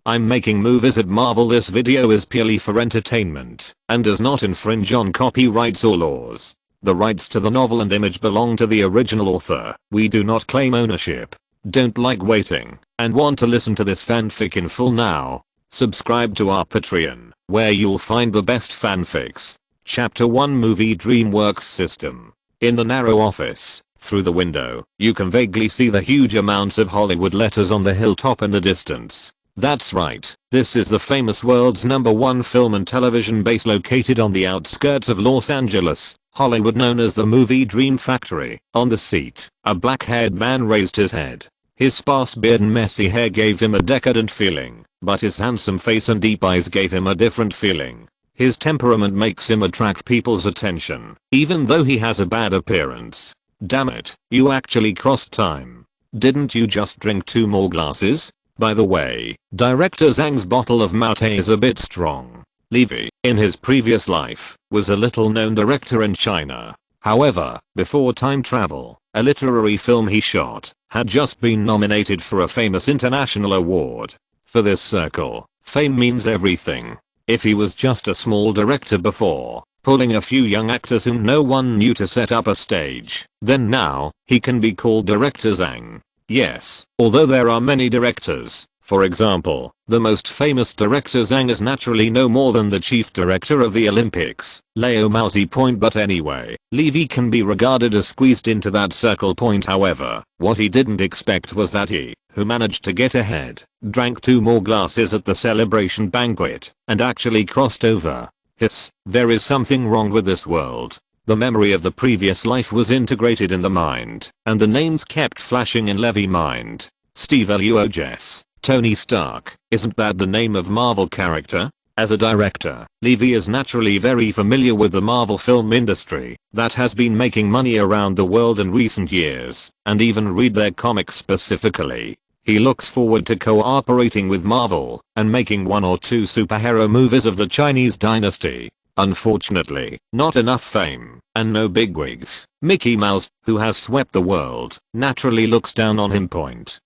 I'm making movies at Marvel. This video is purely for entertainment and does not infringe on copyrights or laws. The rights to the novel and image belong to the original author. We do not claim ownership. Don't like waiting and want to listen to this fanfic in full now? Subscribe to our Patreon, where you'll find the best fanfics. Chapter 1 Movie DreamWorks System. In the narrow office, through the window, you can vaguely see the huge amounts of Hollywood letters on the hilltop in the distance. That's right, this is the famous world's #1 film and television base located on the outskirts of Los Angeles, Hollywood, known as the Movie Dream Factory. On the seat, a black-haired man raised his head. His sparse beard and messy hair gave him a decadent feeling, but his handsome face and deep eyes gave him a different feeling. His temperament makes him attract people's attention, even though he has a bad appearance. Damn it, you actually crossed time. Didn't you just drink 2 more glasses? By the way, Director Zhang's bottle of Maute is a bit strong. Levi, in his previous life, was a little-known director in China. However, before time travel, a literary film he shot had just been nominated for a famous international award. For this circle, fame means everything. If he was just a small director before, pulling a few young actors whom no one knew to set up a stage, then now, he can be called Director Zhang. Yes, although there are many directors. For example, the most famous director Zhang is naturally no more than the chief director of the Olympics, Leo Mousy Point. But anyway, Levi can be regarded as squeezed into that circle point. However, what he didn't expect was that he, who managed to get ahead, drank 2 more glasses at the celebration banquet, and actually crossed over. Hiss, there is something wrong with this world. The memory of the previous life was integrated in the mind, and the names kept flashing in Levi's mind. Steve Jess, Tony Stark, isn't that the name of Marvel character? As a director, Levi is naturally very familiar with the Marvel film industry that has been making money around the world in recent years, and even read their comics specifically. He looks forward to cooperating with Marvel and making 1 or 2 superhero movies of the Chinese dynasty. Unfortunately, not enough fame, and no bigwigs. Mickey Mouse, who has swept the world, naturally looks down on him.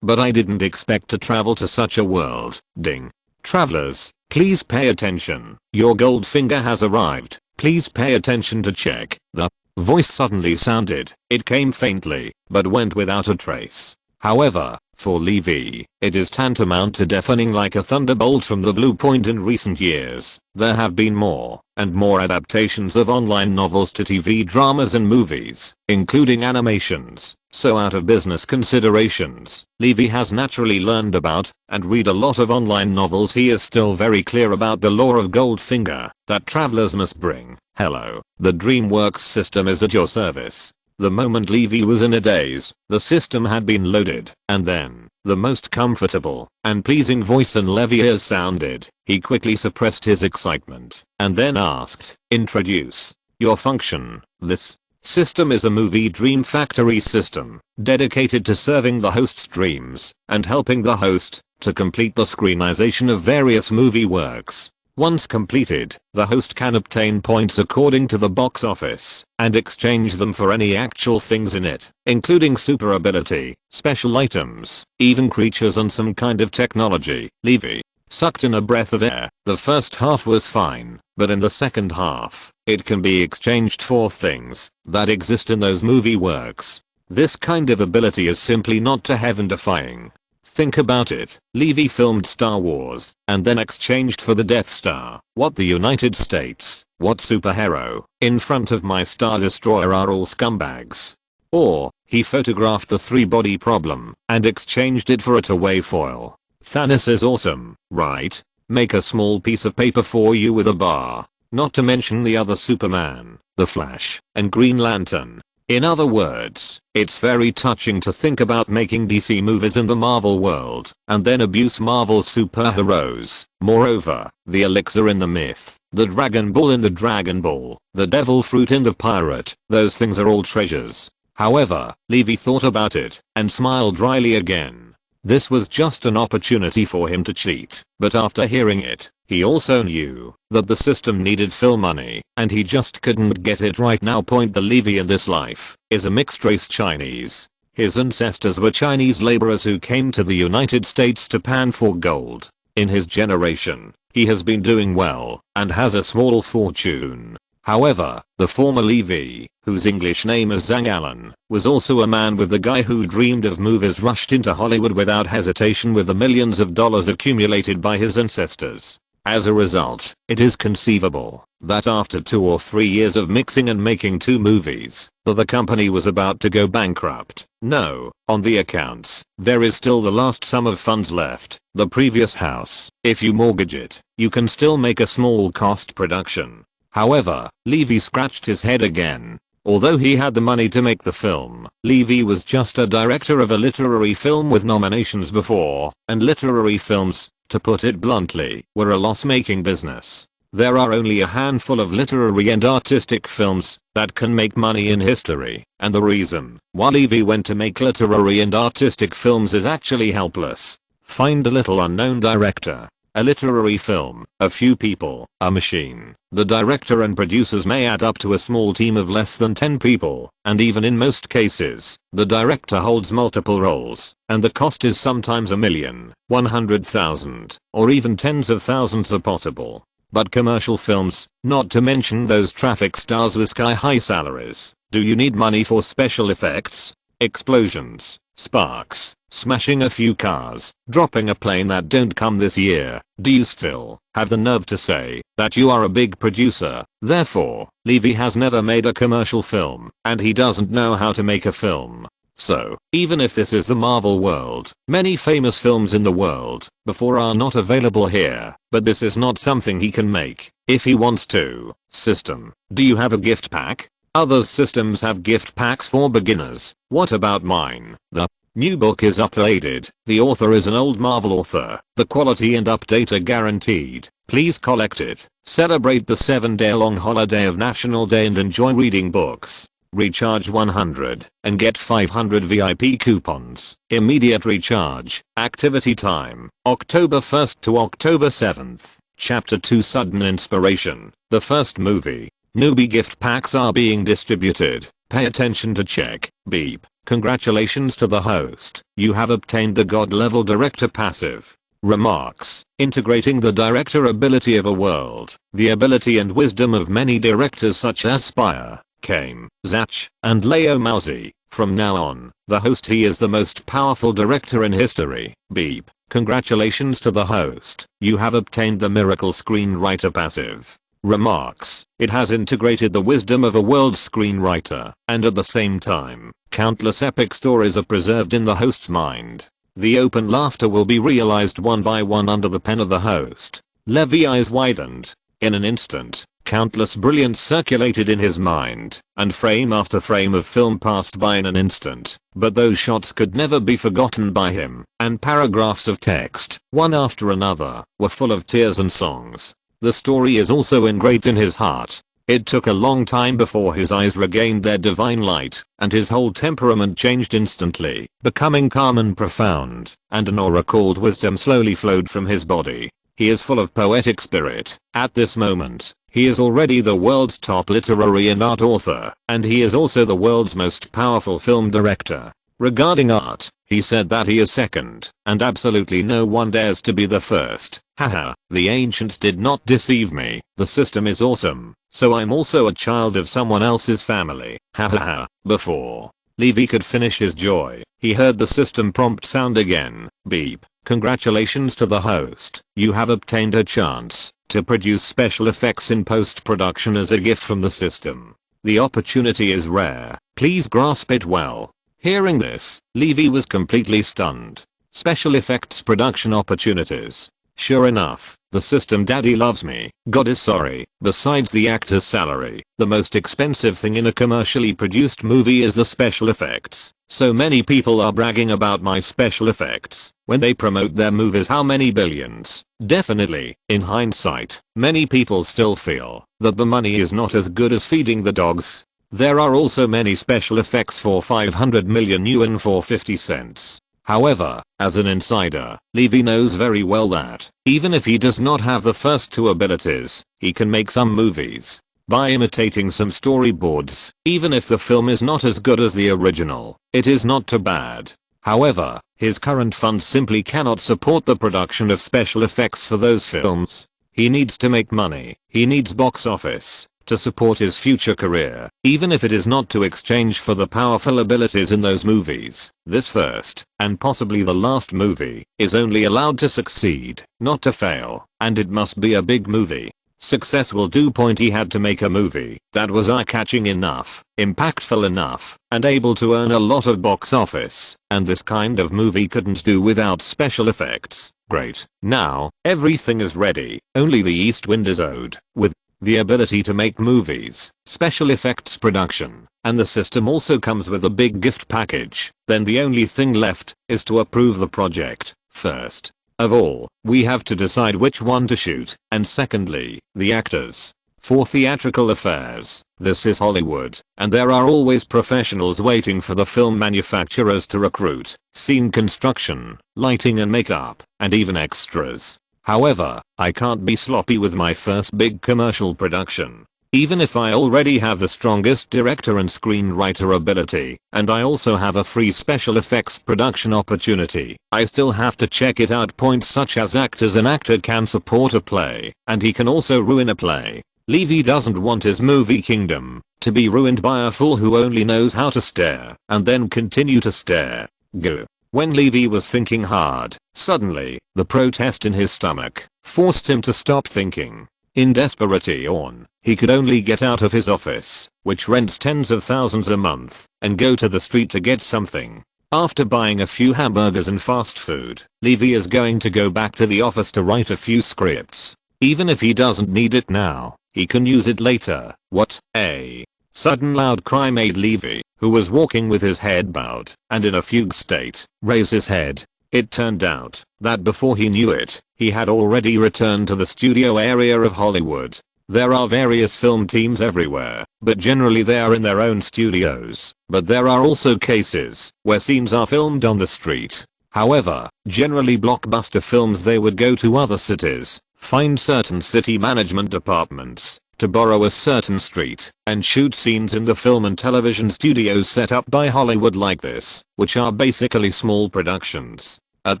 But I didn't expect to travel to such a world. Ding. Travelers, please pay attention. Your gold finger has arrived. Please pay attention to check. The voice suddenly sounded. It came faintly, but went without a trace. However, for Levi, it is tantamount to deafening like a thunderbolt from the blue. In recent years, there have been more and more adaptations of online novels to TV dramas and movies, including animations. So out of business considerations, Levi has naturally learned about and read a lot of online novels. He is still very clear about the lore of Goldfinger that travelers must bring. Hello, the DreamWorks system is at your service. The moment Levi was in a daze, the system had been loaded, and then, the most comfortable and pleasing voice in Levi's ears sounded. He quickly suppressed his excitement, and then asked, "Introduce your function." This system is a movie dream factory system, dedicated to serving the host's dreams, and helping the host to complete the screenization of various movie works. Once completed, the host can obtain points according to the box office, and exchange them for any actual things in it, including super ability, special items, even creatures and some kind of technology. Levi sucked in a breath of air. The first half was fine, but in the second half, it can be exchanged for things that exist in those movie works. This kind of ability is simply not to heaven defying. Think about it. Levi filmed Star Wars, and then exchanged for the Death Star. What, the United States? What superhero in front of my Star Destroyer are all scumbags? Or, he photographed the 3-body problem, and exchanged it for a two-way foil. Thanos is awesome, right? Make a small piece of paper for you with a bar. Not to mention the other Superman, the Flash, and Green Lantern. In other words, it's very touching to think about making DC movies in the Marvel world, and then abuse Marvel superheroes. Moreover, the elixir in the myth, the Dragon Ball in the Dragon Ball, the devil fruit in the pirate, those things are all treasures. However, Levi thought about it, and smiled dryly again. This was just an opportunity for him to cheat, but after hearing it, he also knew that the system needed film money, and he just couldn't get it right now. The Levi in this life is a mixed race Chinese. His ancestors were Chinese laborers who came to the United States to pan for gold. In his generation, he has been doing well and has a small fortune. However, the former Levi, whose English name is Zhang Allen, was also a man with the guy who dreamed of movies rushed into Hollywood without hesitation with the millions of dollars accumulated by his ancestors. As a result, it is conceivable that after 2 or 3 years of mixing and making 2 movies, the company was about to go bankrupt. No, on the accounts, there is still the last sum of funds left, the previous house. If you mortgage it, you can still make a small cost production. However, Levi scratched his head again. Although he had the money to make the film, Levi was just a director of a literary film with nominations before, and literary films, to put it bluntly, were a loss-making business. There are only a handful of literary and artistic films that can make money in history, and the reason why Levi went to make literary and artistic films is actually helpless. Find a little unknown director. A literary film, a few people, a machine. The director and producers may add up to a small team of less than 10 people, and even in most cases, the director holds multiple roles, and the cost is sometimes $1 million, $100,000, or even tens of thousands are possible. But commercial films, not to mention those traffic stars with sky-high salaries, do you need money for special effects? Explosions, sparks, smashing a few cars, dropping a plane that don't come this year. Do you still have the nerve to say that you are a big producer? Therefore, Levi has never made a commercial film, and he doesn't know how to make a film. So, even if this is the Marvel world, many famous films in the world before are not available here, but this is not something he can make if he wants to. System. Do you have a gift pack? Other systems have gift packs for beginners. What about mine? The new book is updated. The author is an old Marvel author. The quality and update are guaranteed. Please collect it. Celebrate the 7-day-long holiday of National Day and enjoy reading books. Recharge 100 and get 500 VIP coupons. Immediate recharge. Activity time. October 1st to October 7th. Chapter 2 Sudden Inspiration. The first movie. Newbie gift packs are being distributed. Pay attention to check. Beep. Congratulations to the host. You have obtained the God level director passive. Remarks. Integrating the director ability of a world. The ability and wisdom of many directors such as Spire, Kame, Zach, and Leo Mauzi. From now on, the host he is the most powerful director in history. Beep. Congratulations to the host. You have obtained the miracle screenwriter passive. Remarks. It has integrated the wisdom of a world screenwriter, and at the same time, countless epic stories are preserved in the host's mind. The open laughter will be realized one by one under the pen of the host. Levi's eyes widened. In an instant, countless brilliance circulated in his mind, and frame after frame of film passed by in an instant, but those shots could never be forgotten by him, and paragraphs of text, one after another, were full of tears and songs. The story is also engraved in his heart. It took a long time before his eyes regained their divine light, and his whole temperament changed instantly, becoming calm and profound, and an aura called wisdom slowly flowed from his body. He is full of poetic spirit. At this moment, he is already the world's top literary and art author, and he is also the world's most powerful film director. Regarding art, he said that he is second, and absolutely no one dares to be the first. Haha, the ancients did not deceive me. The system is awesome, so I'm also a child of someone else's family. Hahaha. Before Levi could finish his joy, he heard the system prompt sound again. Beep. Congratulations to the host. You have obtained a chance to produce special effects in post-production as a gift from the system. The opportunity is rare. Please grasp it well. Hearing this, Levi was completely stunned. Special effects production opportunities. Sure enough, the system daddy loves me. God is sorry. Besides the actor's salary, the most expensive thing in a commercially produced movie is the special effects. So many people are bragging about my special effects when they promote their movies. How many billions? Definitely, in hindsight, many people still feel that the money is not as good as feeding the dogs. There are also many special effects for 500 million yuan for 50 cents. However, as an insider, Levi knows very well that, even if he does not have the first 2 abilities, he can make some movies. By imitating some storyboards, even if the film is not as good as the original, it is not too bad. However, his current funds simply cannot support the production of special effects for those films. He needs to make money. He needs box office to support his future career, even if it is not to exchange for the powerful abilities in those movies. This first, and possibly the last movie, is only allowed to succeed, not to fail, and it must be a big movie. Success will do. He had to make a movie that was eye-catching enough, impactful enough, and able to earn a lot of box office, and this kind of movie couldn't do without special effects. Great. Now, everything is ready, only the east wind is owed, with the ability to make movies, special effects production, and the system also comes with a big gift package. Then the only thing left is to approve the project. First of all, we have to decide which one to shoot, and secondly, the actors. For theatrical affairs, this is Hollywood, and there are always professionals waiting for the film manufacturers to recruit, scene construction, lighting and makeup, and even extras. However, I can't be sloppy with my first big commercial production. Even if I already have the strongest director and screenwriter ability, and I also have a free special effects production opportunity, I still have to check it out. Points such as actors. An actor can support a play, and he can also ruin a play. Levi doesn't want his movie kingdom to be ruined by a fool who only knows how to stare and then continue to stare. Go. When Levi was thinking hard, suddenly, the protest in his stomach forced him to stop thinking. In desperation, he could only get out of his office, which rents tens of thousands a month, and go to the street to get something. After buying a few hamburgers and fast food, Levi is going to go back to the office to write a few scripts. Even if he doesn't need it now, he can use it later. What? A sudden loud cry made Levi, who was walking with his head bowed and in a fugue state, raise his head. It turned out that before he knew it, he had already returned to the studio area of Hollywood. There are various film teams everywhere, but generally they are in their own studios. But there are also cases where scenes are filmed on the street. However, generally blockbuster films, they would go to other cities, find certain city management departments to borrow a certain street, and shoot scenes in the film and television studios set up by Hollywood like this, which are basically small productions. At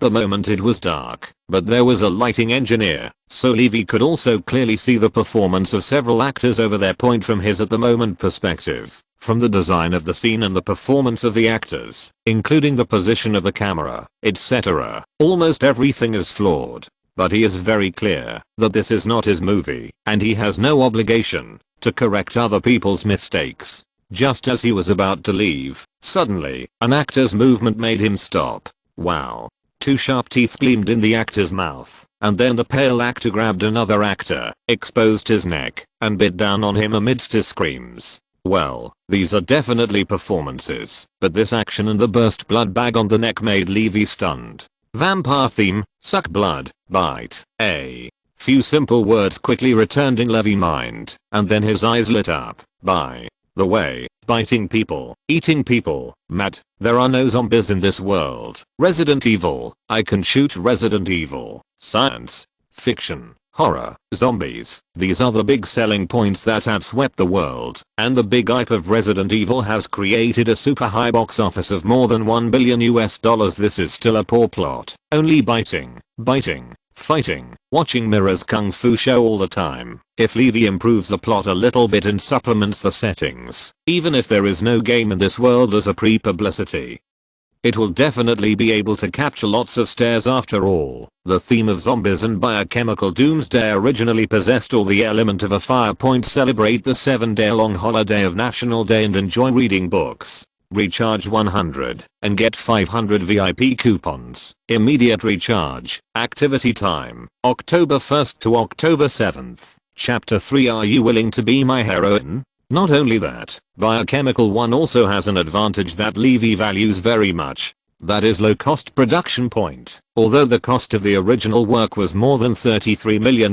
the moment it was dark, but there was a lighting engineer, so Levi could also clearly see the performance of several actors over their point from his at the moment perspective. From the design of the scene and the performance of the actors, including the position of the camera, etc., almost everything is flawed. But he is very clear that this is not his movie, and he has no obligation to correct other people's mistakes. Just as he was about to leave, suddenly, an actor's movement made him stop. Wow. Two sharp teeth gleamed in the actor's mouth, and then the pale actor grabbed another actor, exposed his neck, and bit down on him amidst his screams. Well, these are definitely performances, but this action and the burst blood bag on the neck made Levi stunned. Vampire theme, suck blood, bite. A few simple words quickly returned in Levi's mind, and then his eyes lit up. By the way, biting people, eating people, mad. There are no zombies in this world. Resident Evil, I can shoot Resident Evil. Science fiction, horror, zombies. These are the big selling points that have swept the world, and the big hype of Resident Evil has created a super high box office of more than $1 billion. This is still a poor plot. Only biting, fighting, watching Mira's kung fu show all the time. If Levi improves the plot a little bit and supplements the settings, even if there is no game in this world as a pre-publicity, it will definitely be able to capture lots of stares. After all, the theme of zombies and biochemical doomsday originally possessed all the element of a fire. Celebrate the 7-day-long holiday of National Day and enjoy reading books. Recharge 100 and get 500 VIP coupons. Immediate recharge. Activity time, October 1st to October 7th. Chapter 3. Are you willing to be my heroine? Not only that, Biochemical 1 also has an advantage that Levi values very much. That is low cost production point. Although the cost of the original work was more than $33 million,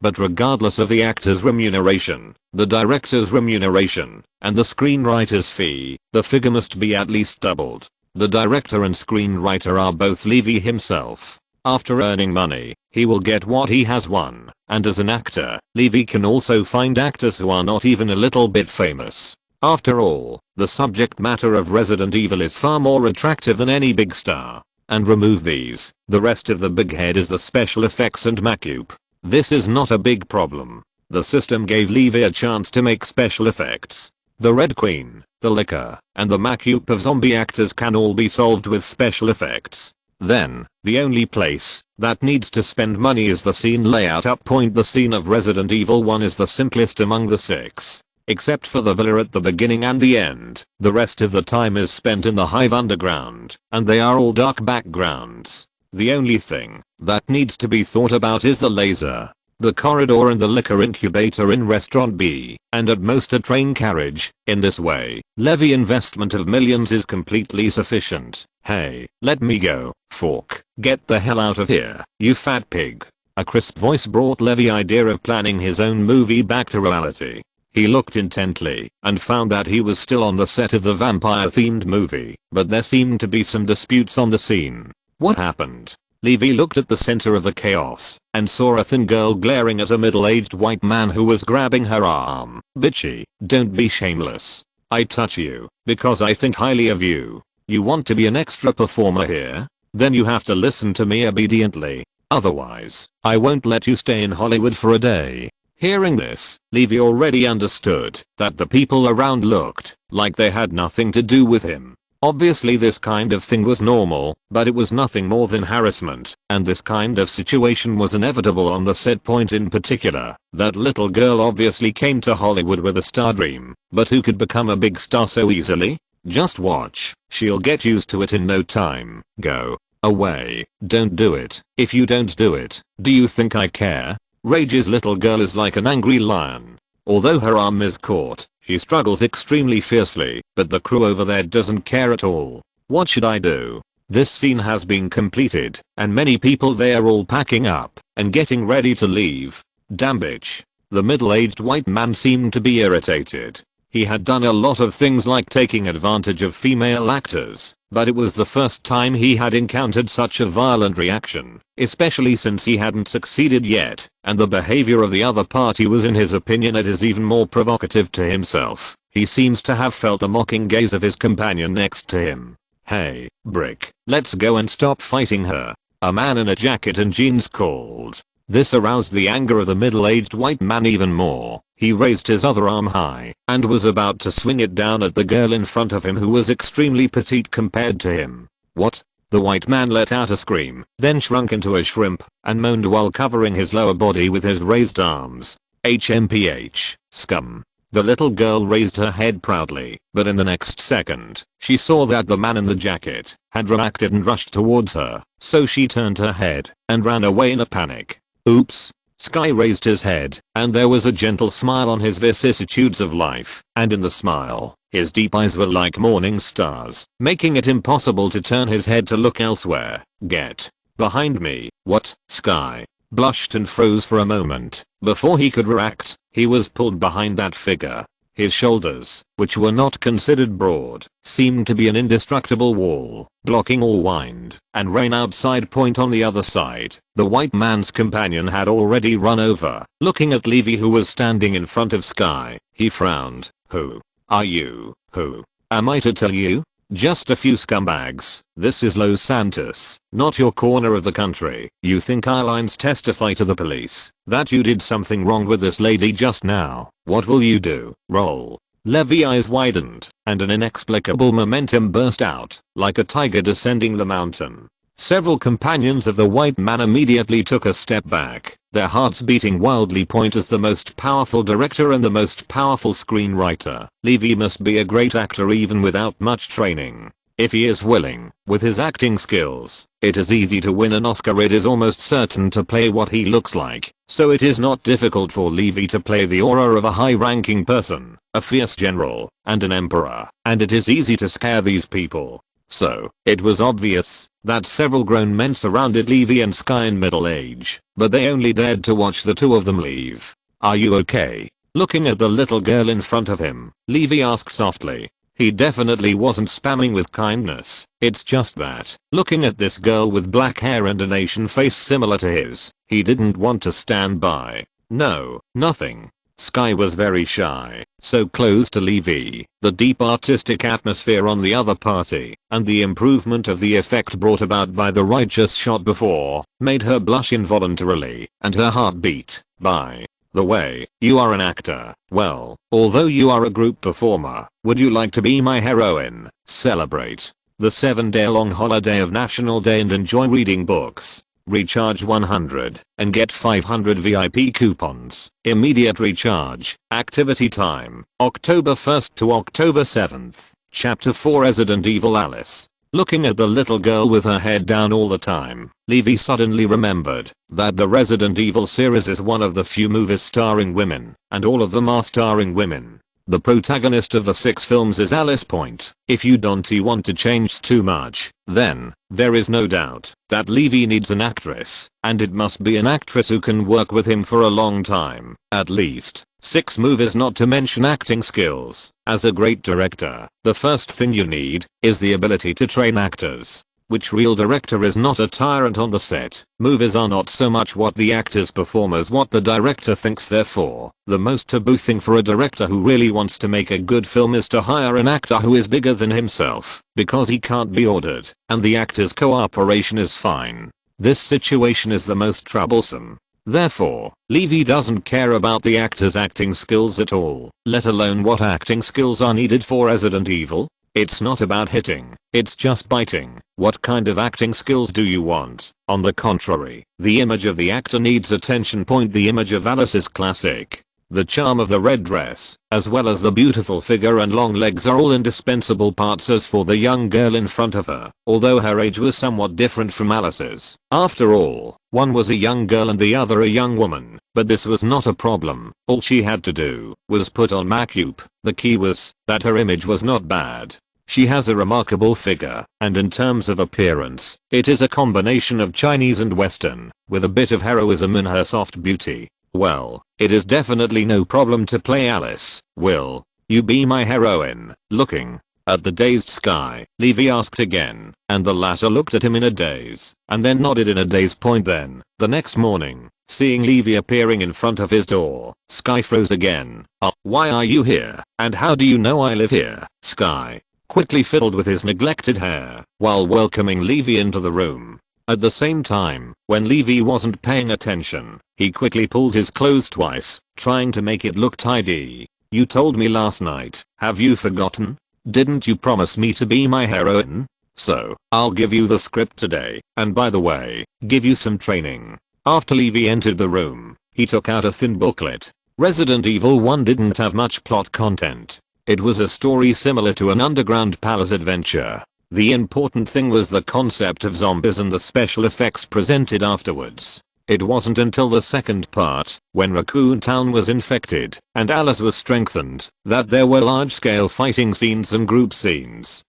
but regardless of the actor's remuneration, the director's remuneration, and the screenwriter's fee, the figure must be at least doubled. The director and screenwriter are both Levi himself. After earning money, he will get what he has won, and as an actor, Levi can also find actors who are not even a little bit famous. After all, the subject matter of Resident Evil is far more attractive than any big star. And remove these, the rest of the big head is the special effects and makeup. This is not a big problem. The system gave Levi a chance to make special effects. The Red Queen, the liquor, and the makeup of zombie actors can all be solved with special effects. Then, the only place that needs to spend money is the scene layout up point. The scene of Resident Evil 1 is the simplest among the 6. Except for the villa at the beginning and the end, the rest of the time is spent in the hive underground, and they are all dark backgrounds. The only thing that needs to be thought about is the laser, the corridor and the liquor incubator in Restaurant B, and at most a train carriage. In this way, Levi investment of millions is completely sufficient. Hey, let me go, Fork. Get the hell out of here, you fat pig. A crisp voice brought Levi idea of planning his own movie back to reality. He looked intently and found that he was still on the set of the vampire-themed movie, but there seemed to be some disputes on the scene. What happened? Levi looked at the center of the chaos and saw a thin girl glaring at a middle-aged white man who was grabbing her arm. Bitchy, don't be shameless. I touch you because I think highly of you. You want to be an extra performer here? Then you have to listen to me obediently. Otherwise, I won't let you stay in Hollywood for a day. Hearing this, Levi already understood that the people around looked like they had nothing to do with him. Obviously this kind of thing was normal, but it was nothing more than harassment, and this kind of situation was inevitable on the set point in particular. That little girl obviously came to Hollywood with a star dream, but who could become a big star so easily? Just watch, she'll get used to it in no time. Go away, don't do it. If you don't do it, do you think I care? Rage's little girl is like an angry lion. Although her arm is caught, she struggles extremely fiercely, but the crew over there doesn't care at all. What should I do? This scene has been completed, and many people there all packing up and getting ready to leave. Damn bitch. The middle-aged white man seemed to be irritated. He had done a lot of things like taking advantage of female actors, but it was the first time he had encountered such a violent reaction, especially since he hadn't succeeded yet, and the behavior of the other party was in his opinion it is even more provocative to himself. He seems to have felt the mocking gaze of his companion next to him. Hey, Brick, let's go and stop fighting her, a man in a jacket and jeans called. This aroused the anger of the middle-aged white man even more. He raised his other arm high and was about to swing it down at the girl in front of him who was extremely petite compared to him. What? The white man let out a scream, then shrunk into a shrimp and moaned while covering his lower body with his raised arms. HMPH, scum. The little girl raised her head proudly, but in the next second, she saw that the man in the jacket had reacted and rushed towards her, so she turned her head and ran away in a panic. Oops. Sky raised his head, and there was a gentle smile on his vicissitudes of life, and in the smile, his deep eyes were like morning stars, making it impossible to turn his head to look elsewhere. Get behind me. What? Sky blushed and froze for a moment. Before he could react, he was pulled behind that figure. His shoulders, which were not considered broad, seemed to be an indestructible wall, blocking all wind and rain outside point on the other side. The white man's companion had already run over. Looking at Levi who was standing in front of Sky, he frowned. Who are you? Who am I to tell you? Just a few scumbags. This is Los Santos, not your corner of the country. You think our lines testify to the police that you did something wrong with this lady just now? What will you do? Roll. Levi's eyes widened, and an inexplicable momentum burst out, like a tiger descending the mountain. Several companions of the white man immediately took a step back, their hearts beating wildly. Point as the most powerful director and the most powerful screenwriter. Levi must be a great actor even without much training. If he is willing, with his acting skills, it is easy to win an Oscar. It is almost certain to play what he looks like, so it is not difficult for Levi to play the aura of a high-ranking person, a fierce general, and an emperor, and it is easy to scare these people. So, it was obvious that several grown men surrounded Levi and Sky in middle age, but they only dared to watch the two of them leave. Are you okay? Looking at the little girl in front of him, Levi asked softly. He definitely wasn't spamming with kindness, it's just that, looking at this girl with black hair and an Asian face similar to his, he didn't want to stand by. No, nothing. Sky was very shy, so close to Levi. The deep artistic atmosphere on the other party, and the improvement of the effect brought about by the righteous shot before, made her blush involuntarily, and her heart beat. By the way, you are an actor. Well, although you are a group performer, would you like to be my heroine? Celebrate the 7-day-long holiday of National Day and enjoy reading books. Recharge 100 and get 500 VIP coupons. Immediate recharge. Activity time. October 1st to October 7th. Chapter 4 Resident Evil Alice. Looking at the little girl with her head down all the time, Levi suddenly remembered that the Resident Evil series is one of the few movies starring women, and all of them are starring women. The protagonist of the 6 films is Alice Point. If you don't want to change too much, then there is no doubt that Levi needs an actress, and it must be an actress who can work with him for a long time, at least 6 movies, not to mention acting skills. As a great director, the first thing you need is the ability to train actors. Which real director is not a tyrant on the set? Movies are not so much what the actors perform as what the director thinks they're for. The most taboo thing for a director who really wants to make a good film is to hire an actor who is bigger than himself, because he can't be ordered, and the actor's cooperation is fine. This situation is the most troublesome. Therefore, Levi doesn't care about the actor's acting skills at all, let alone what acting skills are needed for Resident Evil. It's not about hitting, it's just biting. What kind of acting skills do you want? On the contrary, the image of the actor needs attention. The image of Alice is classic. The charm of the red dress, as well as the beautiful figure and long legs, are all indispensable parts as for the young girl in front of her, although her age was somewhat different from Alice's. After all, one was a young girl and the other a young woman, but this was not a problem. All she had to do was put on makeup. The key was that her image was not bad. She has a remarkable figure, and in terms of appearance, it is a combination of Chinese and Western, with a bit of heroism in her soft beauty. Well, it is definitely no problem to play Alice. Will you be my heroine? Looking at the dazed Sky, Levi asked again, and the latter looked at him in a daze, and then nodded in a daze. Then, the next morning, seeing Levi appearing in front of his door, Sky froze again. Why are you here? And how do you know I live here? Sky quickly fiddled with his neglected hair, while welcoming Levi into the room. At the same time, when Levi wasn't paying attention, he quickly pulled his clothes twice, trying to make it look tidy. You told me last night, have you forgotten? Didn't you promise me to be my heroine? So, I'll give you the script today, and by the way, give you some training. After Levi entered the room, he took out a thin booklet. Resident Evil 1 didn't have much plot content. It was a story similar to an underground palace adventure. The important thing was the concept of zombies and the special effects presented afterwards. It wasn't until the second part, when Raccoon Town was infected and Alice was strengthened, that there were large-scale fighting scenes and group scenes.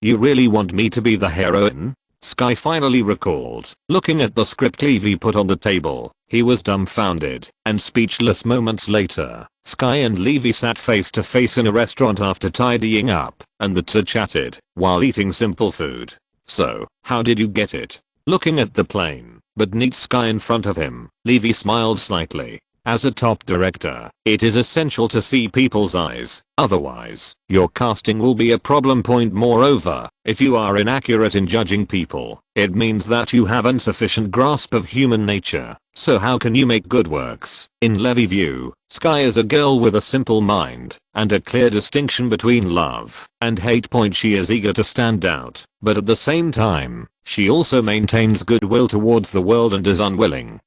You really want me to be the heroine? Sky finally recalled. Looking at the script Levi put on the table, he was dumbfounded and speechless. Moments later, Sky and Levi sat face to face in a restaurant after tidying up, and the two chatted while eating simple food. So, how did you get it? Looking at the plain but neat Sky in front of him, Levi smiled slightly. As a top director, it is essential to see people's eyes, otherwise, your casting will be a problem. Moreover, if you are inaccurate in judging people, it means that you have insufficient grasp of human nature. So how can you make good works? In Levi's view, Sky is a girl with a simple mind, and a clear distinction between love and hate. She is eager to stand out, but at the same time, she also maintains goodwill towards the world and is unwilling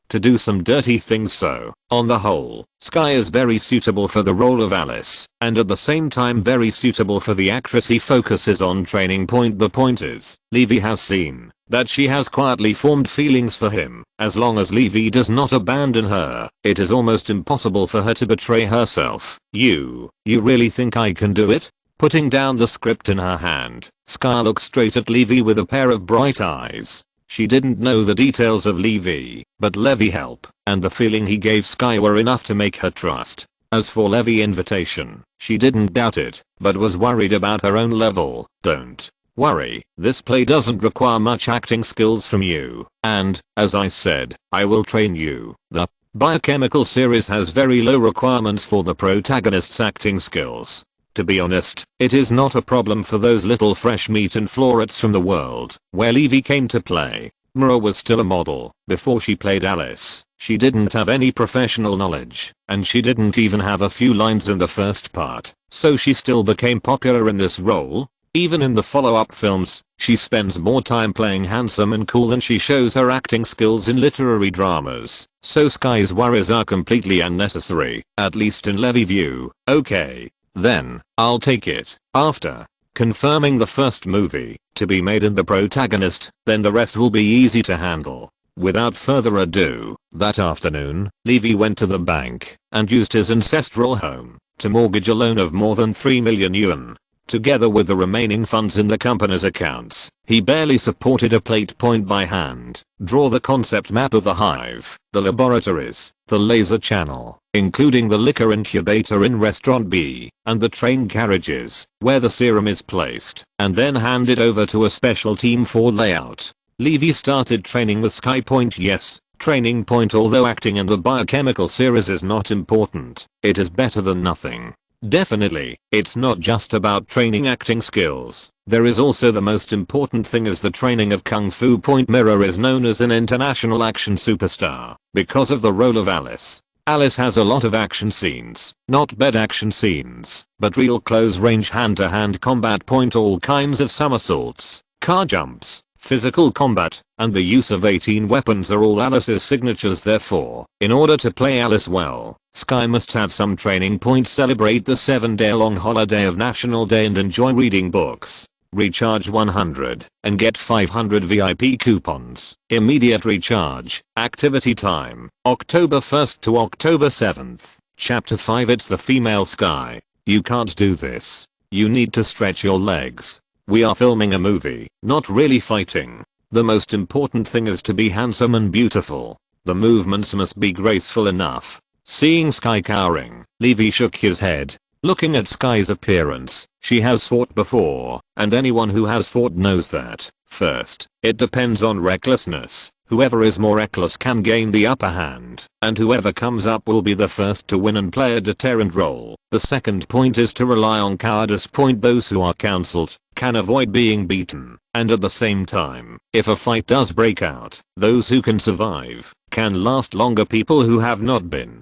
to do some dirty things. So, on the whole, Sky is very suitable for the role of Alice, and at the same time very suitable for the actress he focuses on training. The point is, Levi has seen that she has quietly formed feelings for him. As long as Levi does not abandon her, it is almost impossible for her to betray herself. You really think I can do it? Putting down the script in her hand, Sky looked straight at Levi with a pair of bright eyes. She didn't know the details of Levi, but Levi's help and the feeling he gave Sky were enough to make her trust. As for Levi's invitation, she didn't doubt it, but was worried about her own level. Don't worry, this play doesn't require much acting skills from you, and, as I said, I will train you. The Biochemical series has very low requirements for the protagonist's acting skills. To be honest, it is not a problem for those little fresh meat and florets from the world where Levi came to play. Mira was still a model before she played Alice. She didn't have any professional knowledge, and she didn't even have a few lines in the first part, so she still became popular in this role. Even in the follow-up films, she spends more time playing handsome and cool than she shows her acting skills in literary dramas, so Sky's worries are completely unnecessary, at least in Levi's view. Okay, then, I'll take it. After confirming the first movie to be made in the protagonist, then the rest will be easy to handle. Without further ado, that afternoon, Levi went to the bank and used his ancestral home to mortgage a loan of more than 3 million yuan. Together with the remaining funds in the company's accounts, he barely supported a plate point by hand, draw the concept map of the hive, the laboratories, the laser channel, including the liquor incubator in restaurant B, and the train carriages, where the serum is placed, and then hand it over to a special team for layout. Levi started training with Sky Point. Yes, training point. Although acting in the biochemical series is not important, it is better than nothing. Definitely, it's not just about training acting skills. There is also the most important thing is the training of Kung Fu. Point. Mira is known as an international action superstar because of the role of Alice. Alice has a lot of action scenes, not bad action scenes, but real close range hand-to-hand combat. Point. All kinds of somersaults, car jumps, physical combat, and the use of 18 weapons are all Alice's signatures. Therefore, in order to play Alice well, Sky must have some training. Point. Celebrate the 7-day-long holiday of National Day and enjoy reading books. Recharge 100 and get 500 VIP coupons. Immediate recharge. Activity time, October 1st to October 7th. Chapter 5. It's the female Sky. You can't do this. You need to stretch your legs. We are filming a movie, not really fighting. The most important thing is to be handsome and beautiful. The movements must be graceful enough. Seeing Sky cowering, Levi shook his head. Looking at Sky's appearance, she has fought before, and anyone who has fought knows that. First, it depends on recklessness. Whoever is more reckless can gain the upper hand, and whoever comes up will be the first to win and play a deterrent role. The second point is to rely on cowardice. Point. Those who are counseled can avoid being beaten, and at the same time, if a fight does break out, those who can survive can last longer. People who have not been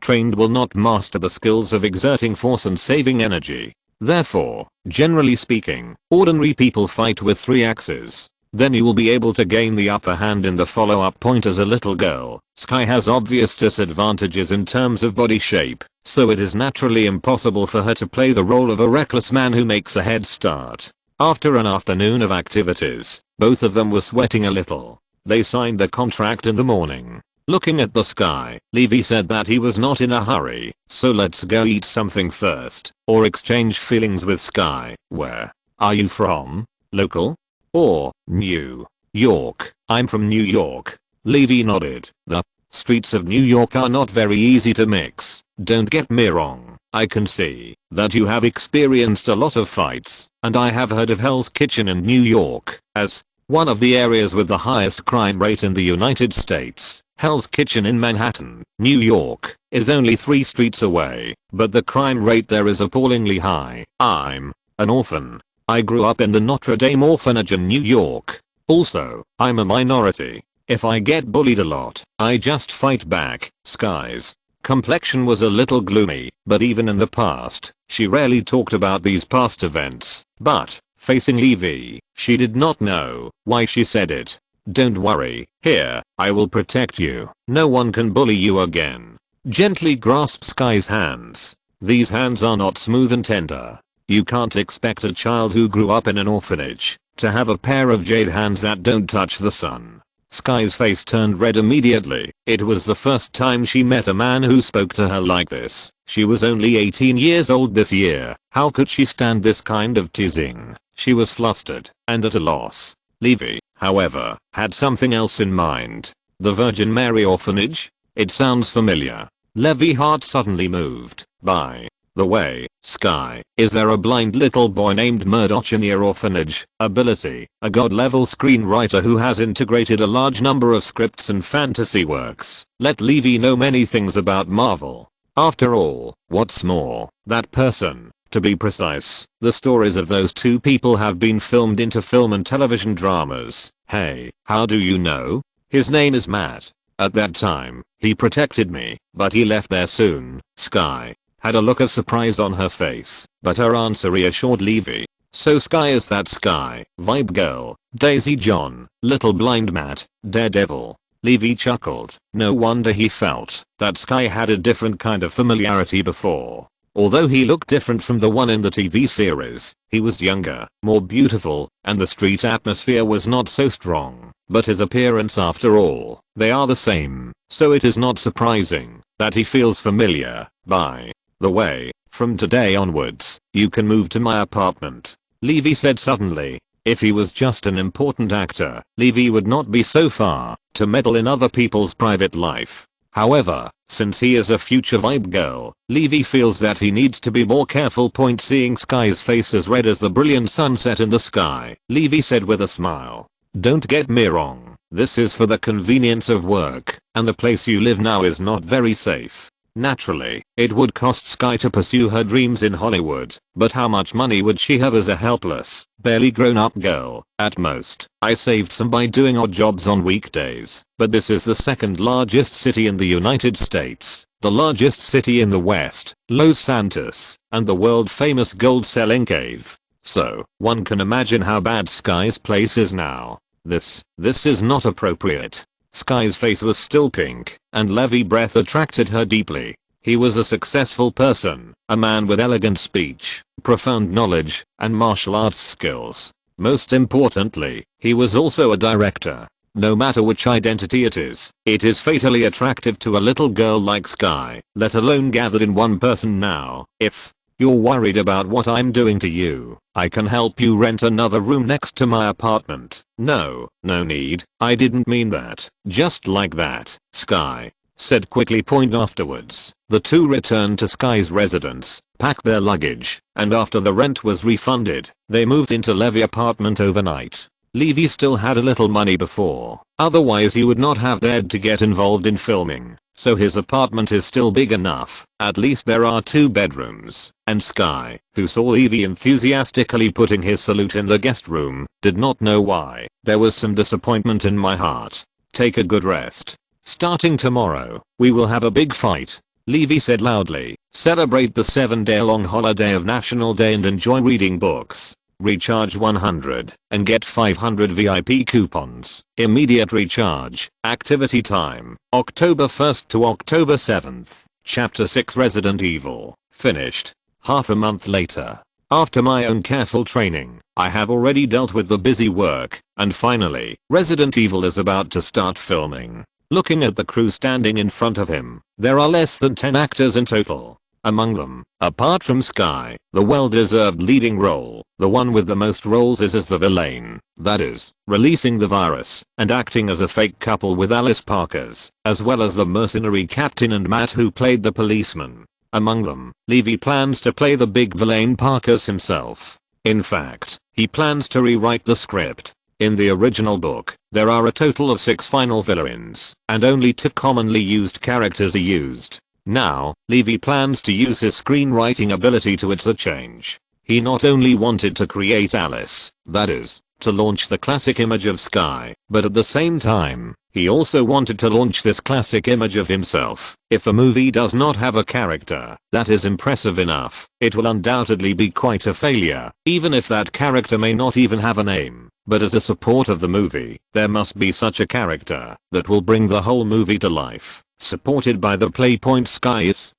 trained will not master the skills of exerting force and saving energy. Therefore, generally speaking, ordinary people fight with 3 axes. Then you will be able to gain the upper hand in the follow-up. Point. As a little girl, Sky has obvious disadvantages in terms of body shape, so it is naturally impossible for her to play the role of a reckless man who makes a head start. After an afternoon of activities, both of them were sweating a little. They signed the contract in the morning. Looking at the sky, Levi said that he was not in a hurry, so let's go eat something first, or exchange feelings with Sky. Where are you from? Local? Or New York? I'm from New York. Levi nodded. The streets of New York are not very easy to mix. Don't get me wrong, I can see that you have experienced a lot of fights, and I have heard of Hell's Kitchen in New York as one of the areas with the highest crime rate in the United States. Hell's Kitchen in Manhattan, New York, is only 3 streets away, but the crime rate there is appallingly high. I'm an orphan. I grew up in the Notre Dame orphanage in New York. Also, I'm a minority. If I get bullied a lot, I just fight back. Sky's complexion was a little gloomy, but even in the past, she rarely talked about these past events. But, facing Levi, she did not know why she said it. Don't worry, here, I will protect you. No one can bully you again. Gently grasp Sky's hands. These hands are not smooth and tender. You can't expect a child who grew up in an orphanage to have a pair of jade hands that don't touch the sun. Sky's face turned red immediately. It was the first time she met a man who spoke to her like this. She was only 18 years old this year. How could she stand this kind of teasing? She was flustered and at a loss. Levi, however, had something else in mind. The Virgin Mary Orphanage? It sounds familiar. Levi's heart suddenly moved. By the way, Sky, is there a blind little boy named Murdoch in your orphanage? Ability, a god-level screenwriter who has integrated a large number of scripts and fantasy works. Let Levi know many things about Marvel. After all, what's more, that person, to be precise, the stories of those two people have been filmed into film and television dramas. Hey, how do you know? His name is Matt. At that time, he protected me, but he left there soon. Sky had a look of surprise on her face, but her answer reassured Levi. So Sky is that Sky, Vibe Girl, Daisy John, Little Blind Matt, Daredevil. Levi chuckled. No wonder he felt that Sky had a different kind of familiarity before. Although he looked different from the one in the TV series, he was younger, more beautiful, and the street atmosphere was not so strong. But his appearance, after all, they are the same, so it is not surprising that he feels familiar. By the way, from today onwards, you can move to my apartment, Levi said suddenly. If he was just an important actor, Levi would not be so far to meddle in other people's private life. However, since he is a future Vibe Girl, Levi feels that he needs to be more careful. Seeing Sky's face as red as the brilliant sunset in the sky, Levi said with a smile. Don't get me wrong, this is for the convenience of work, and the place you live now is not very safe. Naturally, it would cost Sky to pursue her dreams in Hollywood, but how much money would she have as a helpless, barely grown-up girl? At most, I saved some by doing odd jobs on weekdays, but this is the second largest city in the United States, the largest city in the West, Los Santos, and the world-famous gold-selling cave. So, one can imagine how bad Sky's place is now. This is not appropriate. Sky's face was still pink, and Levi's breath attracted her deeply. He was a successful person, a man with elegant speech, profound knowledge, and martial arts skills. Most importantly, he was also a director. No matter which identity it is fatally attractive to a little girl like Sky, let alone gathered in one person now. If you're worried about what I'm doing to you, I can help you rent another room next to my apartment. No need. I didn't mean that. Just like that, Sky said quickly. Afterwards, the two returned to Sky's residence, packed their luggage, and after the rent was refunded, they moved into Levi's apartment overnight. Levi still had a little money before, otherwise he would not have dared to get involved in filming. So his apartment is still big enough. At least there are 2 bedrooms, and Sky, who saw Levi enthusiastically putting his salute in the guest room, did not know why. There was some disappointment in my heart. Take a good rest. Starting tomorrow, we will have a big fight, Levi said loudly. Celebrate the 7-day-long holiday of National Day and enjoy reading books. Recharge 100 and get 500 VIP coupons. Immediate recharge. Activity time, October 1st to October 7th. Chapter 6 Resident Evil. Finished. Half a month later. After my own careful training, I have already dealt with the busy work, and finally, Resident Evil is about to start filming. Looking at the crew standing in front of him, there are less than 10 actors in total. Among them, apart from Sky, the well-deserved leading role, the one with the most roles is as the villain, that is, releasing the virus, and acting as a fake couple with Alice Parkers, as well as the mercenary Captain and Matt who played the policeman. Among them, Levi plans to play the big villain Parkers himself. In fact, he plans to rewrite the script. In the original book, there are a total of 6 final villains, and only 2 commonly used characters are used. Now, Levi plans to use his screenwriting ability to its a change. He not only wanted to create Alice, that is, to launch the classic image of Sky, but at the same time, he also wanted to launch this classic image of himself. If a movie does not have a character that is impressive enough, it will undoubtedly be quite a failure, even if that character may not even have a name. But as a support of the movie, there must be such a character that will bring the whole movie to life. Supported by the play. Sky is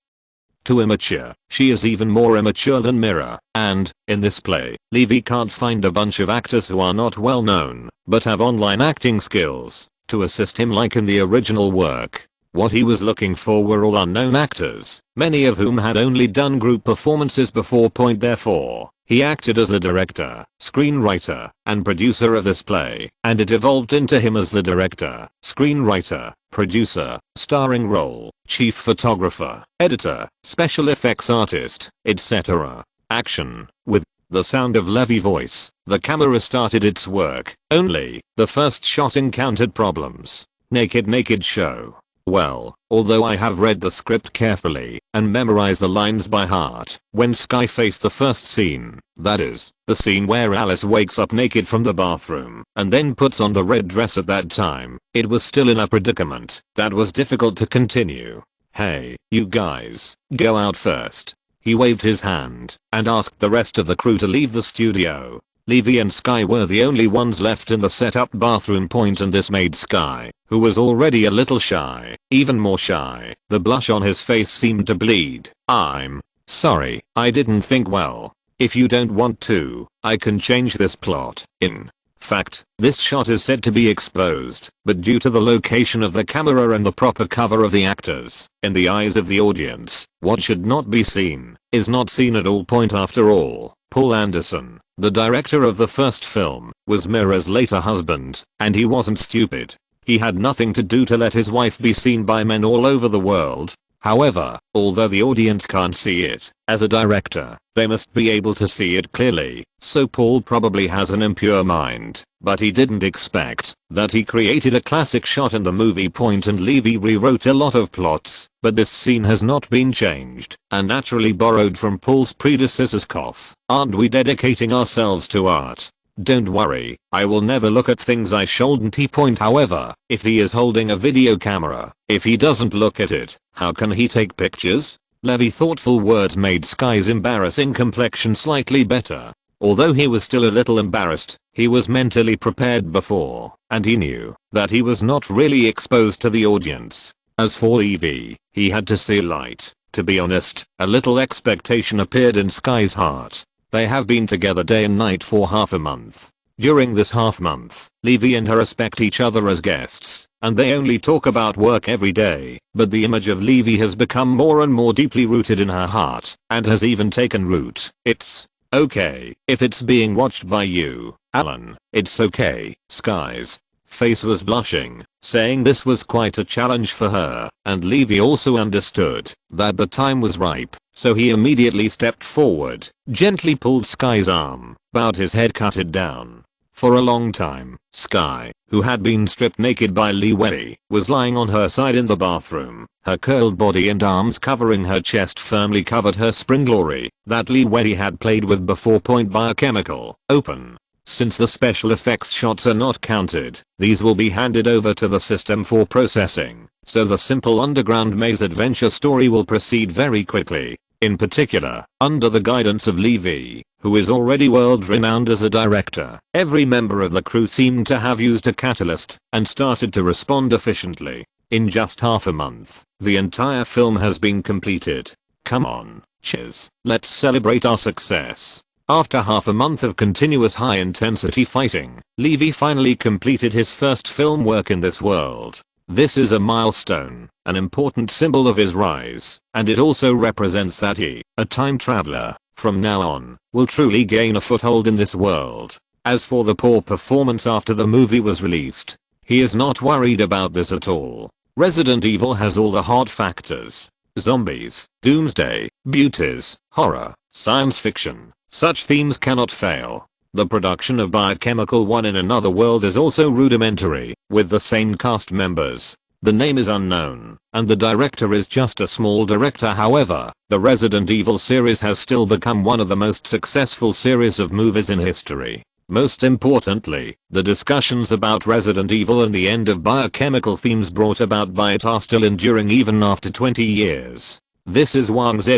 too immature. She is even more immature than Mira, and, in this play, Levi can't find a bunch of actors who are not well known, but have online acting skills, to assist him like in the original work. What he was looking for were all unknown actors, many of whom had only done group performances before. Therefore, He acted as the director, screenwriter, and producer of this play, and it evolved into him as the director, screenwriter, producer, starring role, chief photographer, editor, special effects artist, etc. Action. With the sound of Levi voice, the camera started its work, only the first shot encountered problems. Naked show. Well, although I have read the script carefully and memorized the lines by heart, when Sky faced the first scene, that is, the scene where Alice wakes up naked from the bathroom and then puts on the red dress at that time, it was still in a predicament that was difficult to continue. Hey, you guys, go out first. He waved his hand and asked the rest of the crew to leave the studio. Levi and Sky were the only ones left in the set-up bathroom point, and this made Sky, who was already a little shy, even more shy. The blush on his face seemed to bleed. I'm sorry, I didn't think well. If you don't want to, I can change this plot. In fact, this shot is said to be exposed, but due to the location of the camera and the proper cover of the actors, in the eyes of the audience, what should not be seen is not seen at all. Point after all, Paul Anderson, the director of the first film, was Mira's later husband, and he wasn't stupid. He had nothing to do to let his wife be seen by men all over the world. However, although the audience can't see it, as a director, they must be able to see it clearly, so Paul probably has an impure mind, but he didn't expect that he created a classic shot in the movie point, and Levi rewrote a lot of plots, but this scene has not been changed, and naturally borrowed from Paul's predecessor's cough. Aren't we dedicating ourselves to art? Don't worry, I will never look at things I shouldn't. Point. However, if he is holding a video camera, if he doesn't look at it, how can he take pictures? Levi's thoughtful words made Sky's embarrassing complexion slightly better. Although he was still a little embarrassed, he was mentally prepared before, and he knew that he was not really exposed to the audience. As for Levi, he had to see light. To be honest, a little expectation appeared in Sky's heart. They have been together day and night for half a month. During this half month, Levi and her respect each other as guests, and they only talk about work every day, but the image of Levi has become more and more deeply rooted in her heart, and has even taken root. It's okay if it's being watched by you, Alan. It's okay. Sky's face was blushing, saying this was quite a challenge for her, and Levi also understood that the time was ripe, so he immediately stepped forward, gently pulled Sky's arm, bowed his head, cut it down. For a long time, Sky, who had been stripped naked by Levi, was lying on her side in the bathroom, her curled body and arms covering her chest firmly covered her spring glory that Levi had played with before. Biochemical. Open. Since the special effects shots are not counted, these will be handed over to the system for processing, so the simple underground maze adventure story will proceed very quickly. In particular, under the guidance of Levi, who is already world-renowned as a director, every member of the crew seemed to have used a catalyst and started to respond efficiently. In just half a month, the entire film has been completed. Come on, cheers, let's celebrate our success. After half a month of continuous high-intensity fighting, Levi finally completed his first film work in this world. This is a milestone, an important symbol of his rise, and it also represents that he, a time traveler, from now on, will truly gain a foothold in this world. As for the poor performance after the movie was released, he is not worried about this at all. Resident Evil has all the hot factors: zombies, doomsday, beauties, horror, science fiction. Such themes cannot fail. The production of Biochemical 1 in another world is also rudimentary, with the same cast members. The name is unknown, and the director is just a small director. However, the Resident Evil series has still become one of the most successful series of movies in history. Most importantly, the discussions about Resident Evil and the end of biochemical themes brought about by it are still enduring even after 20 years. This is Wang Zha,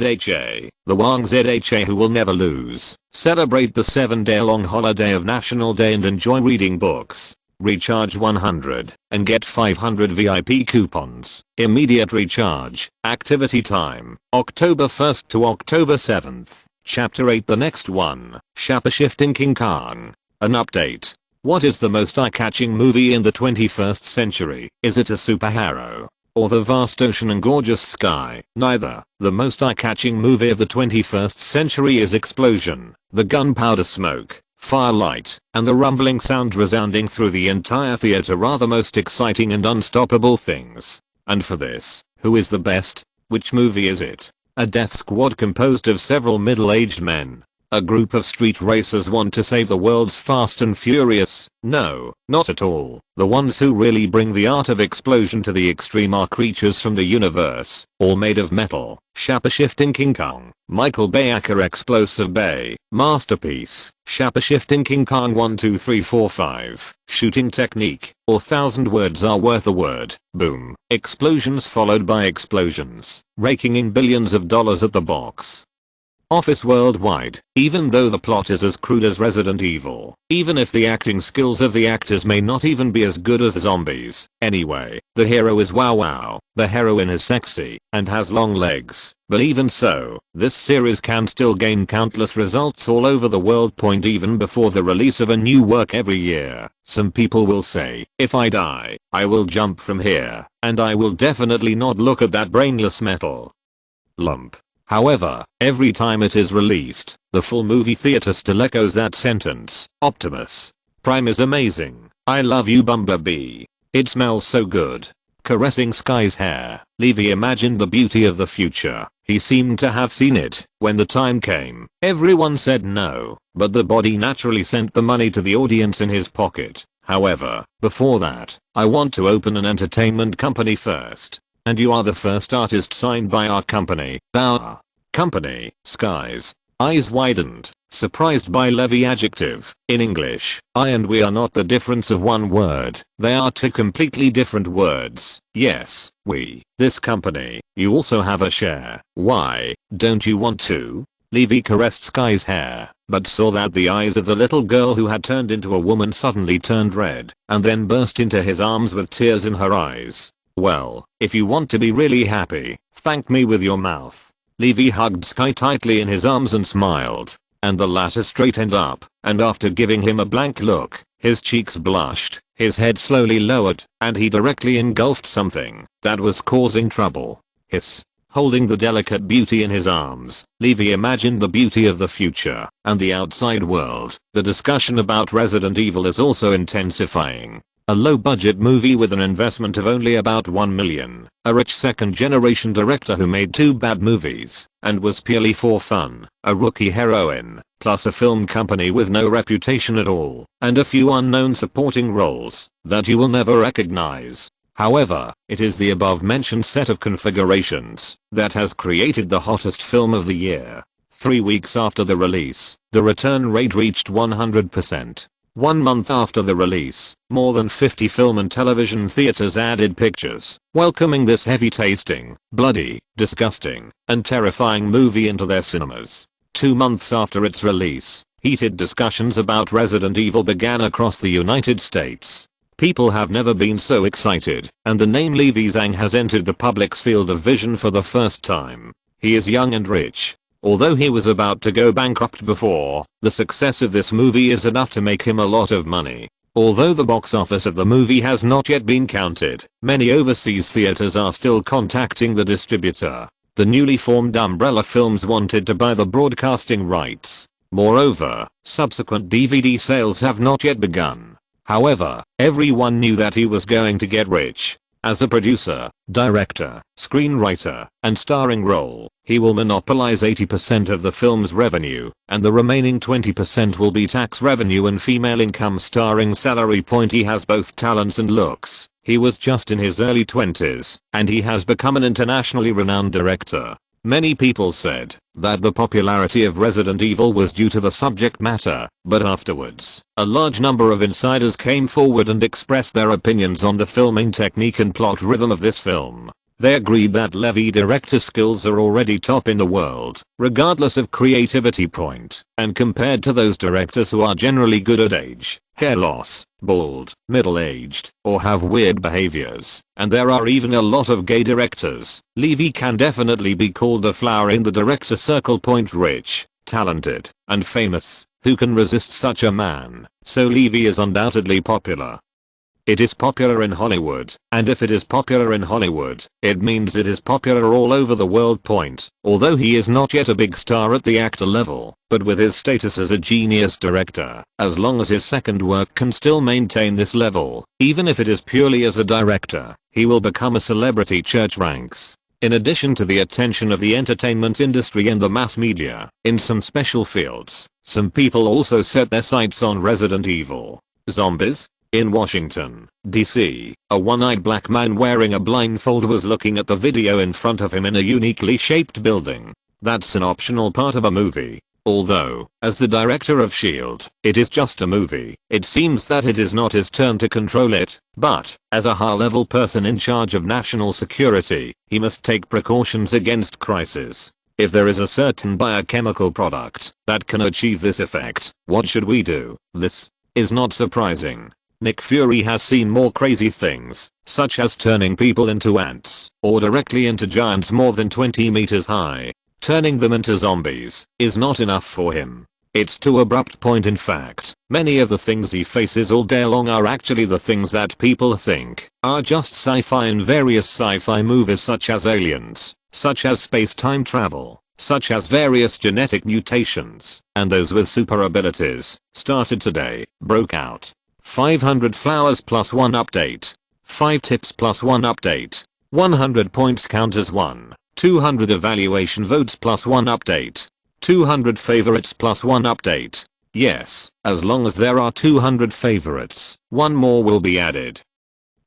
the Wang Zha who will never lose. Celebrate the 7-day-long holiday of National Day and enjoy reading books. Recharge 100 and get 500 VIP coupons. Immediate recharge. Activity time: October 1st to October 7th. Chapter 8: The Next One. Shape-shifting King Kong. An update. What is the most eye-catching movie in the 21st century? Is it a superhero? or the vast ocean and gorgeous sky. Neither. The most eye-catching movie of the 21st century is explosion, the gunpowder smoke, firelight, and the rumbling sound resounding through the entire theater are the most exciting and unstoppable things. And for this, who is the best? Which movie is it? A death squad composed of several middle-aged men. A group of street racers want to save the world's Fast and Furious? No, not at all. The ones who really bring the art of explosion to the extreme are creatures from the universe, all made of metal. Shape-shifting King Kong, Michael Bay aka Explosive Bay, masterpiece. Shape-shifting King Kong 1 2 3 4 5, shooting technique, or 1,000 words are worth a word. Boom. Explosions followed by explosions, raking in billions of dollars at the box office worldwide, even though the plot is as crude as Resident Evil, even if the acting skills of the actors may not even be as good as zombies. Anyway, the hero is wow, the heroine is sexy, and has long legs, but even so, this series can still gain countless results all over the world. Even before the release of a new work every year, some people will say, if I die, I will jump from here, and I will definitely not look at that brainless metal lump. However, every time it is released, the full movie theater still echoes that sentence. Optimus Prime is amazing. I love you, Bumblebee. It smells so good. Caressing Sky's hair, Levi imagined the beauty of the future. He seemed to have seen it. When the time came, everyone said no, but the body naturally sent the money to the audience in his pocket. However, before that, I want to open an entertainment company first. And you are the first artist signed by our company. Our company. Sky's eyes widened, surprised by Levi adjective. In English, I and we are not the difference of one word. They are two completely different words. Yes, we. This company. You also have a share. Why, don't you want to? Levi caressed Sky's hair, but saw that the eyes of the little girl who had turned into a woman suddenly turned red, and then burst into his arms with tears in her eyes. Well, if you want to be really happy, thank me with your mouth. Levi hugged Sky tightly in his arms and smiled, and the latter straightened up, and after giving him a blank look, his cheeks blushed, his head slowly lowered, and he directly engulfed something that was causing trouble. Hiss. Holding the delicate beauty in his arms, Levi imagined the beauty of the future and the outside world. The discussion about Resident Evil is also intensifying. A low-budget movie with an investment of only about $1 million, a rich second-generation director who made 2 bad movies, and was purely for fun, a rookie heroine, plus a film company with no reputation at all, and a few unknown supporting roles that you will never recognize. However, it is the above-mentioned set of configurations that has created the hottest film of the year. 3 weeks after the release, the return rate reached 100%. 1 month after the release, more than 50 film and television theaters added pictures, welcoming this heavy-tasting, bloody, disgusting, and terrifying movie into their cinemas. 2 months after its release, heated discussions about Resident Evil began across the United States. People have never been so excited, and the name Levi Zhang has entered the public's field of vision for the first time. He is young and rich. Although he was about to go bankrupt before, the success of this movie is enough to make him a lot of money. Although the box office of the movie has not yet been counted, many overseas theaters are still contacting the distributor. The newly formed Umbrella Films wanted to buy the broadcasting rights. Moreover, subsequent DVD sales have not yet begun. However, everyone knew that he was going to get rich. As a producer, director, screenwriter, and starring role, he will monopolize 80% of the film's revenue, and the remaining 20% will be tax revenue and female income starring salary. He has both talents and looks. He was just in his early 20s, and he has become an internationally renowned director. Many people said that the popularity of Resident Evil was due to the subject matter, but afterwards, a large number of insiders came forward and expressed their opinions on the filming technique and plot rhythm of this film. They agreed that Levi director skills are already top in the world, regardless of creativity point, and compared to those directors who are generally good at age, hair loss, bald, middle-aged, or have weird behaviors, and there are even a lot of gay directors, Levi can definitely be called a flower in the director circle. Rich, talented, and famous. Who can resist such a man? So Levi is undoubtedly popular. It is popular in Hollywood, and if it is popular in Hollywood, it means it is popular all over the world. Although he is not yet a big star at the actor level, but with his status as a genius director, as long as his second work can still maintain this level, even if it is purely as a director, he will become a celebrity church ranks. In addition to the attention of the entertainment industry and the mass media, in some special fields, some people also set their sights on Resident Evil zombies. In Washington, D.C., a one-eyed black man wearing a blindfold was looking at the video in front of him in a uniquely shaped building. That's an optional part of a movie. Although, as the director of S.H.I.E.L.D., it is just a movie, it seems that it is not his turn to control it, but, as a high-level person in charge of national security, he must take precautions against crisis. If there is a certain biochemical product that can achieve this effect, what should we do? This is not surprising. Nick Fury has seen more crazy things, such as turning people into ants, or directly into giants more than 20 meters high. Turning them into zombies is not enough for him. It's too abrupt. In fact, many of the things he faces all day long are actually the things that people think are just sci-fi in various sci-fi movies, such as aliens, such as space-time travel, such as various genetic mutations, and those with super abilities. Started today, broke out. 500 flowers plus 1 update. 5 tips plus 1 update. 100 points count as 1. 200 evaluation votes plus 1 update. 200 favorites plus 1 update. Yes, as long as there are 200 favorites, 1 more will be added.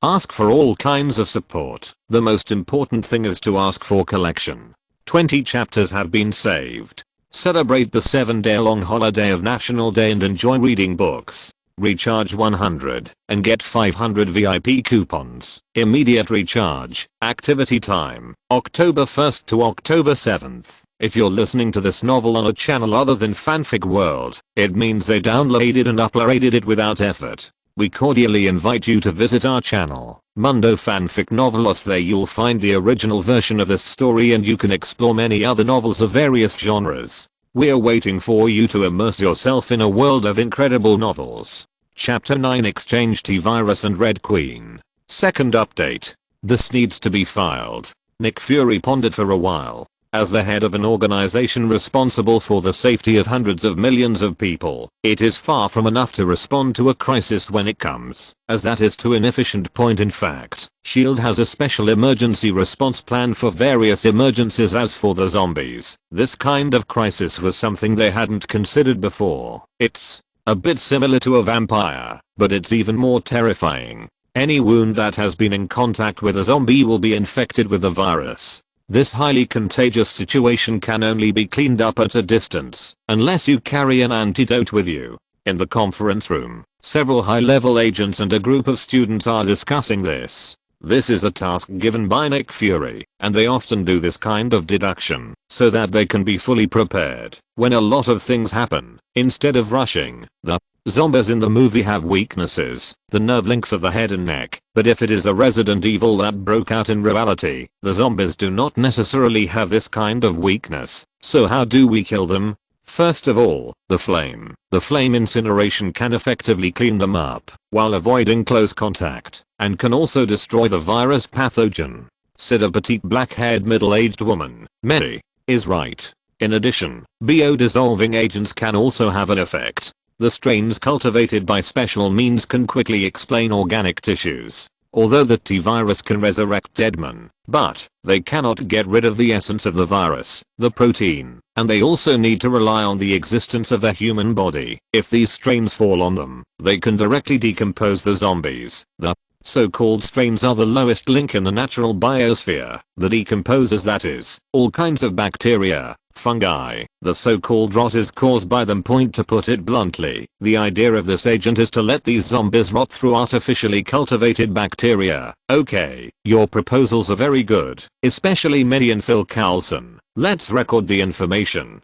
Ask for all kinds of support. The most important thing is to ask for collection. 20 chapters have been saved. Celebrate the 7-day-long holiday of National Day and enjoy reading books. Recharge 100 and get 500 VIP coupons. Immediate recharge. Activity time, October 1st to October 7th. If you're listening to this novel on a channel other than Fanfic World, it means they downloaded and uploaded it without effort. We cordially invite you to visit our channel, Mundo Fanfic Novelos. There you'll find the original version of this story and you can explore many other novels of various genres. We're waiting for you to immerse yourself in a world of incredible novels. Chapter 9: Exchange T-Virus and Red Queen. Second update. This needs to be filed. Nick Fury pondered for a while. As the head of an organization responsible for the safety of hundreds of millions of people, it is far from enough to respond to a crisis when it comes, as that is too inefficient. In fact, S.H.I.E.L.D. has a special emergency response plan for various emergencies. As for the zombies, this kind of crisis was something they hadn't considered before. It's a bit similar to a vampire, but it's even more terrifying. Any wound that has been in contact with a zombie will be infected with the virus. This highly contagious situation can only be cleaned up at a distance, unless you carry an antidote with you. In the conference room, several high-level agents and a group of students are discussing this. This is a task given by Nick Fury, and they often do this kind of deduction, so that they can be fully prepared when a lot of things happen, instead of rushing. The zombies in the movie have weaknesses, the nerve links of the head and neck, but if it is a Resident Evil that broke out in reality, the zombies do not necessarily have this kind of weakness. So how do we kill them? First of all, the flame. The flame incineration can effectively clean them up, while avoiding close contact, and can also destroy the virus pathogen. Said a petite black-haired middle-aged woman. Mary is right. In addition, bio-dissolving agents can also have an effect. The strains cultivated by special means can quickly explain organic tissues. Although the T-virus can resurrect dead men, but they cannot get rid of the essence of the virus, the protein, and they also need to rely on the existence of a human body. If these strains fall on them, they can directly decompose the zombies. The so-called strains are the lowest link in the natural biosphere. The decomposers, that is, all kinds of bacteria, fungi. The so-called rot is caused by them. To put it bluntly, the idea of this agent is to let these zombies rot through artificially cultivated bacteria. Okay, your proposals are very good, especially Medi and Phil Carlson. Let's record the information.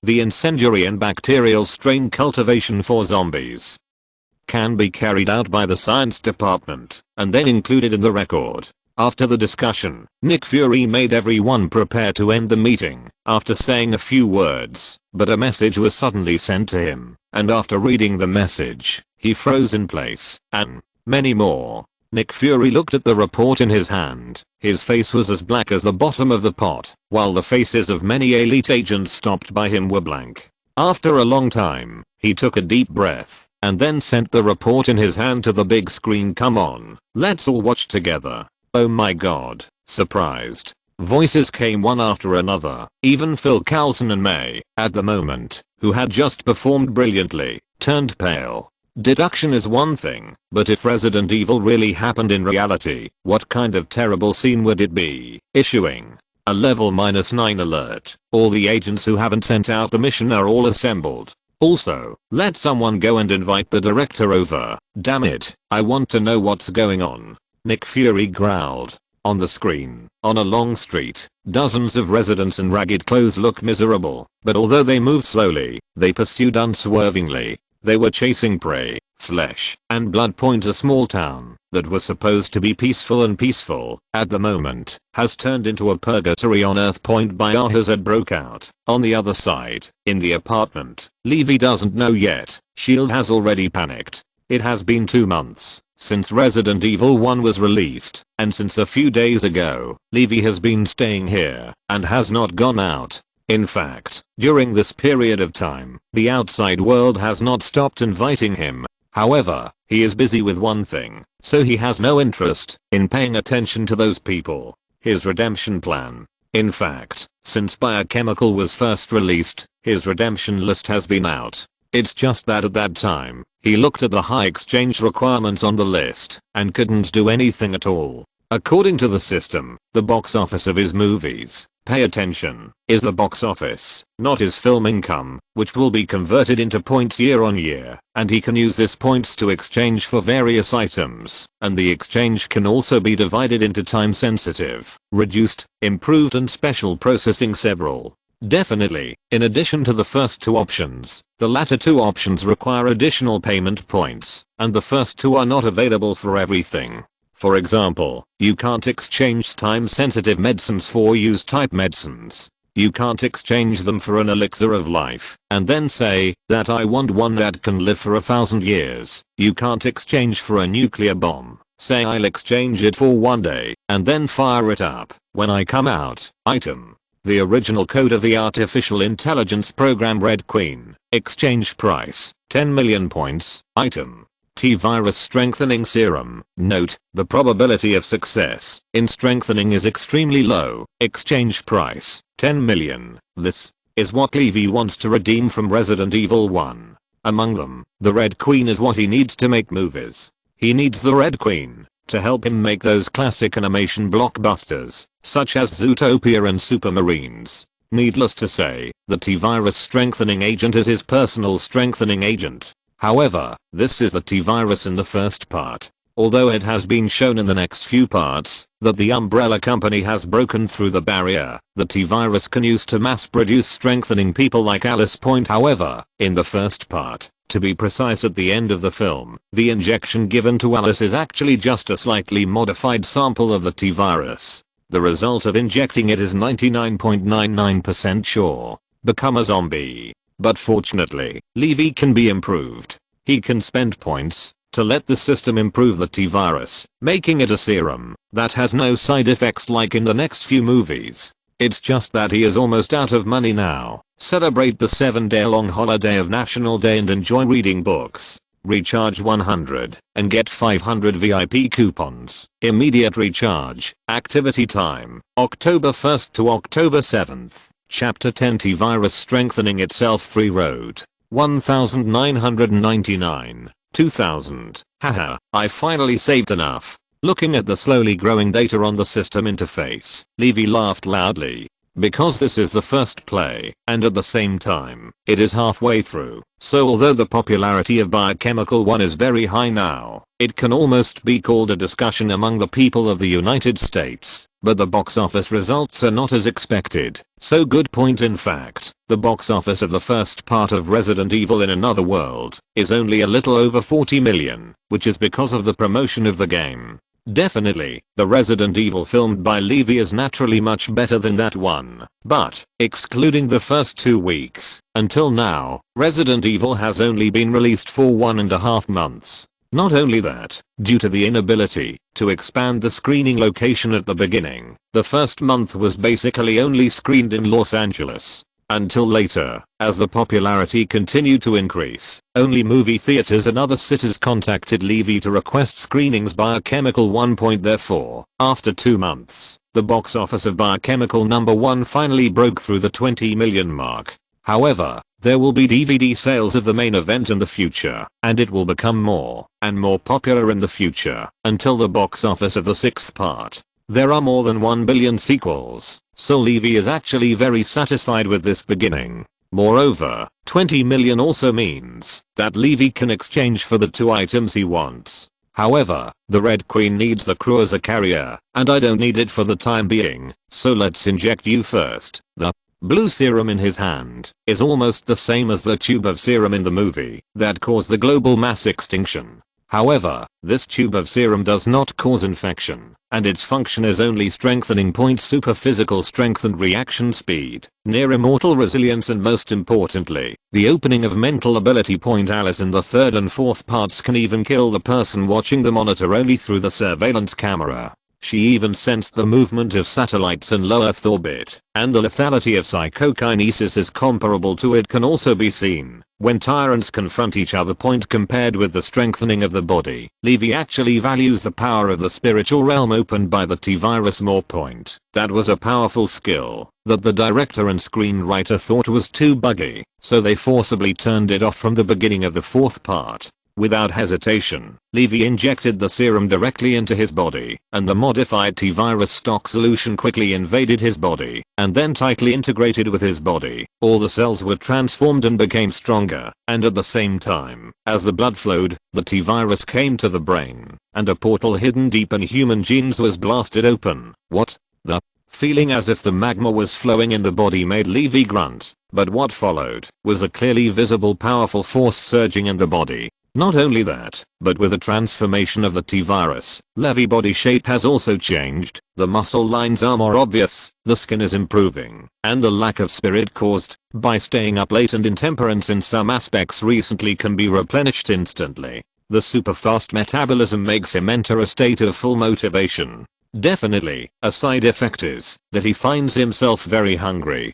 The incendiary and bacterial strain cultivation for zombies can be carried out by the science department, and then included in the record. After the discussion, Nick Fury made everyone prepare to end the meeting, after saying a few words, but a message was suddenly sent to him, and after reading the message, he froze in place. An many more. Nick Fury looked at the report in his hand. His face was as black as the bottom of the pot, while the faces of many elite agents stopped by him were blank. After a long time, he took a deep breath, and then sent the report in his hand to the big screen. Come on, let's all watch together. Oh my god, surprised. Voices came one after another, even Phil Coulson and May, at the moment, who had just performed brilliantly, turned pale. Deduction is one thing, but if Resident Evil really happened in reality, what kind of terrible scene would it be? Issuing a level -9 alert. All the agents who haven't sent out the mission are all assembled. Also, let someone go and invite the director over. Damn it, I want to know what's going on. Nick Fury growled. On the screen, on a long street, dozens of residents in ragged clothes look miserable, but although they moved slowly, they pursued unswervingly. They were chasing prey. Flesh and blood point. A small town that was supposed to be peaceful at the moment has turned into a purgatory on Earth. Biohazard broke out on the other side, in the apartment. Levi doesn't know yet. SHIELD has already panicked. It has been 2 months since Resident Evil 1 was released, and since a few days ago, Levi has been staying here and has not gone out. In fact, during this period of time, the outside world has not stopped inviting him. However, he is busy with one thing, so he has no interest in paying attention to those people. His redemption plan. In fact, since Biochemical was first released, his redemption list has been out. It's just that at that time, he looked at the high exchange requirements on the list and couldn't do anything at all. According to the system, the box office of his movies, pay attention, is the box office, not his film income, which will be converted into points year on year, and he can use this points to exchange for various items, and the exchange can also be divided into time sensitive, reduced, improved and special processing several. Definitely, in addition to the first 2 options, the latter 2 options require additional payment points, and the first 2 are not available for everything. For example, you can't exchange time-sensitive medicines for use-type medicines. You can't exchange them for an elixir of life, and then say that I want one that can live for 1,000 years. You can't exchange for a nuclear bomb. Say I'll exchange it for 1 day, and then fire it up when I come out. Item. The original code of the artificial intelligence program Red Queen. Exchange price, 10 million points. Item. T-virus strengthening serum. Note, the probability of success in strengthening is extremely low. Exchange price, 10 million. This is what Levi wants to redeem from Resident Evil 1. Among them, the Red Queen is what he needs to make movies. He needs the Red Queen to help him make those classic animation blockbusters, such as Zootopia and Supermarines. Needless to say, the T-virus strengthening agent is his personal strengthening agent. However, this is the T-virus in the first part. Although it has been shown in the next few parts that the Umbrella Company has broken through the barrier the T-virus can use to mass produce strengthening people like Alice Point. However, in the first part, to be precise at the end of the film, the injection given to Alice is actually just a slightly modified sample of the T-virus. The result of injecting it is 99.99% sure. Become a zombie. But fortunately, Levi can be improved. He can spend points to let the system improve the T-virus, making it a serum that has no side effects like in the next few movies. It's just that he is almost out of money now. Celebrate the 7-day-long holiday of National Day and enjoy reading books. Recharge 100 and get 500 VIP coupons. Immediate recharge. Activity time, October 1st to October 7th. Chapter 10 T-virus strengthening itself. Free road. 1999. 2000. Haha, I finally saved enough. Looking at the slowly growing data on the system interface, Levi laughed loudly. Because this is the first play, and at the same time, it is halfway through, so although the popularity of Biochemical 1 is very high now, it can almost be called a discussion among the people of the United States, but the box office results are not as expected. So good point. In fact, the box office of the first part of Resident Evil in Another World is only a little over 40 million, which is because of the promotion of the game. Definitely, the Resident Evil filmed by Levi is naturally much better than that one, but, excluding the first 2 weeks, until now, Resident Evil has only been released for 1.5 months. Not only that, due to the inability to expand the screening location at the beginning, the first month was basically only screened in Los Angeles. Until later, as the popularity continued to increase, only movie theaters in other cities contacted Levi to request screenings. Biochemical 1. Therefore, after 2 months, the box office of Biochemical number 1 finally broke through the 20 million mark. However, there will be DVD sales of the main event in the future, and it will become more and more popular in the future until the box office of the 6th part. There are more than 1 billion sequels, so Levi is actually very satisfied with this beginning. Moreover, 20 million also means that Levi can exchange for the 2 items he wants. However, the Red Queen needs the crew as a carrier, and I don't need it for the time being, so let's inject you first. The blue serum in his hand is almost the same as the tube of serum in the movie that caused the global mass extinction. However, this tube of serum does not cause infection, and its function is only strengthening. Super physical strength and reaction speed, near immortal resilience, and most importantly, the opening of mental ability. Alice in the 3rd and 4th parts can even kill the person watching the monitor only through the surveillance camera. She even sensed the movement of satellites in low Earth orbit, and the lethality of psychokinesis is comparable to it can also be seen when tyrants confront each other. Compared with the strengthening of the body, Levi actually values the power of the spiritual realm opened by the T-virus more. That was a powerful skill that the director and screenwriter thought was too buggy, so they forcibly turned it off from the beginning of the 4th part. Without hesitation, Levi injected the serum directly into his body, and the modified T-virus stock solution quickly invaded his body, and then tightly integrated with his body. All the cells were transformed and became stronger, and at the same time, as the blood flowed, the T-virus came to the brain, and a portal hidden deep in human genes was blasted open. What the? Feeling as if the magma was flowing in the body made Levi grunt, but what followed was a clearly visible powerful force surging in the body. Not only that, but with the transformation of the T-virus, Levi's body shape has also changed, the muscle lines are more obvious, the skin is improving, and the lack of spirit caused by staying up late and intemperance in some aspects recently can be replenished instantly. The super fast metabolism makes him enter a state of full motivation. Definitely, a side effect is that he finds himself very hungry.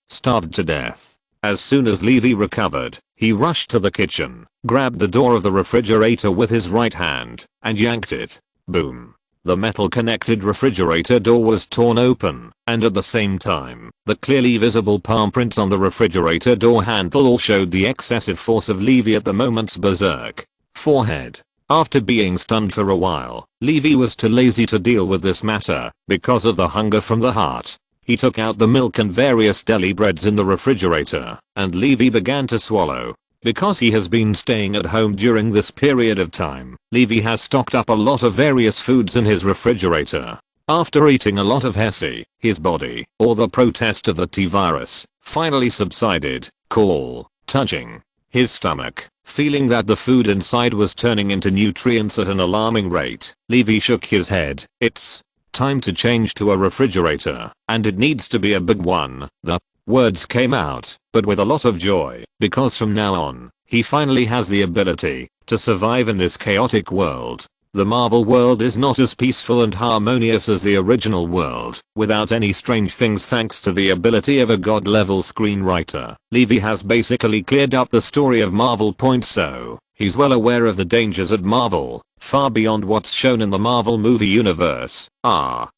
Starved to death. As soon as Levi recovered, he rushed to the kitchen, grabbed the door of the refrigerator with his right hand, and yanked it. Boom. The metal connected refrigerator door was torn open, and at the same time, the clearly visible palm prints on the refrigerator door handle all showed the excessive force of Levi at the moment's berserk forehead. After being stunned for a while, Levi was too lazy to deal with this matter because of the hunger from the heart. He took out the milk and various deli breads in the refrigerator, and Levi began to swallow. Because he has been staying at home during this period of time, Levi has stocked up a lot of various foods in his refrigerator. After eating a lot of Hesse, his body, or the protest of the T-virus, finally subsided, touching his stomach. Feeling that the food inside was turning into nutrients at an alarming rate, Levi shook his head. It's time to change to a refrigerator, and it needs to be a big one. The words came out, but with a lot of joy, because from now on, he finally has the ability to survive in this chaotic world. The Marvel world is not as peaceful and harmonious as the original world, without any strange things thanks to the ability of a god-level screenwriter. Levi has basically cleared up the story of Marvel. So, he's well aware of the dangers at Marvel, far beyond what's shown in the Marvel movie universe.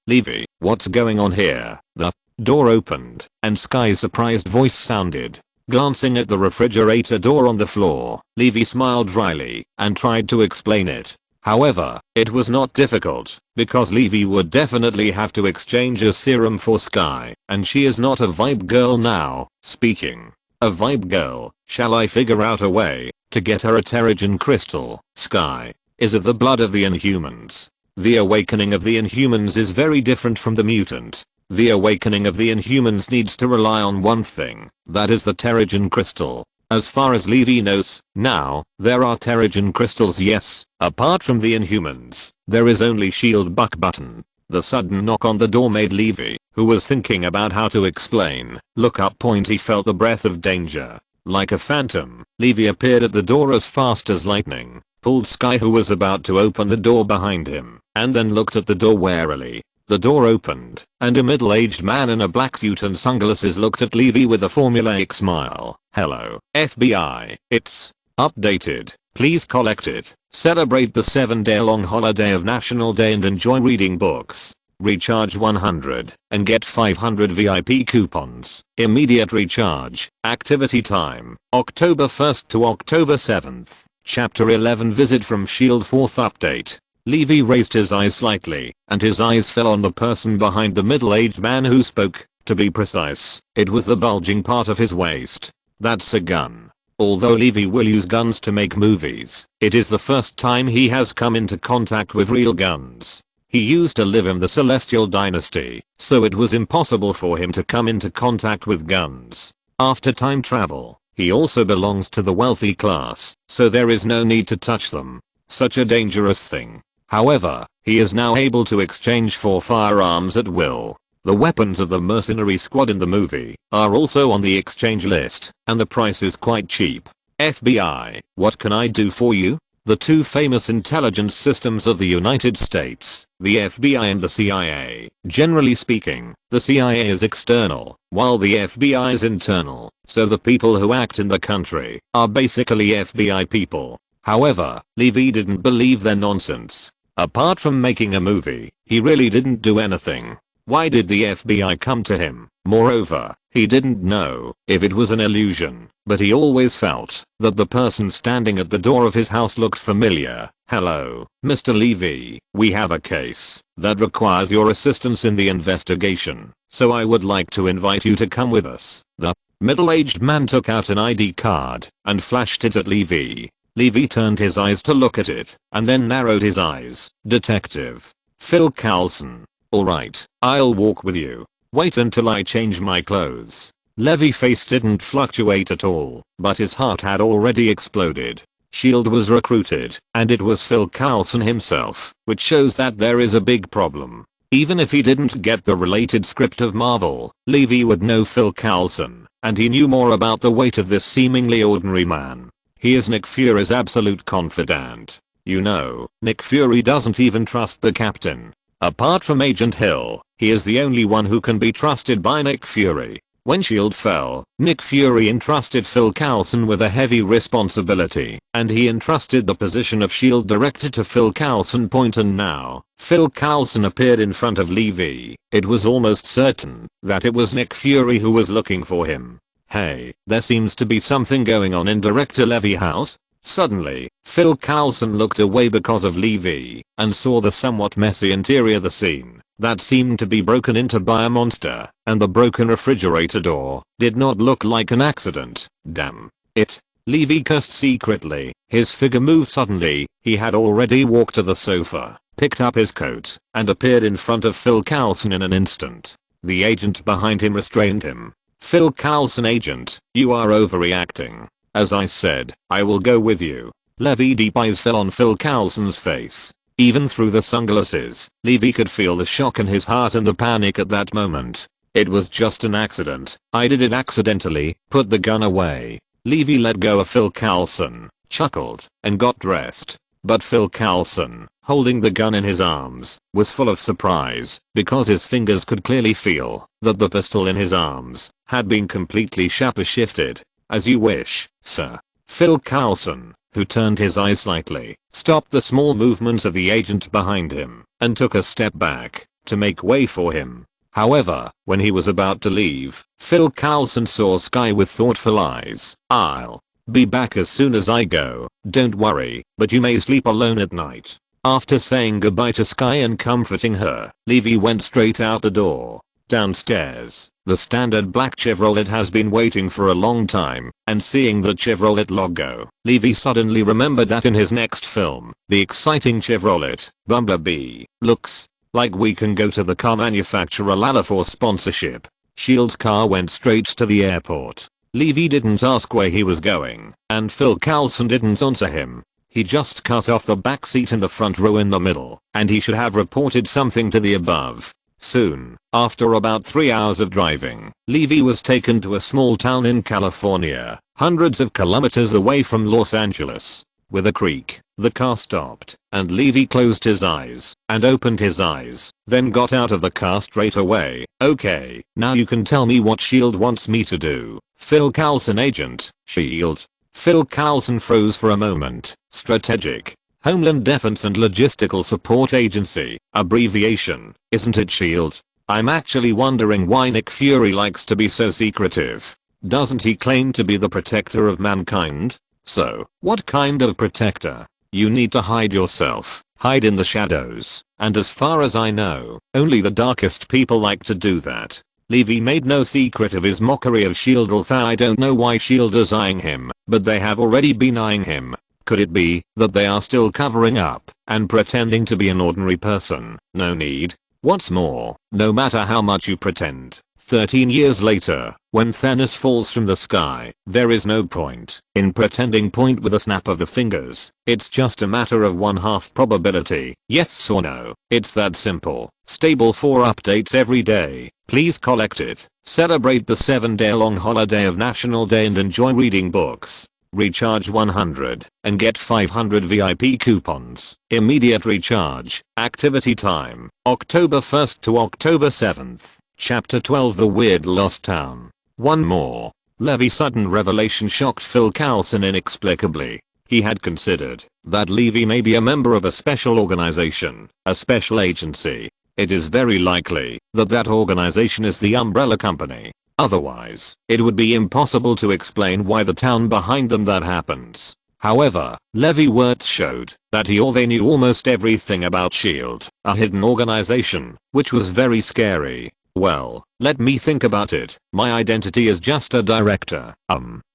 Levi, what's going on here? The door opened, and Sky's surprised voice sounded. Glancing at the refrigerator door on the floor, Levi smiled dryly, and tried to explain it. However, it was not difficult, because Levi would definitely have to exchange a serum for Sky, and she is not a vibe girl now. Speaking a vibe girl, shall I figure out a way to get her a Terrigen crystal? Sky is of the blood of the Inhumans. The awakening of the Inhumans is very different from the mutant. The awakening of the Inhumans needs to rely on one thing, that is the Terrigen crystal. As far as Levi knows, now, there are Terrigen crystals, yes. Apart from the Inhumans, there is only shield buck button. The sudden knock on the door made Levi, who was thinking about how to explain, look up. He felt the breath of danger. Like a phantom, Levi appeared at the door as fast as lightning. pulled Sky, who was about to open the door behind him, and then looked at the door warily. The door opened, and a middle-aged man in a black suit and sunglasses looked at Levi with a formulaic smile. "Hello, FBI. It's updated. Please collect it. Celebrate the 7-day-long holiday of National Day and enjoy reading books. Recharge 100 and get 500 VIP coupons. Immediate recharge. Activity time, October 1st to October 7th. Chapter 11 Visit from S.H.I.E.L.D. 4th update." Levi raised his eyes slightly, and his eyes fell on the person behind the middle-aged man who spoke. To be precise, it was the bulging part of his waist. "That's a gun." Although Levi will use guns to make movies, it is the first time he has come into contact with real guns. He used to live in the Celestial Dynasty, so it was impossible for him to come into contact with guns. After time travel, he also belongs to the wealthy class, so there is no need to touch them. Such a dangerous thing. However, he is now able to exchange for firearms at will. The weapons of the mercenary squad in the movie are also on the exchange list, and the price is quite cheap. FBI, what can I do for you? The two famous intelligence systems of the United States, the FBI and the CIA. Generally speaking, the CIA is external, while the FBI is internal, so the people who act in the country are basically FBI people. However, Levi didn't believe their nonsense. Apart from making a movie, he really didn't do anything. Why did the FBI come to him? Moreover, he didn't know if it was an illusion, but he always felt that the person standing at the door of his house looked familiar. "Hello, Mr. Levi, we have a case that requires your assistance in the investigation, so I would like to invite you to come with us." The middle-aged man took out an ID card and flashed it at Levi. Levi turned his eyes to look at it, and then narrowed his eyes. "Detective Phil Coulson. Alright, I'll walk with you. Wait until I change my clothes." Levi's face didn't fluctuate at all, but his heart had already exploded. S.H.I.E.L.D. was recruited, and it was Phil Coulson himself, which shows that there is a big problem. Even if he didn't get the related script of Marvel, Levi would know Phil Coulson, and he knew more about the weight of this seemingly ordinary man. He is Nick Fury's absolute confidant. You know, Nick Fury doesn't even trust the captain. Apart from Agent Hill, he is the only one who can be trusted by Nick Fury. When S.H.I.E.L.D. fell, Nick Fury entrusted Phil Coulson with a heavy responsibility, and he entrusted the position of S.H.I.E.L.D. director to Phil Coulson. And now, Phil Coulson appeared in front of Levi. It was almost certain that it was Nick Fury who was looking for him. "Hey, there seems to be something going on in Director Levi's house." Suddenly, Phil Coulson looked away because of Levi, and saw the somewhat messy interior of the scene that seemed to be broken into by a monster, and the broken refrigerator door did not look like an accident. "Damn it." Levi cursed secretly. His figure moved suddenly. He had already walked to the sofa, picked up his coat, and appeared in front of Phil Coulson in an instant. The agent behind him restrained him. "Phil Coulson, agent, you are overreacting. As I said, I will go with you." Levi's deep eyes fell on Phil Coulson's face. Even through the sunglasses, Levi could feel the shock in his heart and the panic at that moment. "It was just an accident. I did it accidentally. Put the gun away." Levi let go of Phil Coulson, chuckled, and got dressed. But Phil Coulson, holding the gun in his arms, was full of surprise because his fingers could clearly feel that the pistol in his arms had been completely shifted. "As you wish, sir." Phil Coulson, who turned his eyes slightly, stopped the small movements of the agent behind him and took a step back to make way for him. However, when he was about to leave, Phil Coulson saw Sky with thoughtful eyes. "I'll be back as soon as I go. Don't worry, but you may sleep alone at night." After saying goodbye to Sky and comforting her, Levi went straight out the door. Downstairs, the standard black Chevrolet has been waiting for a long time, and seeing the Chevrolet logo, Levi suddenly remembered that in his next film, the exciting Chevrolet, Bumblebee, looks like we can go to the car manufacturer Lala for sponsorship. S.H.I.E.L.D.'s car went straight to the airport. Levi didn't ask where he was going, and Phil Coulson didn't answer him. He just cut off the back seat in the front row in the middle, and he should have reported something to the above. Soon, after about 3 hours of driving, Levi was taken to a small town in California, hundreds of kilometers away from Los Angeles. With a creak, the car stopped, and Levi closed his eyes, and opened his eyes, then got out of the car straight away. Okay, now you can tell me what SHIELD wants me to do. Phil Coulson, Agent, SHIELD. Phil Coulson froze for a moment. Strategic, Homeland Defense and Logistical Support Agency, abbreviation, isn't it SHIELD? I'm actually wondering why Nick Fury likes to be so secretive. Doesn't he claim to be the protector of mankind? So, what kind of protector? You need to hide yourself, hide in the shadows, and as far as I know, only the darkest people like to do that. Levi made no secret of his mockery of SHIELD, although I don't know why SHIELD is eyeing him, but they have already been eyeing him. Could it be that they are still covering up and pretending to be an ordinary person? No need. What's more, no matter how much you pretend, 13 years later, when Thanos falls from the sky, there is no point in pretending. Point with a snap of the fingers. It's just a matter of 1/2 probability. Yes or no. It's that simple. Stable 4 updates every day. Please collect it. Celebrate the 7-day-long holiday of National Day and enjoy reading books. Recharge 100 and get 500 VIP coupons. Immediate recharge. Activity time, October 1st to October 7th. Chapter 12, The Weird Lost Town. One more. Levi's sudden revelation shocked Phil Coulson inexplicably. He had considered that Levi may be a member of a special organization, a special agency. It is very likely that that organization is the Umbrella Company. Otherwise, it would be impossible to explain why the town behind them that happens. However, Levi words showed that they knew almost everything about SHIELD, a hidden organization, which was very scary. Well, let me think about it. My identity is just a director,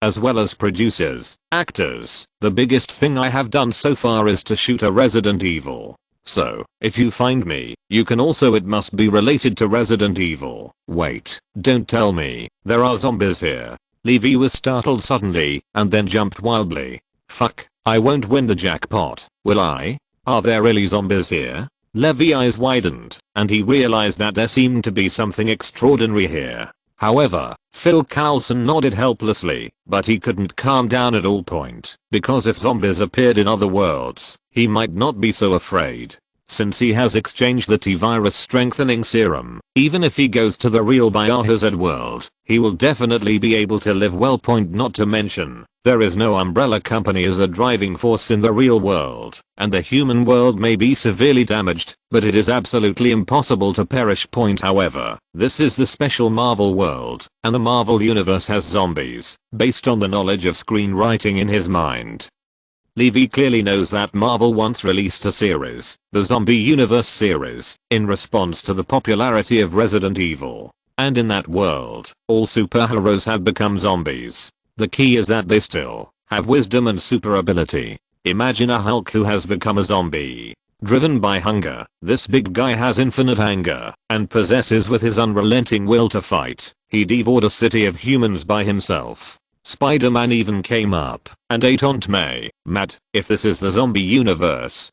as well as producers, actors. The biggest thing I have done so far is to shoot a Resident Evil. So, if you find me, you can also, it must be related to Resident Evil. Wait, don't tell me there are zombies here. Levi was startled suddenly, and then jumped wildly. Fuck, I won't win the jackpot, will I? Are there really zombies here? Levi's eyes widened, and he realized that there seemed to be something extraordinary here. However, Phil Coulson nodded helplessly, but he couldn't calm down at all point, because if zombies appeared in other worlds, he might not be so afraid. Since he has exchanged the T-virus strengthening serum, even if he goes to the real Biohazard world, he will definitely be able to live well. Not to mention, there is no Umbrella Company as a driving force in the real world, and the human world may be severely damaged, but it is absolutely impossible to perish. However, this is the special Marvel world, and the Marvel universe has zombies, based on the knowledge of screenwriting in his mind. Levi clearly knows that Marvel once released a series, the Zombie Universe series, in response to the popularity of Resident Evil. And in that world, all superheroes have become zombies. The key is that they still have wisdom and super ability. Imagine a Hulk who has become a zombie. Driven by hunger, this big guy has infinite anger, and possesses with his unrelenting will to fight. He devoured a city of humans by himself. Spider-Man even came up and ate Aunt May. Mad, if this is the zombie universe,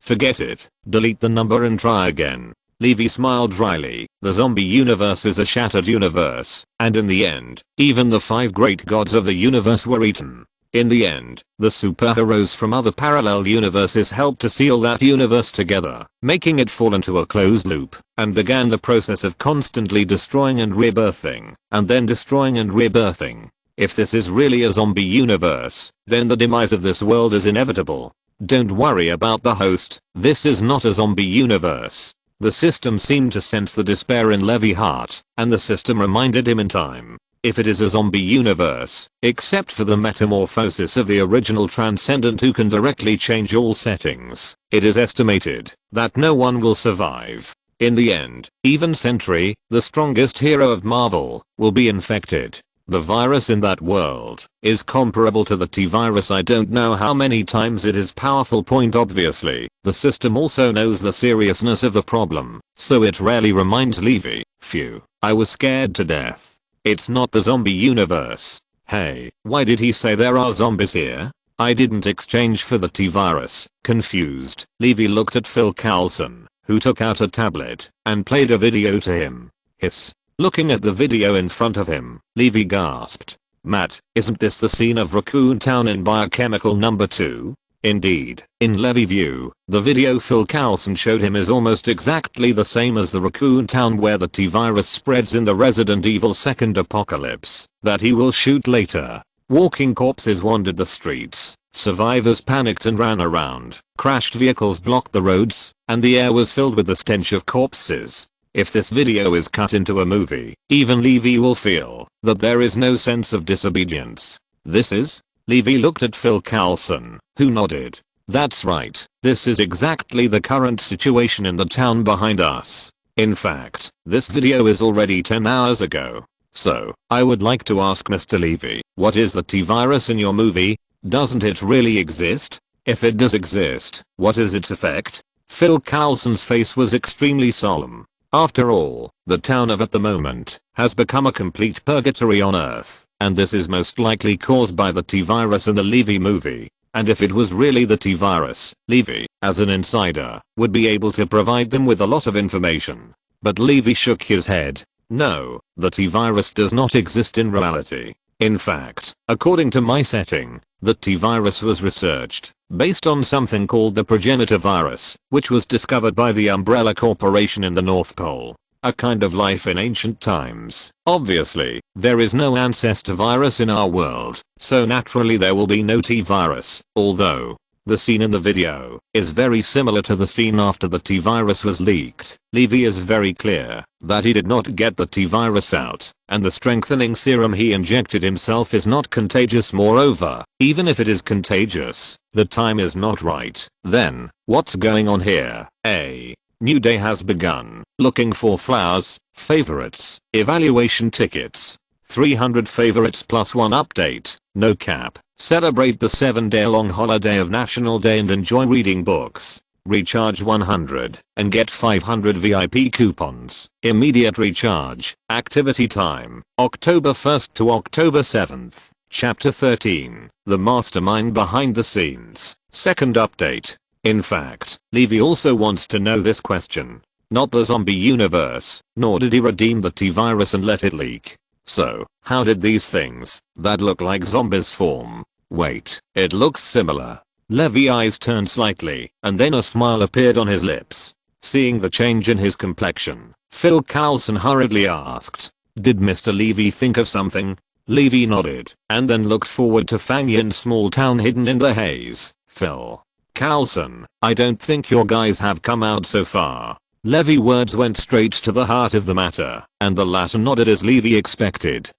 forget it, delete the number and try again. Levi smiled dryly. The zombie universe is a shattered universe, and in the end, even the 5 great gods of the universe were eaten. In the end, the superheroes from other parallel universes helped to seal that universe together, making it fall into a closed loop, and began the process of constantly destroying and rebirthing, and then destroying and rebirthing. If this is really a zombie universe, then the demise of this world is inevitable. Don't worry about the host, this is not a zombie universe. The system seemed to sense the despair in Levi's heart, and the system reminded him in time. If it is a zombie universe, except for the metamorphosis of the original Transcendent who can directly change all settings, it is estimated that no one will survive. In the end, even Sentry, the strongest hero of Marvel, will be infected. The virus in that world is comparable to the T-virus. I don't know how many times it is powerful. Obviously, the system also knows the seriousness of the problem, so it rarely reminds Levi. Phew, I was scared to death. It's not the zombie universe. Hey, why did he say there are zombies here? I didn't exchange for the T-virus. Confused, Levi looked at Phil Coulson, who took out a tablet and played a video to him. Hiss. Looking at the video in front of him, Levi gasped. Matt, isn't this the scene of Raccoon Town in Biochemical number 2? Indeed, in Levi view, the video Phil Coulson showed him is almost exactly the same as the Raccoon Town where the T-virus spreads in the Resident Evil 2nd apocalypse that he will shoot later. Walking corpses wandered the streets, survivors panicked and ran around, crashed vehicles blocked the roads, and the air was filled with the stench of corpses. If this video is cut into a movie, even Levi will feel that there is no sense of disobedience. This is? Levi looked at Phil Coulson, who nodded. That's right, this is exactly the current situation in the town behind us. In fact, this video is already 10 hours ago. So, I would like to ask Mr. Levi, what is the T-virus in your movie? Doesn't it really exist? If it does exist, what is its effect? Phil Coulson's face was extremely solemn. After all, the town of at the moment has become a complete purgatory on Earth, and this is most likely caused by the T-virus in the Levi movie. And if it was really the T-virus, Levi, as an insider, would be able to provide them with a lot of information. But Levi shook his head. No, the T-virus does not exist in reality. In fact, according to my setting, the T-virus was researched based on something called the progenitor virus, which was discovered by the Umbrella Corporation in the North Pole. A kind of life in ancient times. Obviously, there is no ancestor virus in our world, so naturally there will be no T-virus, although the scene in the video is very similar to the scene after the T-virus was leaked. Levi is very clear that he did not get the T-virus out, and the strengthening serum he injected himself is not contagious. Moreover, even if it is contagious, the time is not right. Then, what's going on here? A new day has begun. Looking for flowers, favorites, evaluation tickets. 300 favorites plus 1 update, no cap. Celebrate the 7-day-long holiday of National Day and enjoy reading books. Recharge 100 and get 500 VIP coupons. Immediate recharge. Activity time, October 1st to October 7th. Chapter 13, The Mastermind Behind the Scenes. Second update. In fact, Levi also wants to know this question. Not the zombie universe, nor did he redeem the T-virus and let it leak. So, how did these things that look like zombies form? Wait, it looks similar. Levi's eyes turned slightly, and then a smile appeared on his lips. Seeing the change in his complexion, Phil Coulson hurriedly asked, "Did Mr. Levi think of something?" Levi nodded, and then looked forward to Fang Yin's small town hidden in the haze. Phil Coulson, I don't think your guys have come out so far. Levi's words went straight to the heart of the matter, and the latter nodded as Levi expected.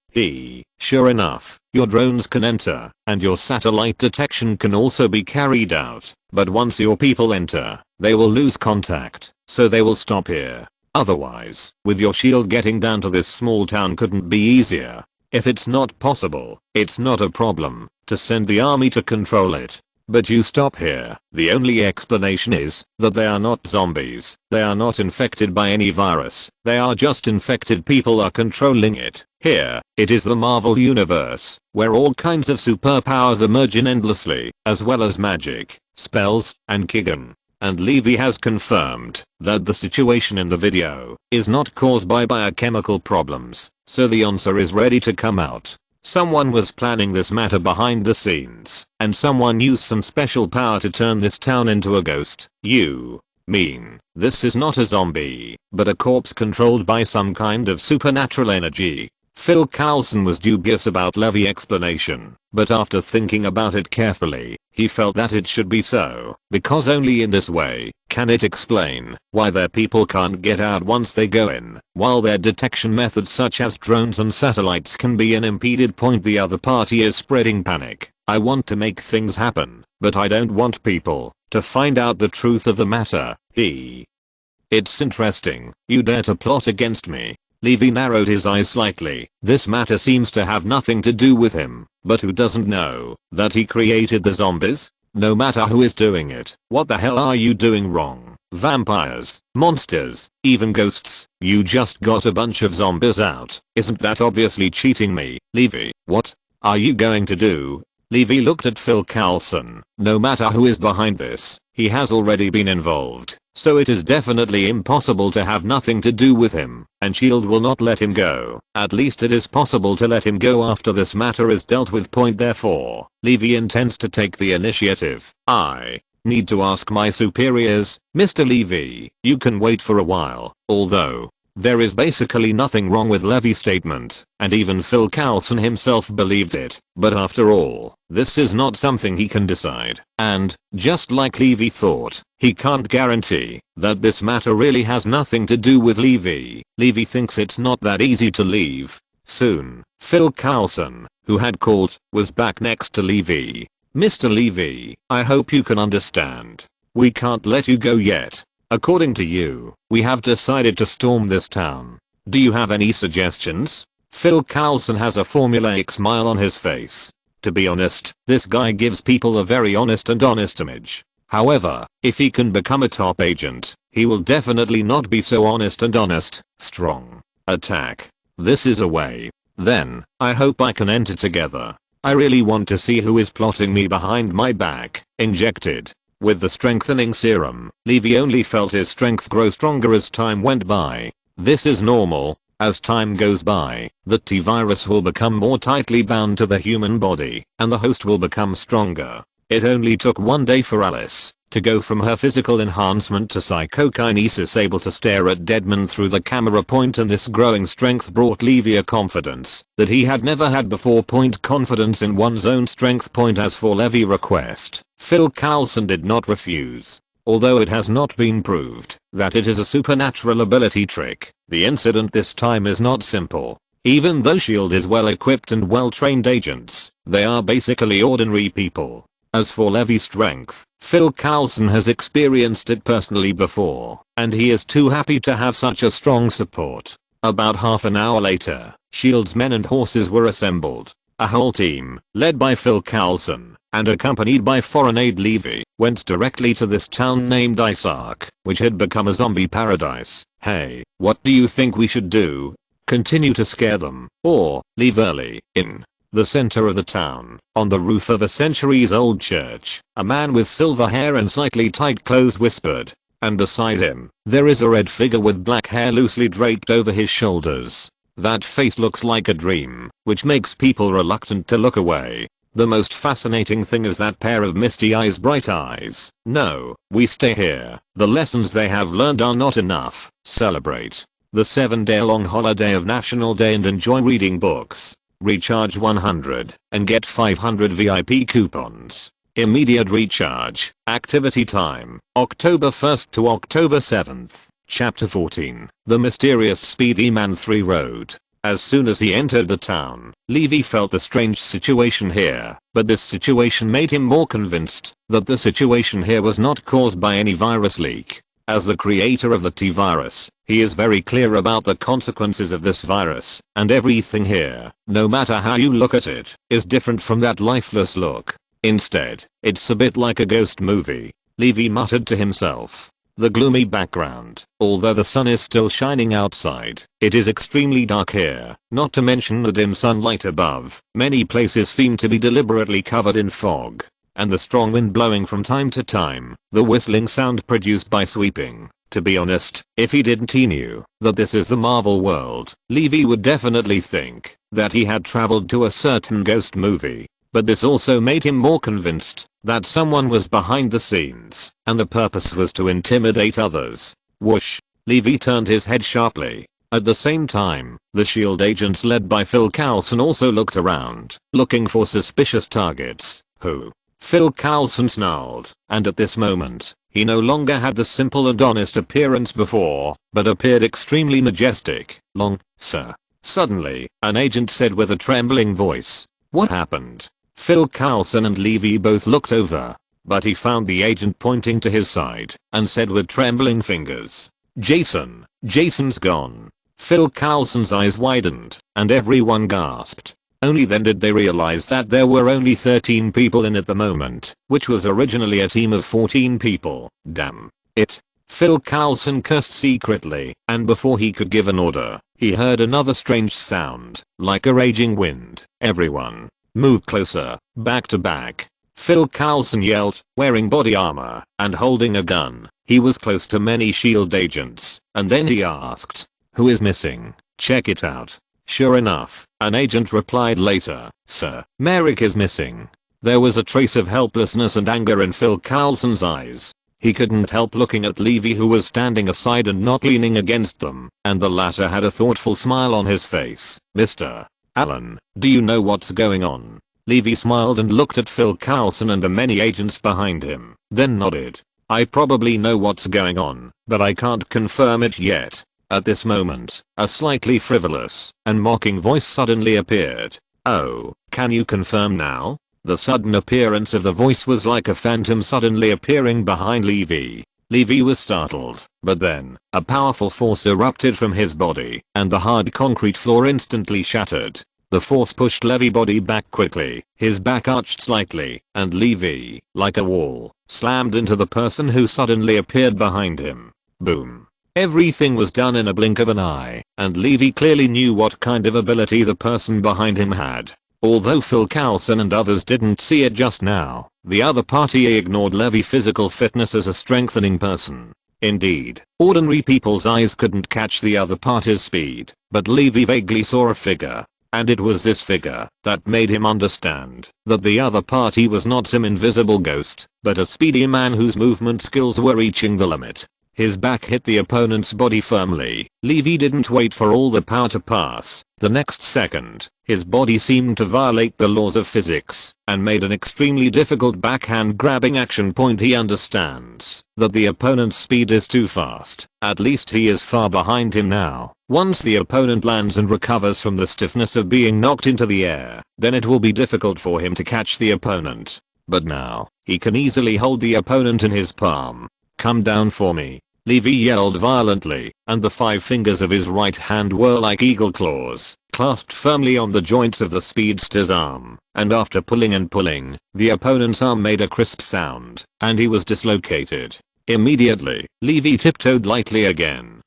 Sure enough, your drones can enter, and your satellite detection can also be carried out, but once your people enter, they will lose contact, so they will stop here. Otherwise, with your shield getting down to this small town couldn't be easier. If it's not possible, it's not a problem to send the army to control it. But you stop here. The only explanation is that they are not zombies. They are not infected by any virus. They are just infected people are controlling it. Here, it is the Marvel universe, where all kinds of superpowers emerge in endlessly, as well as magic, spells, and Kigan. And Levi has confirmed that the situation in the video is not caused by biochemical problems, so the answer is ready to come out. Someone was planning this matter behind the scenes, and someone used some special power to turn this town into a ghost. You mean this is not a zombie, but a corpse controlled by some kind of supernatural energy? Phil Coulson was dubious about Levi's explanation, but after thinking about it carefully, he felt that it should be so, because only in this way can it explain why their people can't get out once they go in, while their detection methods such as drones and satellites can be an impeded point. The other party is spreading panic. I want to make things happen, but I don't want people to find out the truth of the matter. It's interesting, you dare to plot against me. Levi narrowed his eyes slightly. This matter seems to have nothing to do with him, but who doesn't know that he created the zombies? No matter who is doing it, what the hell are you doing wrong? Vampires, monsters, even ghosts, you just got a bunch of zombies out. Isn't that obviously cheating me? Levi, what are you going to do? Levi looked at Phil Coulson. No matter who is behind this, he has already been involved. so it is definitely impossible to have nothing to do with him, and S.H.I.E.L.D. will not let him go. At least it is possible to let him go after this matter is dealt with. Therefore, Levi intends to take the initiative. I need to ask my superiors. Mr. Levi, you can wait for a while, although there is basically nothing wrong with Levi's statement, and even Phil Coulson himself believed it. But after all, this is not something he can decide, and, just like Levi thought, he can't guarantee that this matter really has nothing to do with Levi. Levi thinks it's not that easy to leave. Soon, Phil Coulson, who had called, was back next to Levi. Mr. Levi, I hope you can understand. We can't let you go yet. According to you, we have decided to storm this town. Do you have any suggestions? Phil Coulson has a formulaic smile on his face. To be honest, this guy gives people a very honest image. However, if he can become a top agent, he will definitely not be so honest and honest. Strong attack. This is a way. Then, I hope I can enter together. I really want to see who is plotting me behind my back. Injected with the strengthening serum, Levi only felt his strength grow stronger as time went by. This is normal. As time goes by, the T-virus will become more tightly bound to the human body, and the host will become stronger. It only took one day for Alice to go from her physical enhancement to psychokinesis, able to stare at dead men through the camera point, and this growing strength brought Levi a confidence that he had never had before. Confidence in one's own strength. As for Levi's request, Phil Coulson did not refuse. Although it has not been proved that it is a supernatural ability trick, the incident this time is not simple. Even though S.H.I.E.L.D. is well equipped and well trained agents, they are basically ordinary people. As for Levi's strength, Phil Coulson has experienced it personally before, and he is too happy to have such a strong support. About half an hour later, S.H.I.E.L.D.'s men and horses were assembled. A whole team, led by Phil Coulson, and accompanied by foreign aide Levi, went directly to this town named Isaac, which had become a zombie paradise. Hey, what do you think we should do? Continue to scare them, or leave early? In the center of the town, on the roof of a centuries-old church, a man with silver hair and slightly tight clothes whispered, and beside him, there is a red figure with black hair loosely draped over his shoulders. That face looks like a dream, which makes people reluctant to look away. The most fascinating thing is that pair of misty eyes, bright eyes. No, we stay here. The lessons they have learned are not enough. Celebrate the 7-day-long holiday of National Day and enjoy reading books. Recharge 100 and get 500 VIP coupons. Immediate recharge. Activity time, October 1st to October 7th. Chapter 14. The Mysterious Speedy Man 3 Road. As soon as he entered the town, Levi felt the strange situation here, but this situation made him more convinced that the situation here was not caused by any virus leak. As the creator of the T-virus, he is very clear about the consequences of this virus, and everything here, no matter how you look at it, is different from that lifeless look. Instead, it's a bit like a ghost movie. Levi muttered to himself. The gloomy background, although the sun is still shining outside, it is extremely dark here, not to mention the dim sunlight above. Many places seem to be deliberately covered in fog, and the strong wind blowing from time to time, the whistling sound produced by sweeping. To be honest, if he knew that this is the Marvel world, Levi would definitely think that he had traveled to a certain ghost movie. But this also made him more convinced that someone was behind the scenes, and the purpose was to intimidate others. Whoosh. Levi turned his head sharply. At the same time, the S.H.I.E.L.D. agents led by Phil Coulson also looked around, looking for suspicious targets. Who? Phil Coulson snarled, and at this moment, he no longer had the simple and honest appearance before, but appeared extremely majestic. Long, sir. Suddenly, an agent said with a trembling voice. What happened? Phil Coulson and Levi both looked over, but he found the agent pointing to his side, and said with trembling fingers. Jason. Jason's gone. Phil Coulson's eyes widened, and everyone gasped. Only then did they realize that there were only 13 people in at the moment, which was originally a team of 14 people. Damn it. Phil Coulson cursed secretly, and before he could give an order, he heard another strange sound, like a raging wind. Everyone, move closer, back to back. Phil Coulson yelled, wearing body armor and holding a gun. He was close to many SHIELD agents, and then he asked, "Who is missing? Check it out." Sure enough, an agent replied later, "Sir, Merrick is missing." There was a trace of helplessness and anger in Phil Coulson's eyes. He couldn't help looking at Levi, who was standing aside and not leaning against them, and the latter had a thoughtful smile on his face. "Mr. Allen, do you know what's going on?" Levi smiled and looked at Phil Coulson and the many agents behind him, then nodded. "I probably know what's going on, but I can't confirm it yet." At this moment, a slightly frivolous and mocking voice suddenly appeared. "Oh, can you confirm now?" The sudden appearance of the voice was like a phantom suddenly appearing behind Levi. Levi was startled, but then, a powerful force erupted from his body, and the hard concrete floor instantly shattered. The force pushed Levi's body back quickly, his back arched slightly, and Levi, like a wall, slammed into the person who suddenly appeared behind him. Boom. Everything was done in a blink of an eye, and Levi clearly knew what kind of ability the person behind him had. Although Phil Coulson and others didn't see it just now, the other party ignored Levi's physical fitness as a strengthening person. Indeed, ordinary people's eyes couldn't catch the other party's speed, but Levi vaguely saw a figure. And it was this figure that made him understand that the other party was not some invisible ghost, but a speedy man whose movement skills were reaching the limit. His back hit the opponent's body firmly. Levi didn't wait for all the power to pass. The next second, his body seemed to violate the laws of physics and made an extremely difficult backhand grabbing action point. He understands that the opponent's speed is too fast. At least he is far behind him now. Once the opponent lands and recovers from the stiffness of being knocked into the air, then it will be difficult for him to catch the opponent. But now, he can easily hold the opponent in his palm. "Come down for me," Levi yelled violently, and the 5 fingers of his right hand were like eagle claws, clasped firmly on the joints of the speedster's arm, and after pulling and pulling, the opponent's arm made a crisp sound, and he was dislocated. Immediately, Levi tiptoed lightly again.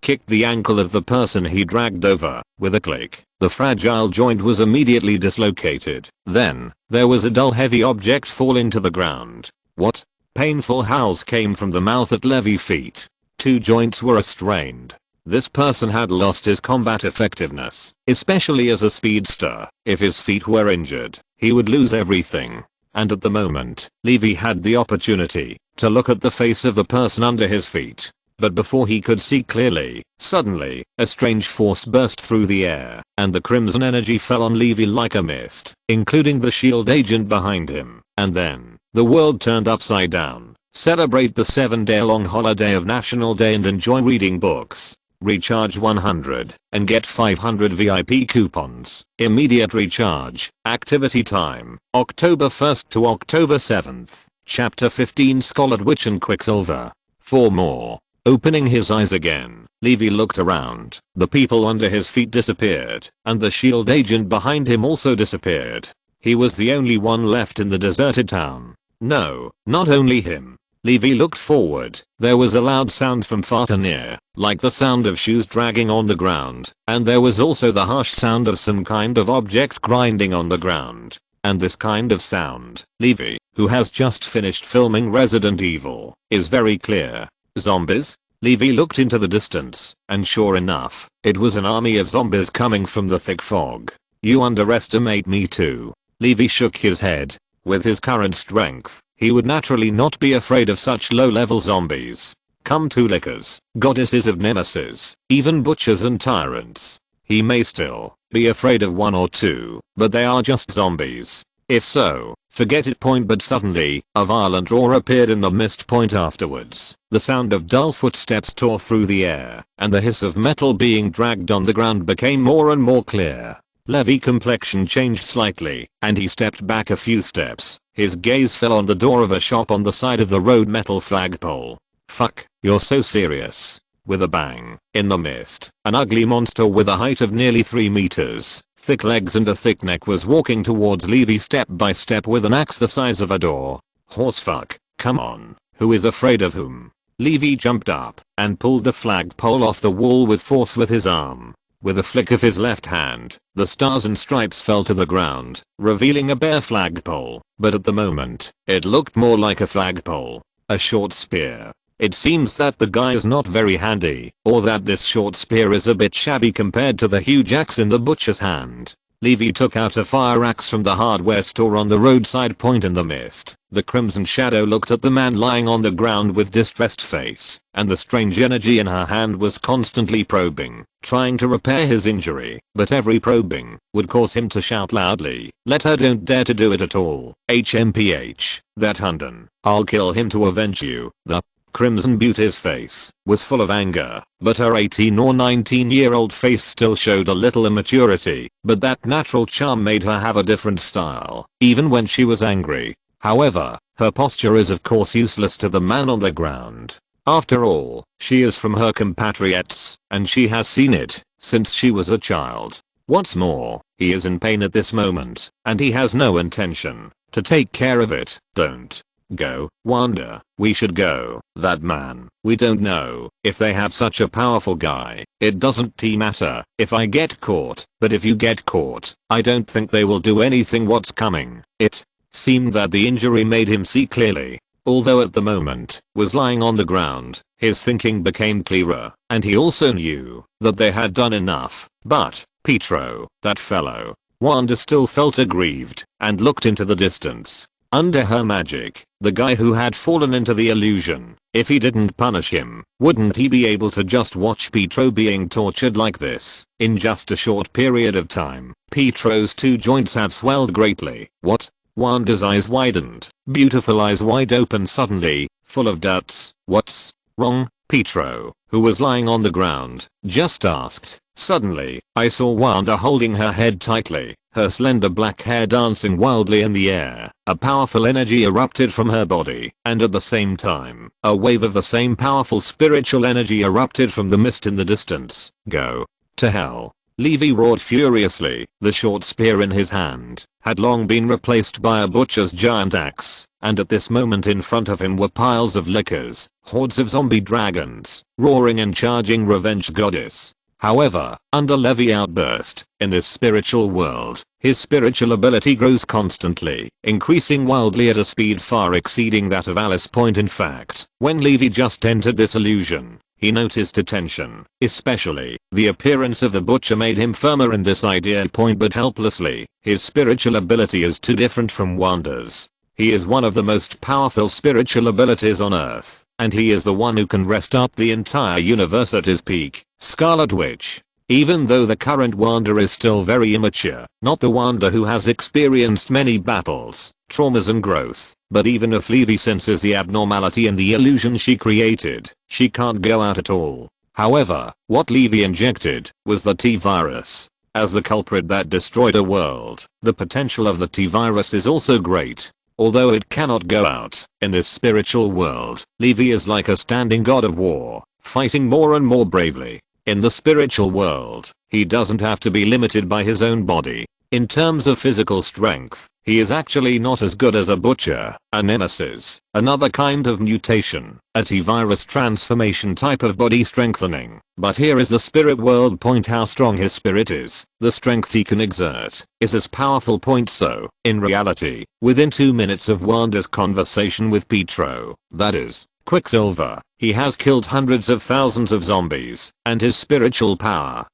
Kicked the ankle of the person he dragged over. With a click, the fragile joint was immediately dislocated. Then, there was a dull heavy object falling to the ground. What? Painful howls came from the mouth at Levi's feet. 2 joints were strained. This person had lost his combat effectiveness, especially as a speedster. If his feet were injured, he would lose everything. And at the moment, Levi had the opportunity to look at the face of the person under his feet. But before he could see clearly, suddenly, a strange force burst through the air, and the crimson energy fell on Levi like a mist, including the SHIELD agent behind him. And then, the world turned upside down. Celebrate the 7-day-long holiday of National Day and enjoy reading books. Recharge 100 and get 500 VIP coupons. Immediate recharge. Activity time, October 1st to October 7th. Chapter 15 Scarlet Witch and Quicksilver. 4 more. Opening his eyes again, Levi looked around. The people under his feet disappeared, and the SHIELD agent behind him also disappeared. He was the only one left in the deserted town. No, not only him. Levi looked forward. There was a loud sound from far and near, like the sound of shoes dragging on the ground, and there was also the harsh sound of some kind of object grinding on the ground. And this kind of sound, Levi, who has just finished filming Resident Evil, is very clear. Zombies? Levi looked into the distance, and sure enough, it was an army of zombies coming from the thick fog. "You underestimate me too." Levi shook his head. With his current strength, he would naturally not be afraid of such low-level zombies. Come to lickers, goddesses of nemesis, even butchers and tyrants. He may still be afraid of 1 or 2, but they are just zombies. If so, forget it. But suddenly, a violent roar appeared in the mist. Afterwards, the sound of dull footsteps tore through the air, and the hiss of metal being dragged on the ground became more and more clear. Levi's complexion changed slightly, and he stepped back a few steps. His gaze fell on the door of a shop on the side of the road metal flagpole. "Fuck, you're so serious." With a bang, in the mist, an ugly monster with a height of nearly 3 meters, thick legs and a thick neck was walking towards Levi step by step with an axe the size of a door. Horsefuck, come on, who is afraid of whom? Levi jumped up and pulled the flagpole off the wall with force with his arm. With a flick of his left hand, the stars and stripes fell to the ground, revealing a bare flagpole, but at the moment, it looked more like a flagpole. A short spear. It seems that the guy is not very handy, or that this short spear is a bit shabby compared to the huge axe in the butcher's hand. Levi took out a fire axe from the hardware store on the roadside point in the mist. The crimson shadow looked at the man lying on the ground with distressed face, and the strange energy in her hand was constantly probing, trying to repair his injury, but every probing would cause him to shout loudly, "Let her, don't dare to do it at all. HMPH, that Hunden. I'll kill him to avenge you." The Crimson Beauty's face was full of anger, but her 18 or 19-year-old face still showed a little immaturity, but that natural charm made her have a different style, even when she was angry. However, her posture is of course useless to the man on the ground. After all, she is from her compatriots, and she has seen it since she was a child. What's more, he is in pain at this moment, and he has no intention to take care of it. Don't go, Wanda. We should go. That man. We don't know if they have such a powerful guy. It doesn't matter if I get caught, but if you get caught, I don't think they will do anything. What's coming? It seemed that the injury made him see clearly. Although at the moment was lying on the ground, his thinking became clearer, and he also knew that they had done enough. But Pietro, that fellow. Wanda still felt aggrieved and looked into the distance. Under her magic, the guy who had fallen into the illusion, if he didn't punish him, wouldn't he be able to just watch Pietro being tortured like this? In just a short period of time, Pietro's two joints had swelled greatly. What? Wanda's eyes widened, beautiful eyes wide open suddenly, full of doubts. What's wrong? Pietro, who was lying on the ground, just asked. Suddenly, I saw Wanda holding her head tightly, her slender black hair dancing wildly in the air. A powerful energy erupted from her body, and at the same time, a wave of the same powerful spiritual energy erupted from the mist in the distance. Go to hell. Levi roared furiously. The short spear in his hand had long been replaced by a butcher's giant axe, and at this moment in front of him were piles of lickers, hordes of zombie dragons, roaring and charging revenge goddess. However, under Levi's outburst, in this spiritual world, his spiritual ability grows constantly, increasing wildly at a speed far exceeding that of Alice Point. In fact, when Levi just entered this illusion, he noticed a tension, especially, the appearance of the butcher made him firmer in this idea point but helplessly. His spiritual ability is too different from Wanda's. He is one of the most powerful spiritual abilities on Earth, and he is the one who can restart the entire universe at his peak. Scarlet Witch. Even though the current Wanda is still very immature, not the Wanda who has experienced many battles, traumas and growth, but even if Levi senses the abnormality in the illusion she created, she can't go out at all. However, what Levi injected was the T-virus. As the culprit that destroyed a world, the potential of the T-virus is also great. Although it cannot go out, in this spiritual world, Levi is like a standing god of war, fighting more and more bravely. In the spiritual world, he doesn't have to be limited by his own body. In terms of physical strength, he is actually not as good as a butcher, a nemesis, another kind of mutation, a T-virus transformation type of body strengthening. But here is the spirit world point: how strong his spirit is, the strength he can exert, is as powerful point. So, in reality, within 2 minutes of Wanda's conversation with Pietro, that is, Quicksilver, he has killed hundreds of thousands of zombies, and his spiritual power,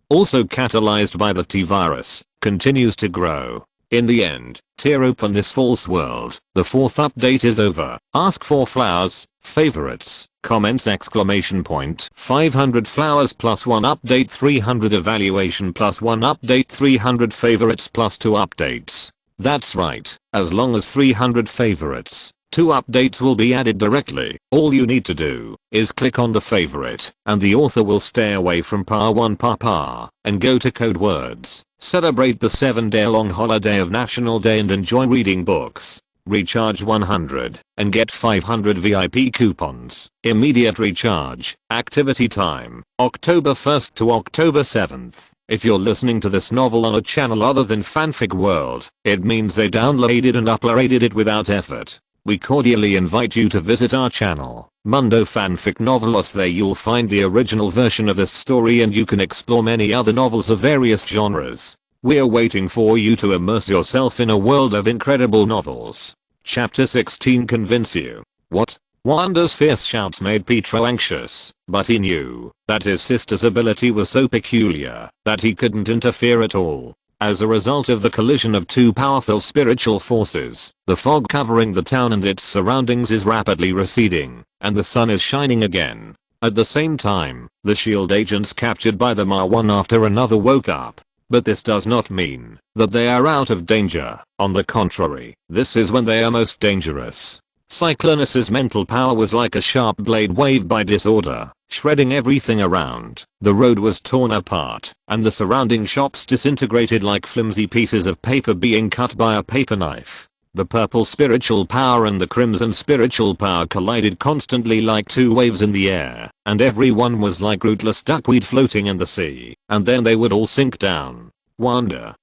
also catalyzed by the T-virus, continues to grow. In the end, tear open this false world. The 4th update is over. Ask for flowers, favorites, comments, exclamation point. 500 flowers plus 1 update, 300 evaluation plus 1 update, 300 favorites plus 2 updates. That's right, as long as 300 favorites, 2 updates will be added directly. All you need to do is click on the favorite, and the author will stay away from par 1 papa, and go to code words. Celebrate the 7-day-long holiday of National Day and enjoy reading books. Recharge 100 and get 500 VIP coupons. Immediate recharge. Activity time, October 1st to October 7th. If you're listening to this novel on a channel other than Fanfic World, it means they downloaded and uploaded it without effort. we cordially invite you to visit our channel, Mundo Fanfic Novelos. There you'll find the original version of this story and you can explore many other novels of various genres. We're waiting for you to immerse yourself in a world of incredible novels. Chapter 16 convince you. What? Wanda's fierce shouts made Pietro anxious, but he knew that his sister's ability was so peculiar that he couldn't interfere at all. As a result of the collision of two powerful spiritual forces, the fog covering the town and its surroundings is rapidly receding, and the sun is shining again. At the same time, the SHIELD agents captured by them are one after another woke up. But this does not mean that they are out of danger. On the contrary, this is when they are most dangerous. Cyclonus's mental power was like a sharp blade waved by disorder, shredding everything around. The road was torn apart, and the surrounding shops disintegrated like flimsy pieces of paper being cut by a paper knife. The purple spiritual power and the crimson spiritual power collided constantly like two waves in the air, and everyone was like rootless duckweed floating in the sea, and then they would all sink down. Wanda.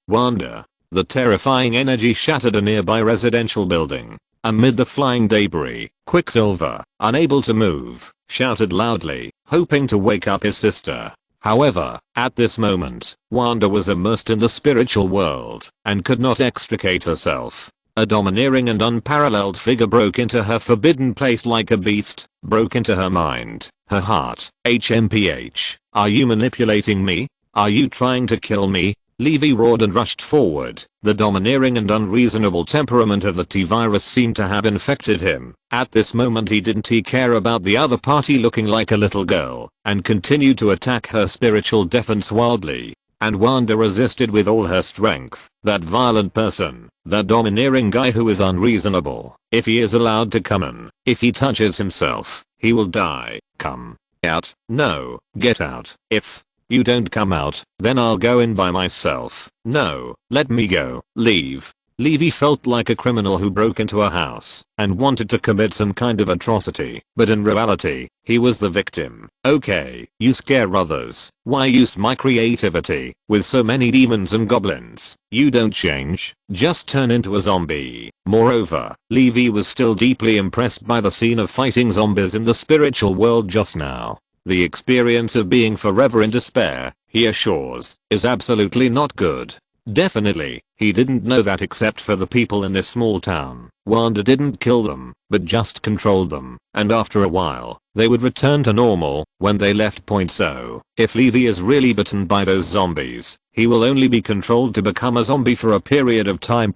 The terrifying energy shattered a nearby residential building. Amid the flying debris, Quicksilver, unable to move, shouted loudly, hoping to wake up his sister. However, at this moment, Wanda was immersed in the spiritual world and could not extricate herself. A domineering and unparalleled figure broke into her forbidden place like a beast, broke into her mind, her heart. HMPH, are you manipulating me? Are you trying to kill me? Levi roared and rushed forward. The domineering and unreasonable temperament of the T-virus seemed to have infected him. At this moment he didn't care about the other party looking like a little girl, and continued to attack her spiritual defense wildly. And Wanda resisted with all her strength. That violent person, that domineering guy who is unreasonable. If he is allowed to come in, if he touches himself, he will die. Come out. No, get out. If you don't come out, then I'll go in by myself. No, let me go. Leave. Levi felt like a criminal who broke into a house and wanted to commit some kind of atrocity, but in reality, he was the victim. Okay, you scare others. Why use my creativity? With so many demons and goblins, you don't change, just turn into a zombie. Moreover, Levi was still deeply impressed by the scene of fighting zombies in the spiritual world just now. The experience of being forever in despair, he assures, is absolutely not good. Definitely, he didn't know that except for the people in this small town, Wanda didn't kill them, but just controlled them, and after a while, they would return to normal when they left. So, if Levi is really bitten by those zombies, he will only be controlled to become a zombie for a period of time.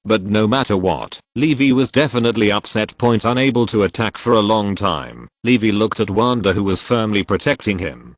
But no matter what, Levi was definitely upset. Unable to attack for a long time, Levi looked at Wanda who was firmly protecting him.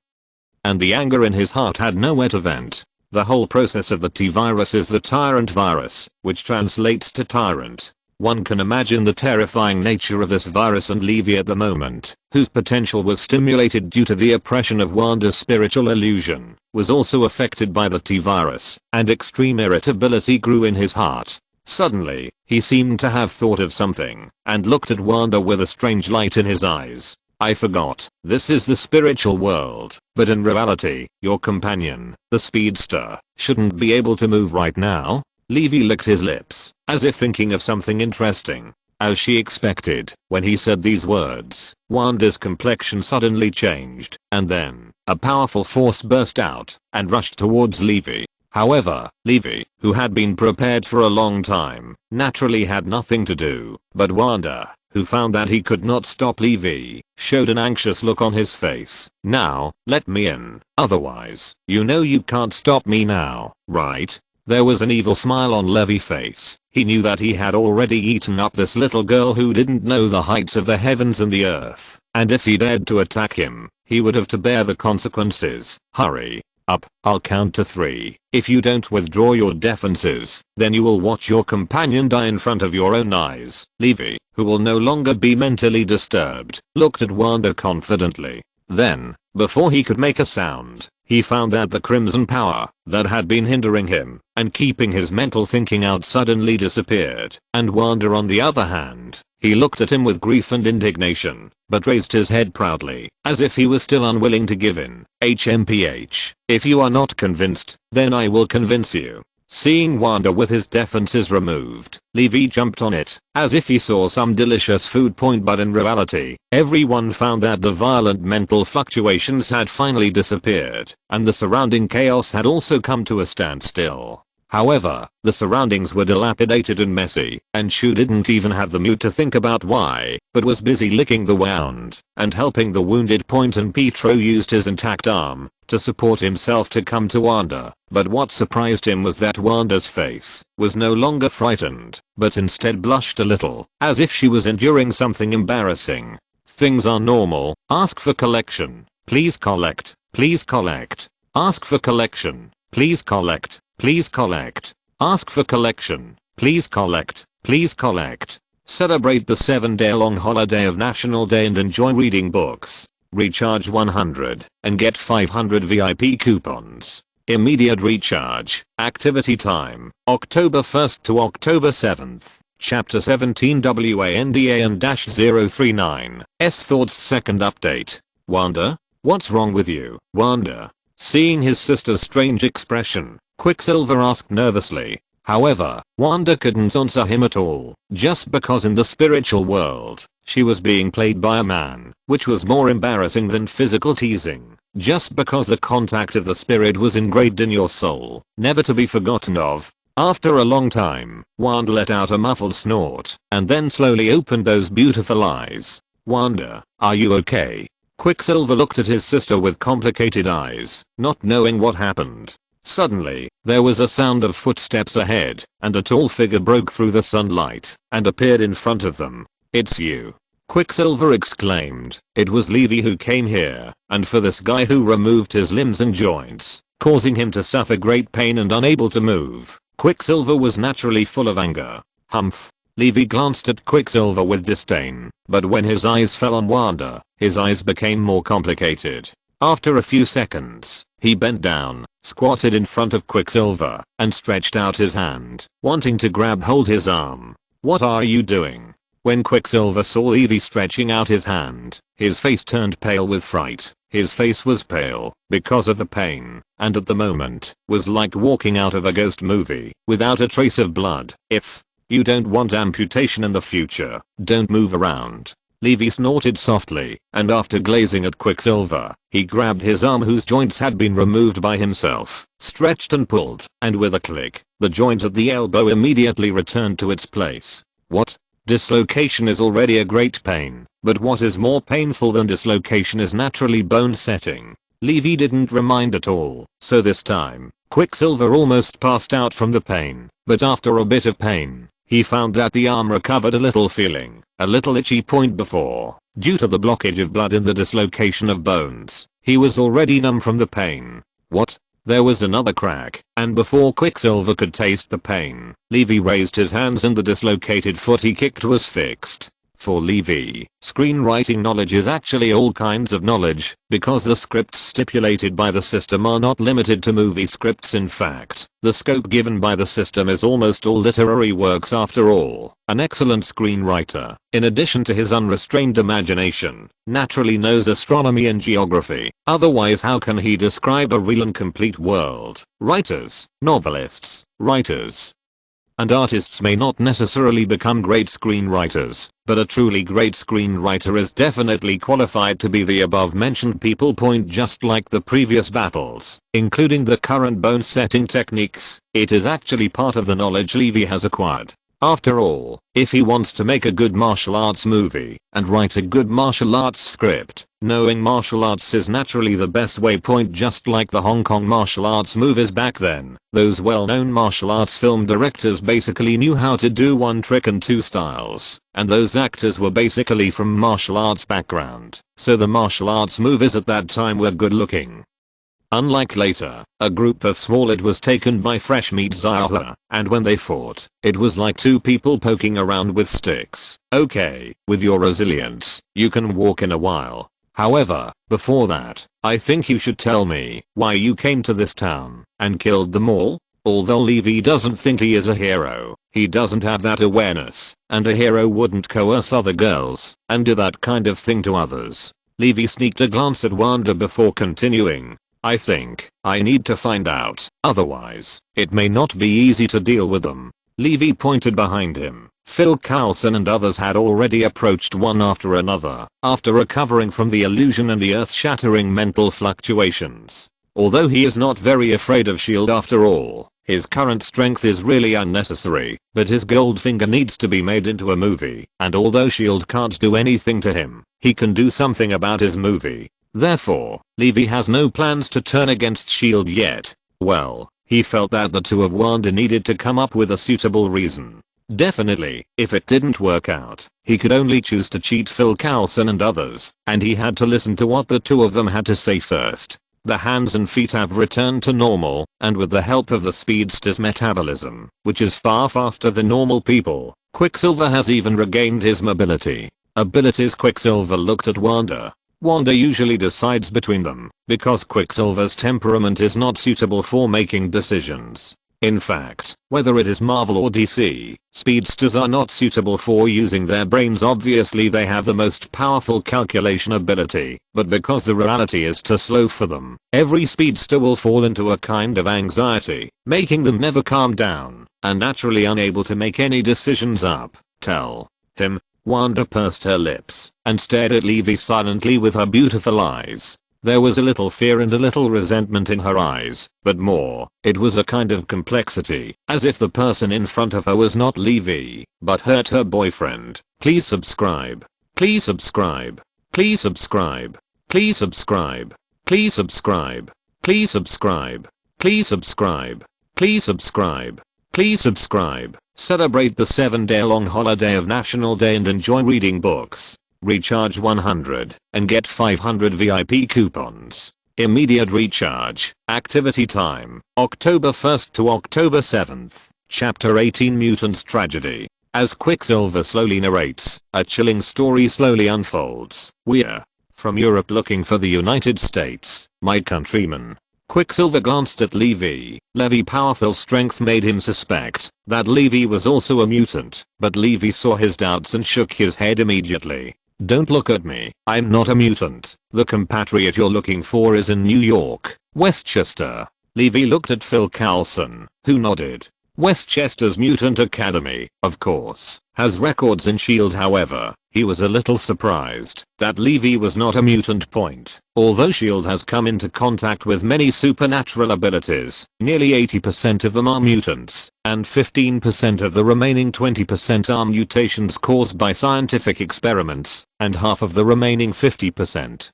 And the anger in his heart had nowhere to vent. The whole process of the T-virus is the tyrant virus, which translates to tyrant. One can imagine the terrifying nature of this virus, and Levi at the moment, whose potential was stimulated due to the oppression of Wanda's spiritual illusion, was also affected by the T-virus, and extreme irritability grew in his heart. Suddenly, he seemed to have thought of something, and looked at Wanda with a strange light in his eyes. I forgot, this is the spiritual world, but in reality, your companion, the speedster, shouldn't be able to move right now. Levi licked his lips, as if thinking of something interesting. As she expected, when he said these words, Wanda's complexion suddenly changed, and then, a powerful force burst out, and rushed towards Levi. However, Levi, who had been prepared for a long time, naturally had nothing to do, but Wanda, who found that he could not stop Levi, showed an anxious look on his face. Now, let me in, otherwise, you know you can't stop me now, right? There was an evil smile on Levi's face. He knew that he had already eaten up this little girl who didn't know the heights of the heavens and the earth, and if he dared to attack him, he would have to bear the consequences. Hurry up, I'll count to 3. If you don't withdraw your defenses, then you will watch your companion die in front of your own eyes. Levi, who will no longer be mentally disturbed, looked at Wanda confidently. Then, before he could make a sound, he found that the crimson power that had been hindering him and keeping his mental thinking out suddenly disappeared. And Wanda, on the other hand, he looked at him with grief and indignation, but raised his head proudly, as if he was still unwilling to give in. HMPH, if you are not convinced, then I will convince you. Seeing Wanda with his defenses removed, Levi jumped on it, as if he saw some delicious food point, but in reality, everyone found that the violent mental fluctuations had finally disappeared, and the surrounding chaos had also come to a standstill. However, the surroundings were dilapidated and messy, and Shu didn't even have the mood to think about why, but was busy licking the wound and helping the wounded point, and Pietro used his intact arm to support himself to come to Wanda. But what surprised him was that Wanda's face was no longer frightened, but instead blushed a little, as if she was enduring something embarrassing. Things are normal. Ask for collection. Please collect. Please collect. Ask for collection. Please collect. Please collect. Ask for collection. Please collect. Please collect. Celebrate the 7-day-long holiday of National Day and enjoy reading books. Recharge 100 and get 500 VIP coupons. Immediate recharge. Activity time. October 1st to October 7th. Chapter 17 WANDA-039. Thoughts. Second update. Wanda? What's wrong with you, Wanda? Seeing his sister's strange expression, Quicksilver asked nervously. However, Wanda couldn't answer him at all, just because in the spiritual world, she was being played by a man, which was more embarrassing than physical teasing, just because the contact of the spirit was engraved in your soul, never to be forgotten of. After a long time, Wanda let out a muffled snort, and then slowly opened those beautiful eyes. Wanda, are you okay? Quicksilver looked at his sister with complicated eyes, not knowing what happened. Suddenly, there was a sound of footsteps ahead, and a tall figure broke through the sunlight and appeared in front of them. It's you. Quicksilver exclaimed. It was Levi who came here, and for this guy who removed his limbs and joints, causing him to suffer great pain and unable to move, Quicksilver was naturally full of anger. Humph. Levi glanced at Quicksilver with disdain, but when his eyes fell on Wanda, his eyes became more complicated. After a few seconds, he bent down, squatted in front of Quicksilver, and stretched out his hand, wanting to hold his arm. What are you doing? When Quicksilver saw Levi stretching out his hand, his face turned pale with fright. His face was pale because of the pain, and at the moment, was like walking out of a ghost movie, without a trace of blood. If you don't want amputation in the future, don't move around. Levi snorted softly, and after glazing at Quicksilver, he grabbed his arm whose joints had been removed by himself, stretched and pulled, and with a click, the joint at the elbow immediately returned to its place. What? Dislocation is already a great pain, but what is more painful than dislocation is naturally bone setting. Levi didn't remind at all, so this time, Quicksilver almost passed out from the pain, but after a bit of pain, he found that the arm recovered a little, feeling a little itchy point before. Due to the blockage of blood in the dislocation of bones, he was already numb from the pain. What? There was another crack, and before Quicksilver could taste the pain, Levi raised his hands and the dislocated foot he kicked was fixed. For Levi, screenwriting knowledge is actually all kinds of knowledge, because the scripts stipulated by the system are not limited to movie scripts. In fact, the scope given by the system is almost all literary works after all. An excellent screenwriter, in addition to his unrestrained imagination, naturally knows astronomy and geography, otherwise how can he describe a real and complete world? Writers, novelists, writers, and artists may not necessarily become great screenwriters, but a truly great screenwriter is definitely qualified to be the above mentioned people point, just like the previous battles, including the current bone setting techniques. It is actually part of the knowledge Levi has acquired. After all, if he wants to make a good martial arts movie and write a good martial arts script, knowing martial arts is naturally the best way point, just like the Hong Kong martial arts movies back then. Those well-known martial arts film directors basically knew how to do one trick and two styles, and those actors were basically from martial arts background, so the martial arts movies at that time were good looking. Unlike later, a group of small it was taken by fresh meat Zyla, and when they fought, it was like two people poking around with sticks. Okay, with your resilience, you can walk in a while. However, before that, I think you should tell me why you came to this town and killed them all? Although Levi doesn't think he is a hero, he doesn't have that awareness, and a hero wouldn't coerce other girls and do that kind of thing to others. Levi sneaked a glance at Wanda before continuing. I think I need to find out, otherwise it may not be easy to deal with them. Levi pointed behind him. Phil Coulson and others had already approached one after another, after recovering from the illusion and the earth-shattering mental fluctuations. Although he is not very afraid of S.H.I.E.L.D. after all, his current strength is really unnecessary, but his Goldfinger needs to be made into a movie, and although S.H.I.E.L.D. can't do anything to him, he can do something about his movie. Therefore, Levi has no plans to turn against S.H.I.E.L.D. yet. Well, he felt that the two of Wanda needed to come up with a suitable reason. Definitely, if it didn't work out, he could only choose to cheat Phil Coulson and others, and he had to listen to what the two of them had to say first. The hands and feet have returned to normal, and with the help of the speedster's metabolism, which is far faster than normal people, Quicksilver has even regained his mobility. Abilities. Quicksilver looked at Wanda. Wanda usually decides between them, because Quicksilver's temperament is not suitable for making decisions. In fact, whether it is Marvel or DC, speedsters are not suitable for using their brains. Obviously they have the most powerful calculation ability, but because the reality is too slow for them, every speedster will fall into a kind of anxiety, making them never calm down, and naturally unable to make any decisions up. Tell him. Wanda pursed her lips and stared at Levi silently with her beautiful eyes. There was a little fear and a little resentment in her eyes, but more, it was a kind of complexity, as if the person in front of her was not Levi, but her boyfriend. Please subscribe. Please subscribe. Please subscribe. Please subscribe. Please subscribe. Please subscribe. Please subscribe. Please subscribe. Please subscribe. Celebrate the 7-day-long holiday of National Day and enjoy reading books. Recharge 100 and get 500 VIP coupons. Immediate recharge. Activity time. October 1st to October 7th. Chapter 18 Mutants Tragedy. As Quicksilver slowly narrates, a chilling story slowly unfolds. We're from Europe looking for the United States, my countrymen. Quicksilver glanced at Levi. Levi's powerful strength made him suspect that Levi was also a mutant, but Levi saw his doubts and shook his head immediately. Don't look at me, I'm not a mutant. The compatriot you're looking for is in New York, Westchester. Levi looked at Phil Coulson, who nodded. Westchester's Mutant Academy, of course, has records in S.H.I.E.L.D. However, he was a little surprised that Levi was not a mutant. Although S.H.I.E.L.D. has come into contact with many supernatural abilities, nearly 80% of them are mutants, and 15% of the remaining 20% are mutations caused by scientific experiments, and half of the remaining 50%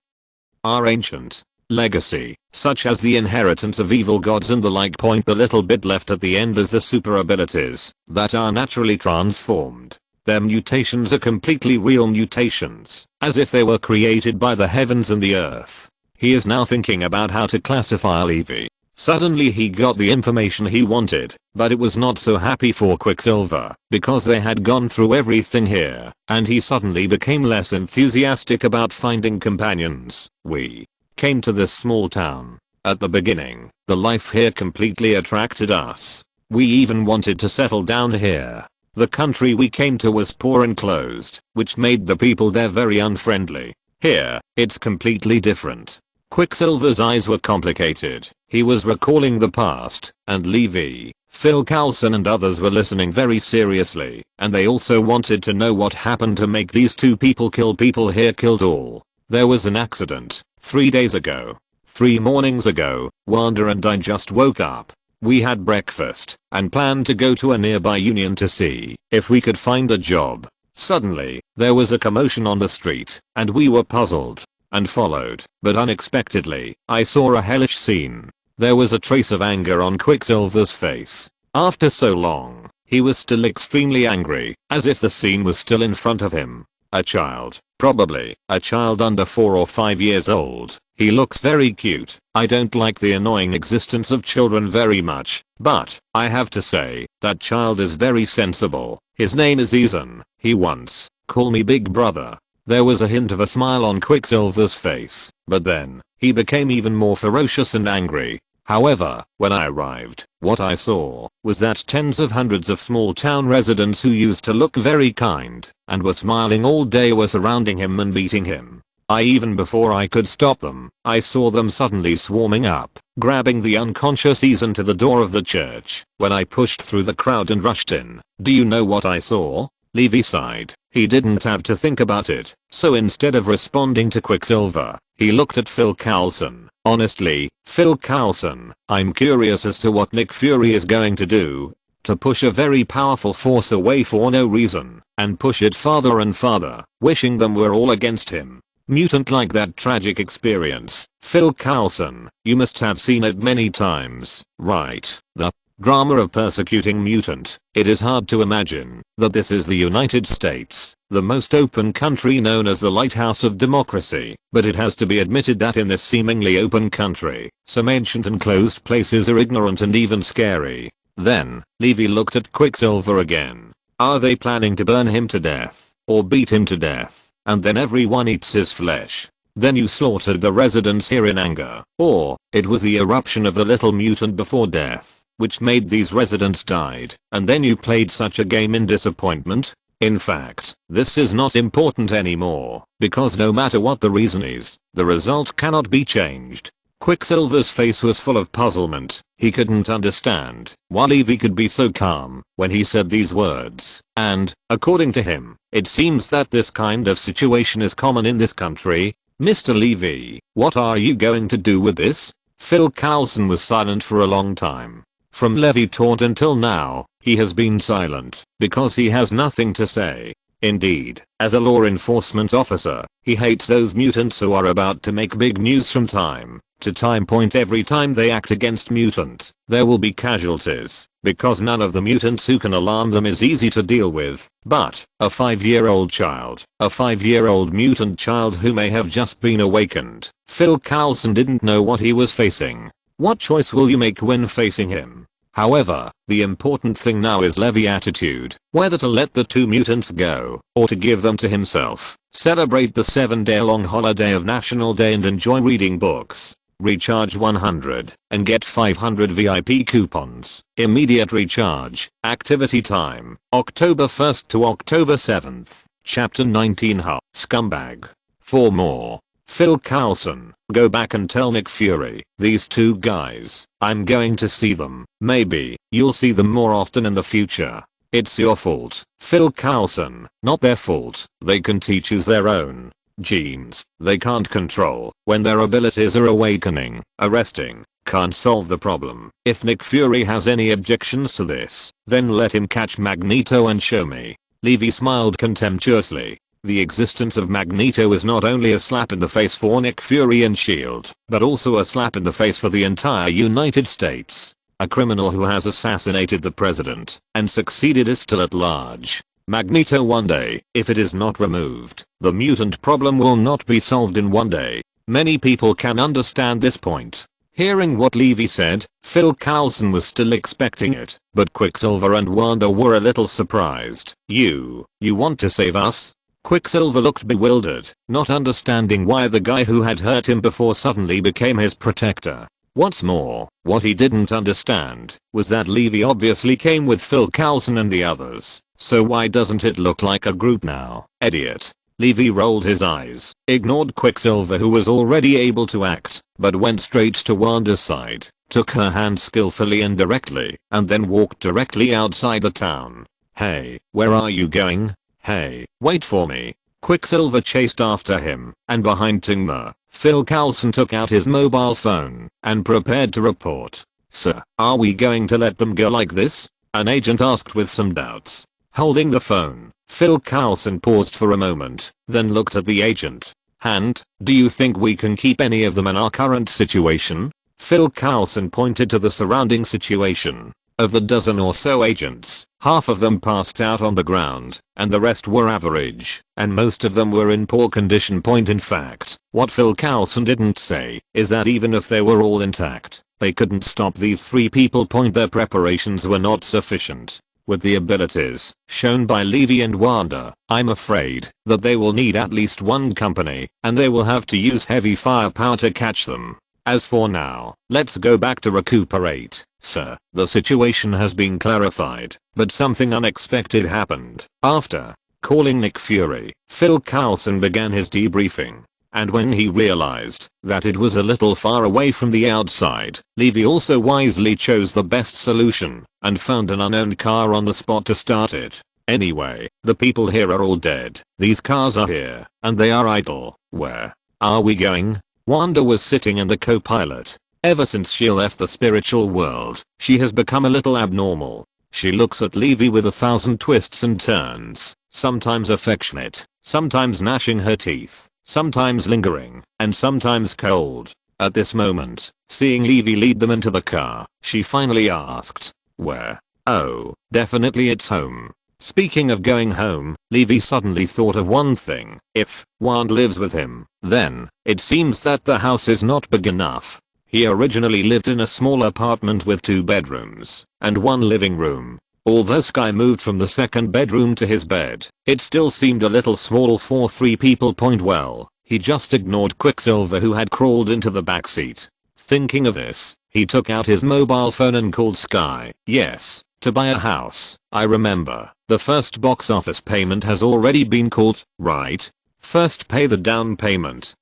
are ancient. Legacy, such as the inheritance of evil gods and the like. The little bit left at the end is the super abilities that are naturally transformed. Their mutations are completely real mutations, as if they were created by the heavens and the earth. He is now thinking about how to classify Levi. Suddenly he got the information he wanted, but it was not so happy for Quicksilver, because they had gone through everything here, and he suddenly became less enthusiastic about finding companions. We came to this small town. At the beginning, the life here completely attracted us. We even wanted to settle down here. The country we came to was poor and closed, which made the people there very unfriendly. Here, it's completely different. Quicksilver's eyes were complicated. He was recalling the past, and Levi, Phil Coulson and others were listening very seriously, and they also wanted to know what happened to make these two people kill people here. Killed all. There was an accident 3 days ago. 3 mornings ago, Wanda and I just woke up. We had breakfast and planned to go to a nearby union to see if we could find a job. Suddenly, there was a commotion on the street, and we were puzzled and followed, but unexpectedly, I saw a hellish scene. There was a trace of anger on Quicksilver's face. After so long, he was still extremely angry, as if the scene was still in front of him. A child, probably a child under 4 or 5 years old. He looks very cute. I don't like the annoying existence of children very much, but I have to say, that child is very sensible. His name is Ethan. He once called me big brother. There was a hint of a smile on Quicksilver's face, but then, he became even more ferocious and angry. However, when I arrived, what I saw was that tens of hundreds of small town residents who used to look very kind and were smiling all day were surrounding him and beating him. Even before I could stop them, I saw them suddenly swarming up, grabbing the unconscious Ethan to the door of the church. When I pushed through the crowd and rushed in, do you know what I saw? Levi sighed. He didn't have to think about it, so instead of responding to Quicksilver, he looked at Phil Coulson. Honestly, Phil Coulson, I'm curious as to what Nick Fury is going to do. To push a very powerful force away for no reason, and push it farther and farther, wishing them were all against him. Mutant like that tragic experience. Phil Coulson, you must have seen it many times, right? The drama of persecuting mutant. It is hard to imagine that this is the United States, the most open country known as the lighthouse of democracy, but it has to be admitted that in this seemingly open country, some ancient and closed places are ignorant and even scary. Then, Levi looked at Quicksilver again. Are they planning to burn him to death, or beat him to death, and then everyone eats his flesh? Then you slaughtered the residents here in anger, or it was the eruption of the little mutant before death, which made these residents died, and then you played such a game in disappointment? In fact, this is not important anymore, because no matter what the reason is, the result cannot be changed. Quicksilver's face was full of puzzlement. He couldn't understand why Levi could be so calm when he said these words, and, according to him, it seems that this kind of situation is common in this country. Mr. Levi, what are you going to do with this? Phil Coulson was silent for a long time. From Levi taunt until now, he has been silent because he has nothing to say. Indeed, as a law enforcement officer, he hates those mutants who are about to make big news from time to time point. Every time they act against mutant, there will be casualties, because none of the mutants who can alarm them is easy to deal with. But a 5-year-old child, a 5-year-old mutant child who may have just been awakened, Phil Coulson didn't know what he was facing. What choice will you make when facing him? However, the important thing now is Levi's attitude, whether to let the 2 mutants go, or to give them to himself, celebrate the 7-day-long holiday of National Day and enjoy reading books. Recharge 100 and get 500 VIP coupons. Immediate recharge. Activity time, October 1st to October 7th. Chapter 19. Scumbag. 4 more. Phil Coulson, go back and tell Nick Fury, these 2 guys, I'm going to see them. Maybe you'll see them more often in the future. It's your fault, Phil Coulson, not their fault. They can choose their own genes. They can't control when their abilities are awakening, arresting, can't solve the problem. If Nick Fury has any objections to this, then let him catch Magneto and show me. Levi smiled contemptuously. The existence of Magneto is not only a slap in the face for Nick Fury and S.H.I.E.L.D., but also a slap in the face for the entire United States. A criminal who has assassinated the president and succeeded is still at large. Magneto one day, if it is not removed, the mutant problem will not be solved in one day. Many people can understand this point. Hearing what Levi said, Phil Coulson was still expecting it, but Quicksilver and Wanda were a little surprised. You want to save us? Quicksilver looked bewildered, not understanding why the guy who had hurt him before suddenly became his protector. What's more, what he didn't understand was that Levi obviously came with Phil Coulson and the others, so why doesn't it look like a group now, idiot? Levi rolled his eyes, ignored Quicksilver who was already able to act, but went straight to Wanda's side, took her hand skillfully and directly, and then walked directly outside the town. Hey, where are you going? Hey, wait for me. Quicksilver chased after him, and behind Tingma, Phil Coulson took out his mobile phone and prepared to report. Sir, are we going to let them go like this? An agent asked with some doubts. Holding the phone, Phil Coulson paused for a moment, then looked at the agent. And, do you think we can keep any of them in our current situation? Phil Coulson pointed to the surrounding situation. Of the dozen or so agents, half of them passed out on the ground, and the rest were average, and most of them were in poor condition. In fact, what Phil Coulson didn't say is that even if they were all intact, they couldn't stop these 3 people. Their preparations were not sufficient. With the abilities shown by Levi and Wanda, I'm afraid that they will need at least one company, and they will have to use heavy firepower to catch them. As for now, let's go back to recuperate. Sir, the situation has been clarified, but something unexpected happened. After calling Nick Fury, Phil Coulson began his debriefing. and when he realized that it was a little far away from the outside, Levi also wisely chose the best solution and found an unowned car on the spot to start it. Anyway, the people here are all dead. These cars are here, and they are idle. Where are we going? Wanda was sitting in the co-pilot. Ever since she left the spiritual world, she has become a little abnormal. She looks at Levi with 1,000 twists and turns, sometimes affectionate, sometimes gnashing her teeth, sometimes lingering, and sometimes cold. At this moment, seeing Levi lead them into the car, she finally asked, "Where?" "Oh, definitely it's home." Speaking of going home, Levi suddenly thought of one thing. If Wanda lives with him, then it seems that the house is not big enough. He originally lived in a small apartment with 2 bedrooms and 1 living room. Although Sky moved from the 2nd bedroom to his bed, it still seemed a little small for 3 people. Well, he just ignored Quicksilver, who had crawled into the backseat. Thinking of this, he took out his mobile phone and called Sky. "Yes, to buy a house. I remember. The first box office payment has already been called, right? First pay the down payment."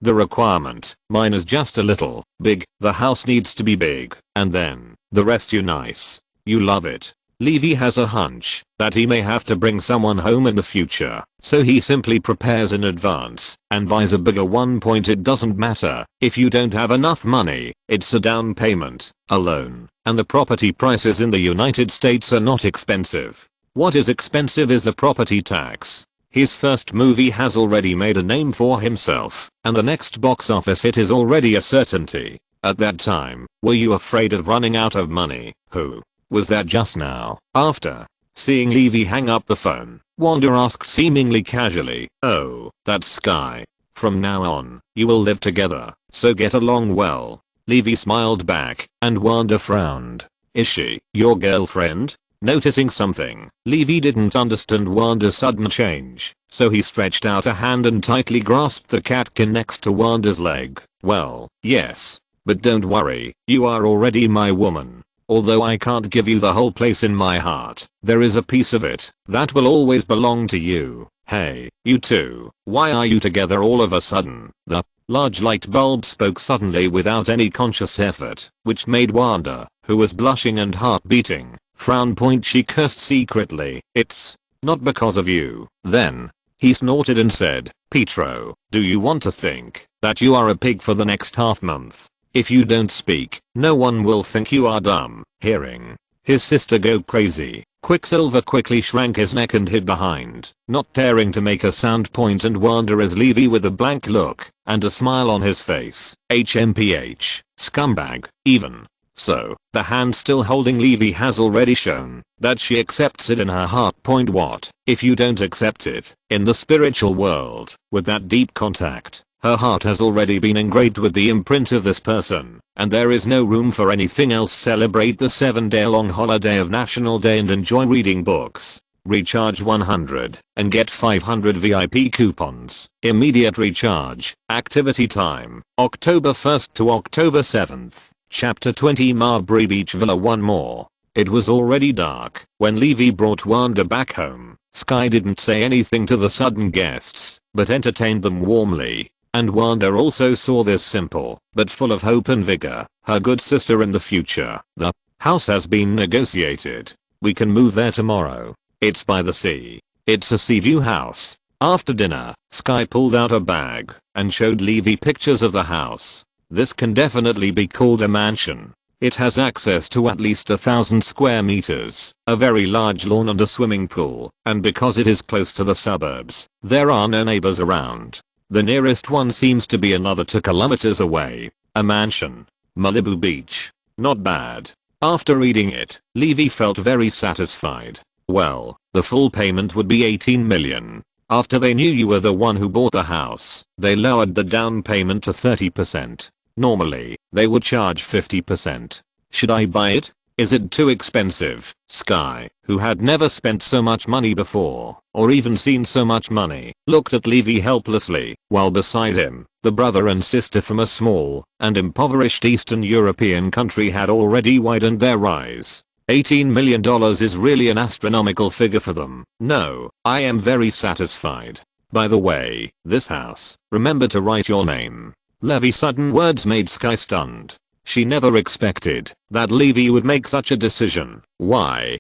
The requirement. Mine is just a little big. The house needs to be big. And then, the rest you nice. You love it. Levi has a hunch that he may have to bring someone home in the future, so he simply prepares in advance and buys a bigger one. It doesn't matter if you don't have enough money, it's a down payment, a loan, and the property prices in the United States are not expensive. What is expensive is the property tax. His first movie has already made a name for himself, and the next box office hit is already a certainty. At that time, were you afraid of running out of money? Who was that just now? After seeing Levi hang up the phone, Wanda asked seemingly casually, "Oh, that's Sky. From now on, you will live together, so get along well." Levi smiled back, and Wanda frowned. "Is she your girlfriend?" Noticing something, Levi didn't understand Wanda's sudden change, so he stretched out a hand and tightly grasped the catkin next to Wanda's leg. "Well, yes. But don't worry, you are already my woman. Although I can't give you the whole place in my heart, there is a piece of it that will always belong to you. Hey, you two, why are you together all of a sudden?" The large light bulb spoke suddenly without any conscious effort, which made Wanda, who was blushing and heart beating, frown. She cursed secretly. "It's not because of you." Then he snorted and said, "Pietro, do you want to think that you are a pig for the next half month? If you don't speak, no one will think you are dumb." Hearing his sister go crazy, Quicksilver quickly shrank his neck and hid behind, not daring to make a sound. And Wanda as Levi with a blank look and a smile on his face. HMPH, scumbag. Even so, the hand still holding Levi has already shown that she accepts it in her heart. What if you don't accept it? In the spiritual world, with that deep contact, her heart has already been engraved with the imprint of this person, and there is no room for anything else. Celebrate the 7-day-long holiday of National Day and enjoy reading books. Recharge 100 and get 500 VIP coupons. Immediate recharge. Activity time, October 1st to October 7th. Chapter 20 Marbury Beach Villa. One more. It was already dark when Levi brought Wanda back home. Sky didn't say anything to the sudden guests, but entertained them warmly. And Wanda also saw this simple, but full of hope and vigor, her good sister in the future. The house has been negotiated. We can move there tomorrow. It's by the sea. It's a sea view house. After dinner, Sky pulled out a bag and showed Levi pictures of the house. This can definitely be called a mansion. It has access to at least 1,000 square meters, a very large lawn and a swimming pool, and because it is close to the suburbs, there are no neighbors around. The nearest one seems to be another 2 kilometers away. A mansion. Malibu Beach. Not bad. After reading it, Levi felt very satisfied. Well, the full payment would be 18 million. After they knew you were the one who bought the house, they lowered the down payment to 30%. Normally, they would charge 50%. Should I buy it? Is it too expensive? Sky, who had never spent so much money before, or even seen so much money, looked at Levi helplessly, while beside him, the brother and sister from a small and impoverished Eastern European country had already widened their eyes. $18 million is really an astronomical figure for them. No, I am very satisfied. By the way, this house, remember to write your name. Levi's sudden words made Sky stunned. She never expected that Levi would make such a decision. Why?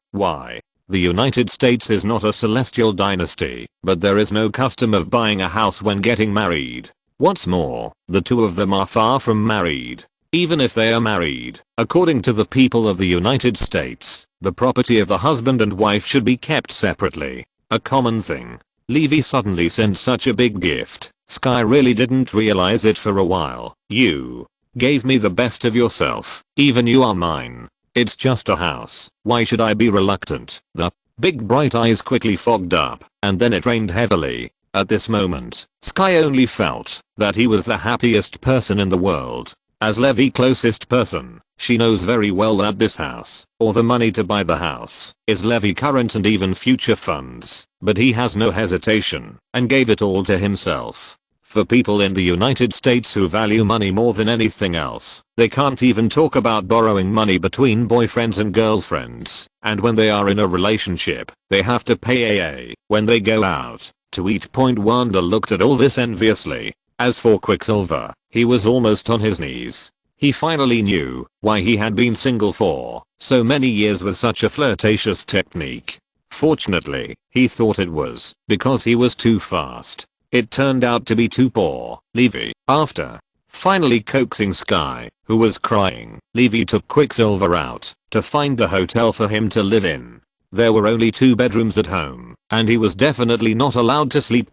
The United States is not a celestial dynasty, but there is no custom of buying a house when getting married. What's more, the two of them are far from married. Even if they are married, according to the people of the United States, the property of the husband and wife should be kept separately. A common thing. Levi suddenly sent such a big gift. Sky really didn't realize it for a while. You gave me the best of yourself. Even you are mine. It's just a house. Why should I be reluctant? The big bright eyes quickly fogged up, and then it rained heavily. At this moment, Sky only felt that he was the happiest person in the world. As Levi's closest person, she knows very well that this house, or the money to buy the house, is Levi's current and even future funds, but he has no hesitation, and gave it all to himself. For people in the United States who value money more than anything else, they can't even talk about borrowing money between boyfriends and girlfriends, and when they are in a relationship, they have to pay AA when they go out to eat. Wanda looked at all this enviously. As for Quicksilver, he was almost on his knees. He finally knew why he had been single for so many years with such a flirtatious technique. Fortunately, he thought it was because he was too fast. It turned out to be too poor. Levi, after finally coaxing Sky, who was crying, Levi took Quicksilver out to find a hotel for him to live in. There were only 2 bedrooms at home, and he was definitely not allowed to sleep.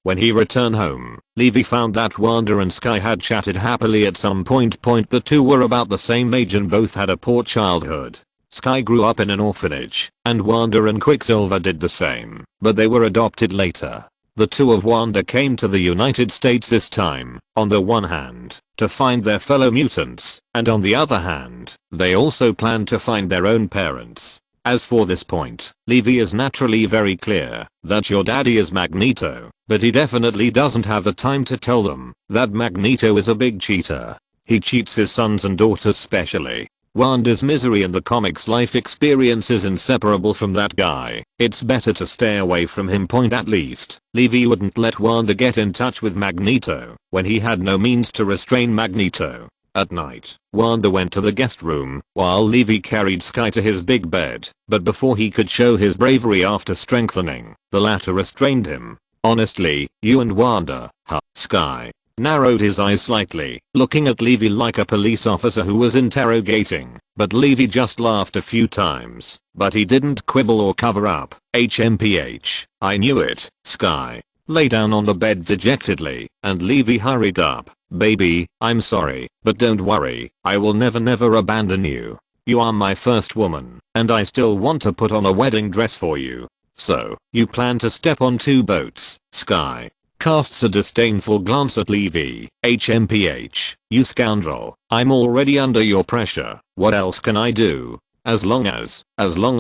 When he returned home, Levi found that Wanda and Sky had chatted happily at some point. The two were about the same age and both had a poor childhood. Sky grew up in an orphanage, and Wanda and Quicksilver did the same, but they were adopted later. The two of Wanda came to the United States this time, on the one hand, to find their fellow mutants, and on the other hand, they also planned to find their own parents. As for this point, Levi is naturally very clear that your daddy is Magneto, but he definitely doesn't have the time to tell them that Magneto is a big cheater. He cheats his sons and daughters specially. Wanda's misery in the comics life experience is inseparable from that guy. It's better to stay away from him. At least, Levi wouldn't let Wanda get in touch with Magneto when he had no means to restrain Magneto. At night, Wanda went to the guest room while Levi carried Sky to his big bed, but before he could show his bravery after strengthening, the latter restrained him. Honestly, you and Wanda, huh? Sky narrowed his eyes slightly, looking at Levi like a police officer who was interrogating, but Levi just laughed a few times, but he didn't quibble or cover up. HMPH, I knew it. Sky lay down on the bed dejectedly, and Levi hurried up. Baby, I'm sorry, but don't worry, I will never abandon you. You are my first woman, and I still want to put on a wedding dress for you. So, you plan to step on 2 boats? Sky casts a disdainful glance at Levi. HMPH, you scoundrel, I'm already under your pressure. What else can I do? As long as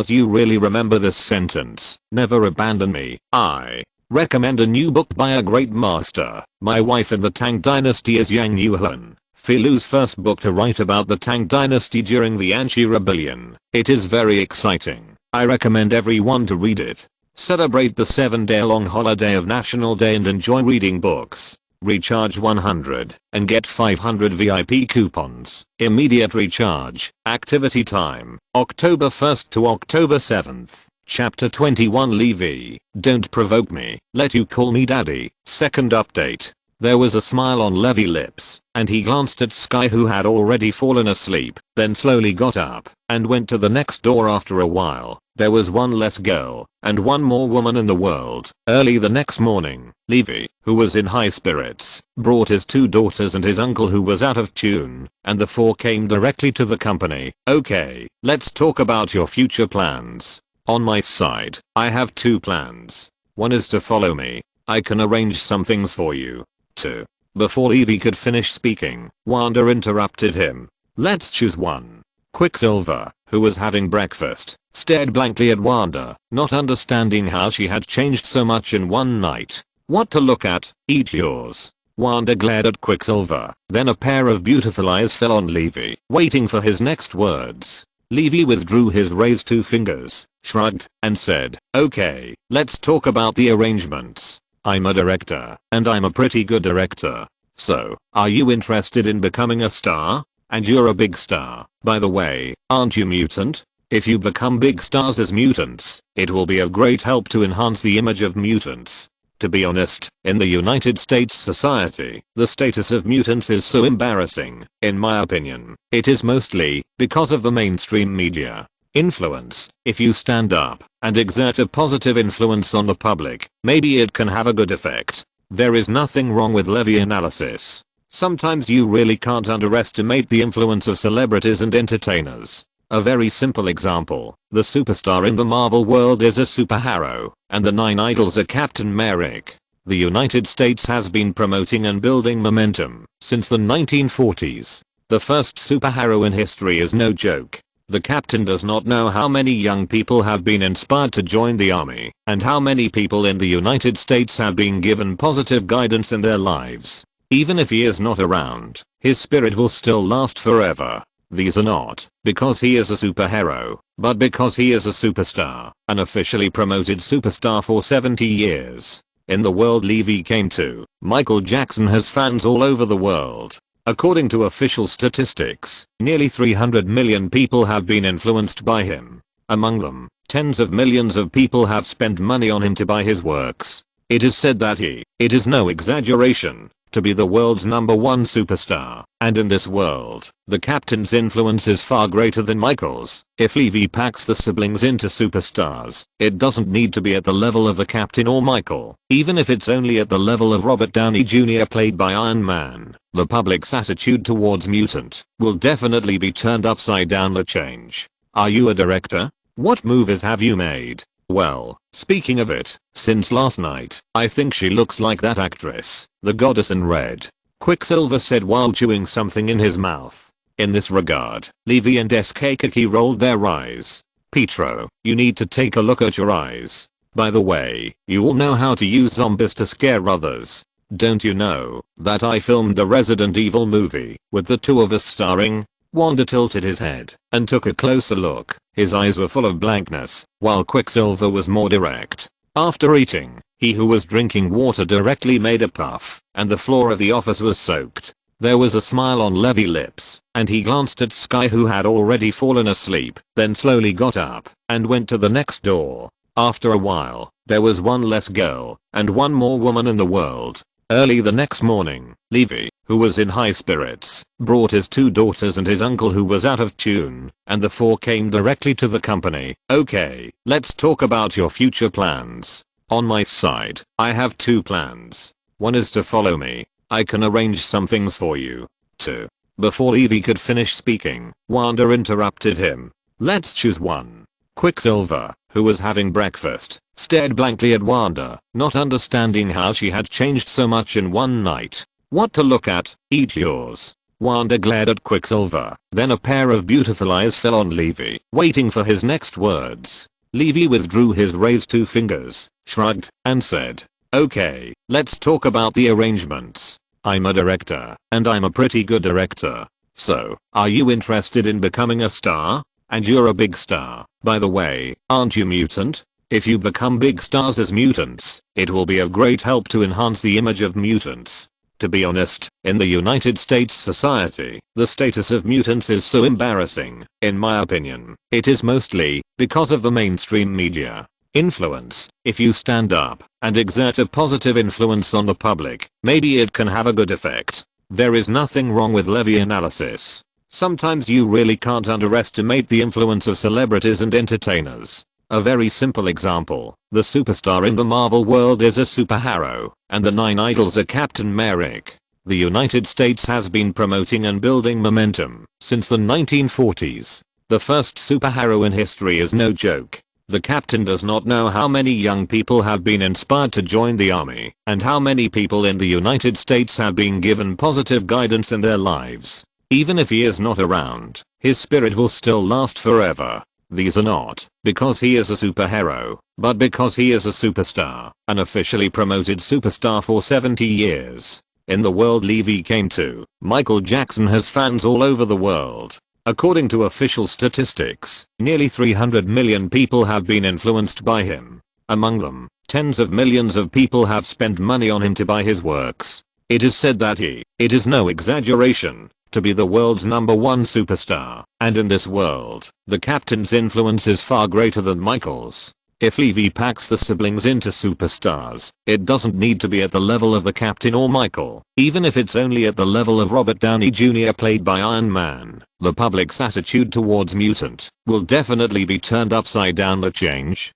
you really remember this sentence, never abandon me. I recommend a new book by a great master. My wife in the Tang Dynasty is Yang Yuhan, Filu's first book to write about the Tang Dynasty during the Anchi Rebellion. It is very exciting. I recommend everyone to read it. Celebrate the 7-day-long holiday of National Day and enjoy reading books. Recharge 100 and get 500 VIP coupons. Immediate recharge. Activity time, October 1st to October 7th. Chapter 21 Levi, don't provoke me, let you call me daddy. Second update. There was a smile on Levi's lips, and he glanced at Sky who had already fallen asleep, then slowly got up, and went to the next door. After a while, there was one less girl, and one more woman in the world. Early the next morning, Levi, who was in high spirits, brought his 2 daughters and his uncle who was out of tune, and the 4 came directly to the company. Okay, let's talk about your future plans. On my side, I have 2 plans. One is to follow me. I can arrange some things for you. 2. Before Levi could finish speaking, Wanda interrupted him. Let's choose one. Quicksilver, who was having breakfast, stared blankly at Wanda, not understanding how she had changed so much in one night. What to look at? Eat yours. Wanda glared at Quicksilver, then a pair of beautiful eyes fell on Levi, waiting for his next words. Levi withdrew his raised 2 fingers, shrugged, and said, okay, let's talk about the arrangements. I'm a director, and I'm a pretty good director. So, are you interested in becoming a star? And you're a big star, by the way, aren't you mutant? If you become big stars as mutants, it will be of great help to enhance the image of mutants. To be honest, in the United States society, the status of mutants is so embarrassing, in my opinion. It is mostly because of the mainstream media influence. If you stand up and exert a positive influence on the public, maybe it can have a good effect. There is nothing wrong with Levi analysis. Sometimes you really can't underestimate the influence of celebrities and entertainers. A very simple example, the superstar in the Marvel world is a superhero, and the 9 idols are Captain America. The United States has been promoting and building momentum since the 1940s. The first superhero in history is no joke. The captain does not know how many young people have been inspired to join the army, and how many people in the United States have been given positive guidance in their lives. Even if he is not around, his spirit will still last forever. These are not because he is a superhero, but because he is a superstar, an officially promoted superstar for 70 years. In the world Levi came to, Michael Jackson has fans all over the world. According to official statistics, nearly 300 million people have been influenced by him. Among them, tens of millions of people have spent money on him to buy his works. It is said that it is no exaggeration, to be the world's #1 superstar, and in this world, the captain's influence is far greater than Michael's. If Levi packs the siblings into superstars, it doesn't need to be at the level of the captain or Michael. Even if it's only at the level of Robert Downey Jr. played by Iron Man, the public's attitude towards mutant will definitely be turned upside down. The change. Are you a director? What movies have you made? Well, speaking of it, since last night, I think she looks like that actress, the goddess in red, Quicksilver said while chewing something in his mouth. In this regard, Levi and SKKK rolled their eyes. Petro, you need to take a look at your eyes. By the way, you all know how to use zombies to scare others. Don't you know that I filmed the Resident Evil movie with the two of us starring? Wanda tilted his head and took a closer look. His eyes were full of blankness, while Quicksilver was more direct. After eating, he who was drinking water directly made a puff, and the floor of the office was soaked. There was a smile on Levi's lips, and he glanced at Sky who had already fallen asleep, then slowly got up and went to the next door. After a while, there was one less girl and one more woman in the world. Early the next morning, Levi, who was in high spirits, brought his 2 daughters and his uncle who was out of tune, and the 4 came directly to the company. Okay, let's talk about your future plans. On my side, I have 2 plans. One is to follow me. I can arrange some things for you. 2. Before Levi could finish speaking, Wanda interrupted him. Let's choose one. Quicksilver, who was having breakfast, stared blankly at Wanda, not understanding how she had changed so much in one night. What to look at? Eat yours. Wanda glared at Quicksilver, then a pair of beautiful eyes fell on Levi, waiting for his next words. Levi withdrew his raised 2 fingers, shrugged, and said, okay, let's talk about the arrangements. I'm a director, and I'm a pretty good director. So, are you interested in becoming a star? And you're a big star, by the way, aren't you mutant? If you become big stars as mutants, it will be of great help to enhance the image of mutants. To be honest, in the United States society, the status of mutants is so embarrassing, in my opinion. It is mostly because of the mainstream media influence. If you stand up and exert a positive influence on the public, maybe it can have a good effect. There is nothing wrong with Levi analysis. Sometimes you really can't underestimate the influence of celebrities and entertainers. A very simple example, the superstar in the Marvel world is a superhero, and the 9 idols are Captain America. The United States has been promoting and building momentum since the 1940s. The first superhero in history is no joke. The captain does not know how many young people have been inspired to join the army, and how many people in the United States have been given positive guidance in their lives. Even if he is not around, his spirit will still last forever. These are not because he is a superhero, but because he is a superstar, an officially promoted superstar for 70 years. In the world Levi came to, Michael Jackson has fans all over the world. According to official statistics, nearly 300 million people have been influenced by him. Among them, Tens of millions of people have spent money on him to buy his works. It is said that it is no exaggeration, to be the world's #1 superstar, and in this world, the captain's influence is far greater than Michael's. If Levi packs the siblings into superstars, it doesn't need to be at the level of the captain or Michael, even if it's only at the level of Robert Downey Jr. played by Iron Man. The public's attitude towards Mutant will definitely be turned upside down. The change.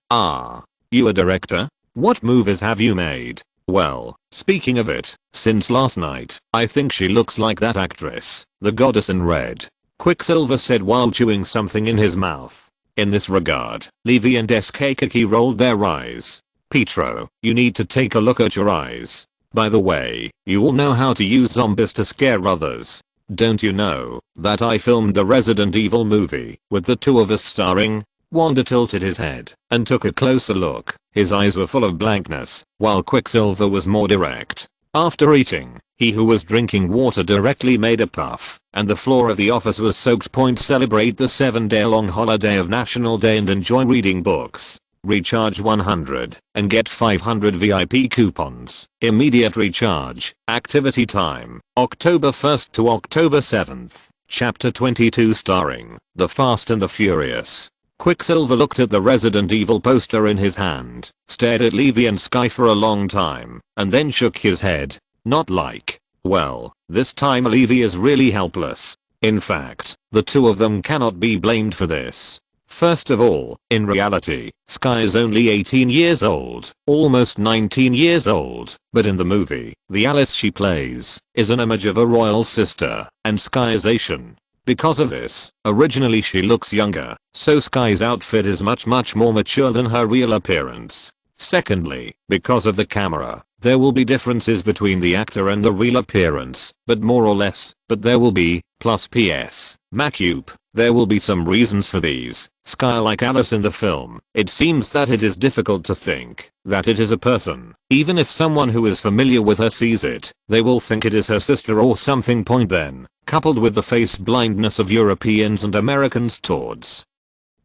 You a director? What movies have you made? Well, speaking of it, since last night, I think she looks like that actress, the goddess in red, Quicksilver said while chewing something in his mouth. In this regard, Levi and SKKK rolled their eyes. Pietro, you need to take a look at your eyes. By the way, you all know how to use zombies to scare others. Don't you know that I filmed the Resident Evil movie with the two of us starring? Wanda tilted his head and took a closer look. His eyes were full of blankness, while Quicksilver was more direct. After eating, he who was drinking water directly made a puff, and the floor of the office was soaked. Celebrate the 7-day-long holiday of National Day and enjoy reading books. Recharge 100 and get 500 VIP coupons. Immediate recharge. Activity time, October 1st to October 7th. Chapter 22 starring The Fast and the Furious. Quicksilver looked at the Resident Evil poster in his hand, stared at Levi and Sky for a long time, and then shook his head. Not like. Well, this time Levi is really helpless. In fact, the two of them cannot be blamed for this. First of all, in reality, Sky is only 18 years old, almost 19 years old, but in the movie, the Alice she plays is an image of a royal sister, and Sky is Asian. Because of this, originally she looks younger, so Sky's outfit is much more mature than her real appearance. Secondly, because of the camera, there will be differences between the actor and the real appearance, but more or less, but there will be, plus PS, Macup, there will be some reasons for these. Sky like Alice in the film, it seems that it is difficult to think that it is a person. Even if someone who is familiar with her sees it, they will think it is her sister or something. Then, coupled with the face blindness of Europeans and Americans towards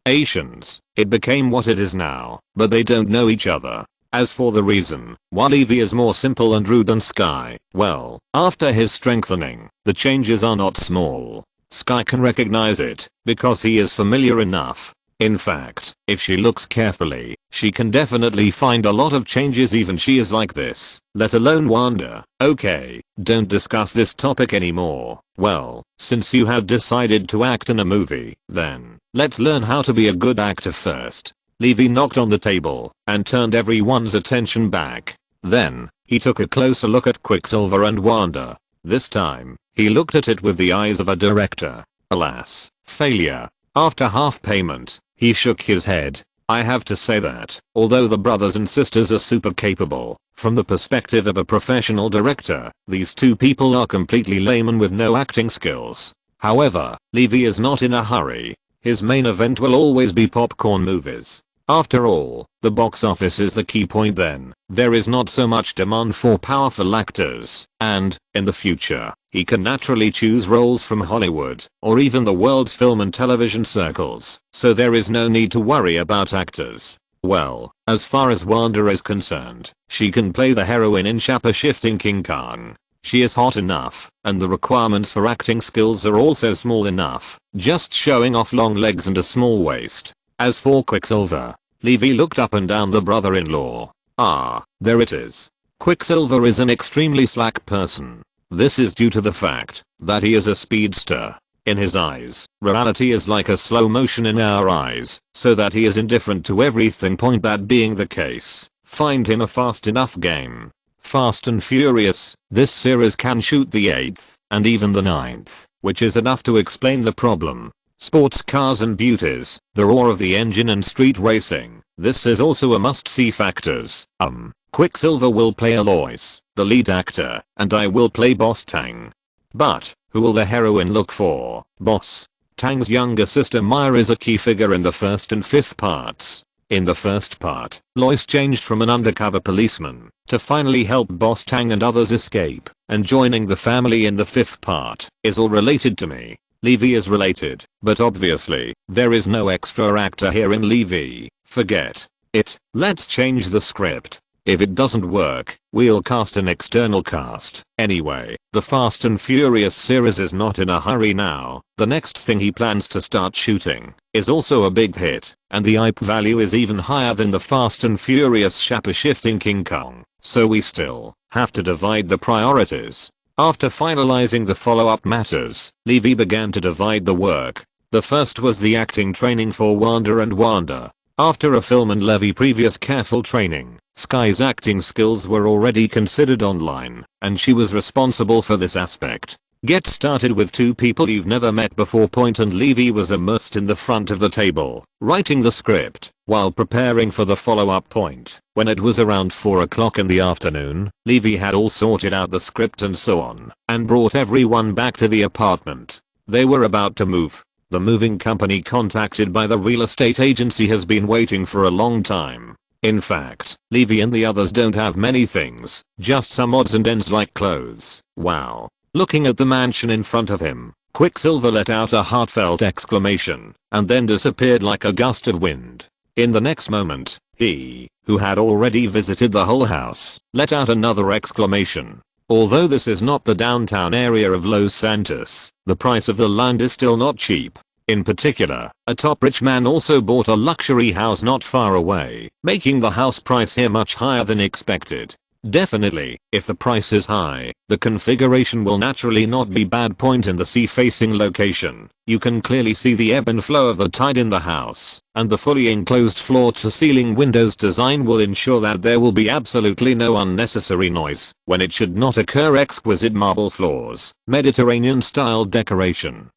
Asians, it became what it is now, but they don't know each other. As for the reason why Levi is more simple and rude than Sky, well, after his strengthening, the changes are not small. Sky can recognize it because he is familiar enough. In fact, if she looks carefully, she can definitely find a lot of changes. Even she is like this, let alone Wanda. Okay, don't discuss this topic anymore. Well, since you have decided to act in a movie, then let's learn how to be a good actor first. Levi knocked on the table and turned everyone's attention back. Then, he took a closer look at Quicksilver and Wanda. This time, he looked at it with the eyes of a director. Alas, failure. After half payment, he shook his head. I have to say that, although the brothers and sisters are super capable, from the perspective of a professional director, these two people are completely laymen with no acting skills. However, Levi is not in a hurry. His main event will always be popcorn movies. After all, the box office is the key point. Then, there is not so much demand for powerful actors, and, in the future, he can naturally choose roles from Hollywood, or even the world's film and television circles, so there is no need to worry about actors. Well, as far as Wanda is concerned, she can play the heroine in Shaper-shifting King Kong. She is hot enough, and the requirements for acting skills are also small enough, just showing off long legs and a small waist. As for Quicksilver, Levi looked up and down the brother-in-law. There it is. Quicksilver is an extremely slack person. This is due to the fact that he is a speedster. In his eyes, reality is like a slow motion in our eyes, so that he is indifferent to everything. That being the case, find him a fast enough game. Fast and Furious, this series can shoot the 8th, and even the 9th, which is enough to explain the problem. Sports cars and beauties, the roar of the engine and street racing, this is also a must-see factors. Quicksilver will play Alois, the lead actor, and I will play Boss Tang. But, who will the heroine look for? Boss Tang's younger sister Maya is a key figure in the first and fifth parts. In the first part, Lois changed from an undercover policeman to finally help Boss Tang and others escape, and joining the family in the fifth part is all related to me. Levi is related, but obviously, there is no extra actor here in Levi. Forget Let's change the script. If it doesn't work, we'll cast an external cast. Anyway, the Fast and Furious series is not in a hurry now. The next thing he plans to start shooting is also a big hit, and the IP value is even higher than the Fast and Furious shifting King Kong. So we still have to divide the priorities. After finalizing the follow-up matters, Levi began to divide the work. The first was the acting training for Wanda and Wanda. After a film and Levi previous careful training, Sky's acting skills were already considered online, and she was responsible for this aspect. Get started with two people you've never met before. And Levi was immersed in the front of the table, writing the script, while preparing for the follow-up point. When it was around 4 o'clock in the afternoon, Levi had all sorted out the script and so on, and brought everyone back to the apartment. They were about to move. The moving company contacted by the real estate agency has been waiting for a long time. In fact, Levi and the others don't have many things, just some odds and ends like clothes. Wow. Looking at the mansion in front of him, Quicksilver let out a heartfelt exclamation, and then disappeared like a gust of wind. In the next moment, he, who had already visited the whole house, let out another exclamation. Although this is not the downtown area of Los Santos, the price of the land is still not cheap. In particular, a top rich man also bought a luxury house not far away, making the house price here much higher than expected. Definitely, if the price is high, the configuration will naturally not be bad. In the sea-facing location, you can clearly see the ebb and flow of the tide in the house, and the fully enclosed floor-to-ceiling windows design will ensure that there will be absolutely no unnecessary noise when it should not occur. Exquisite marble floors, Mediterranean-style decoration.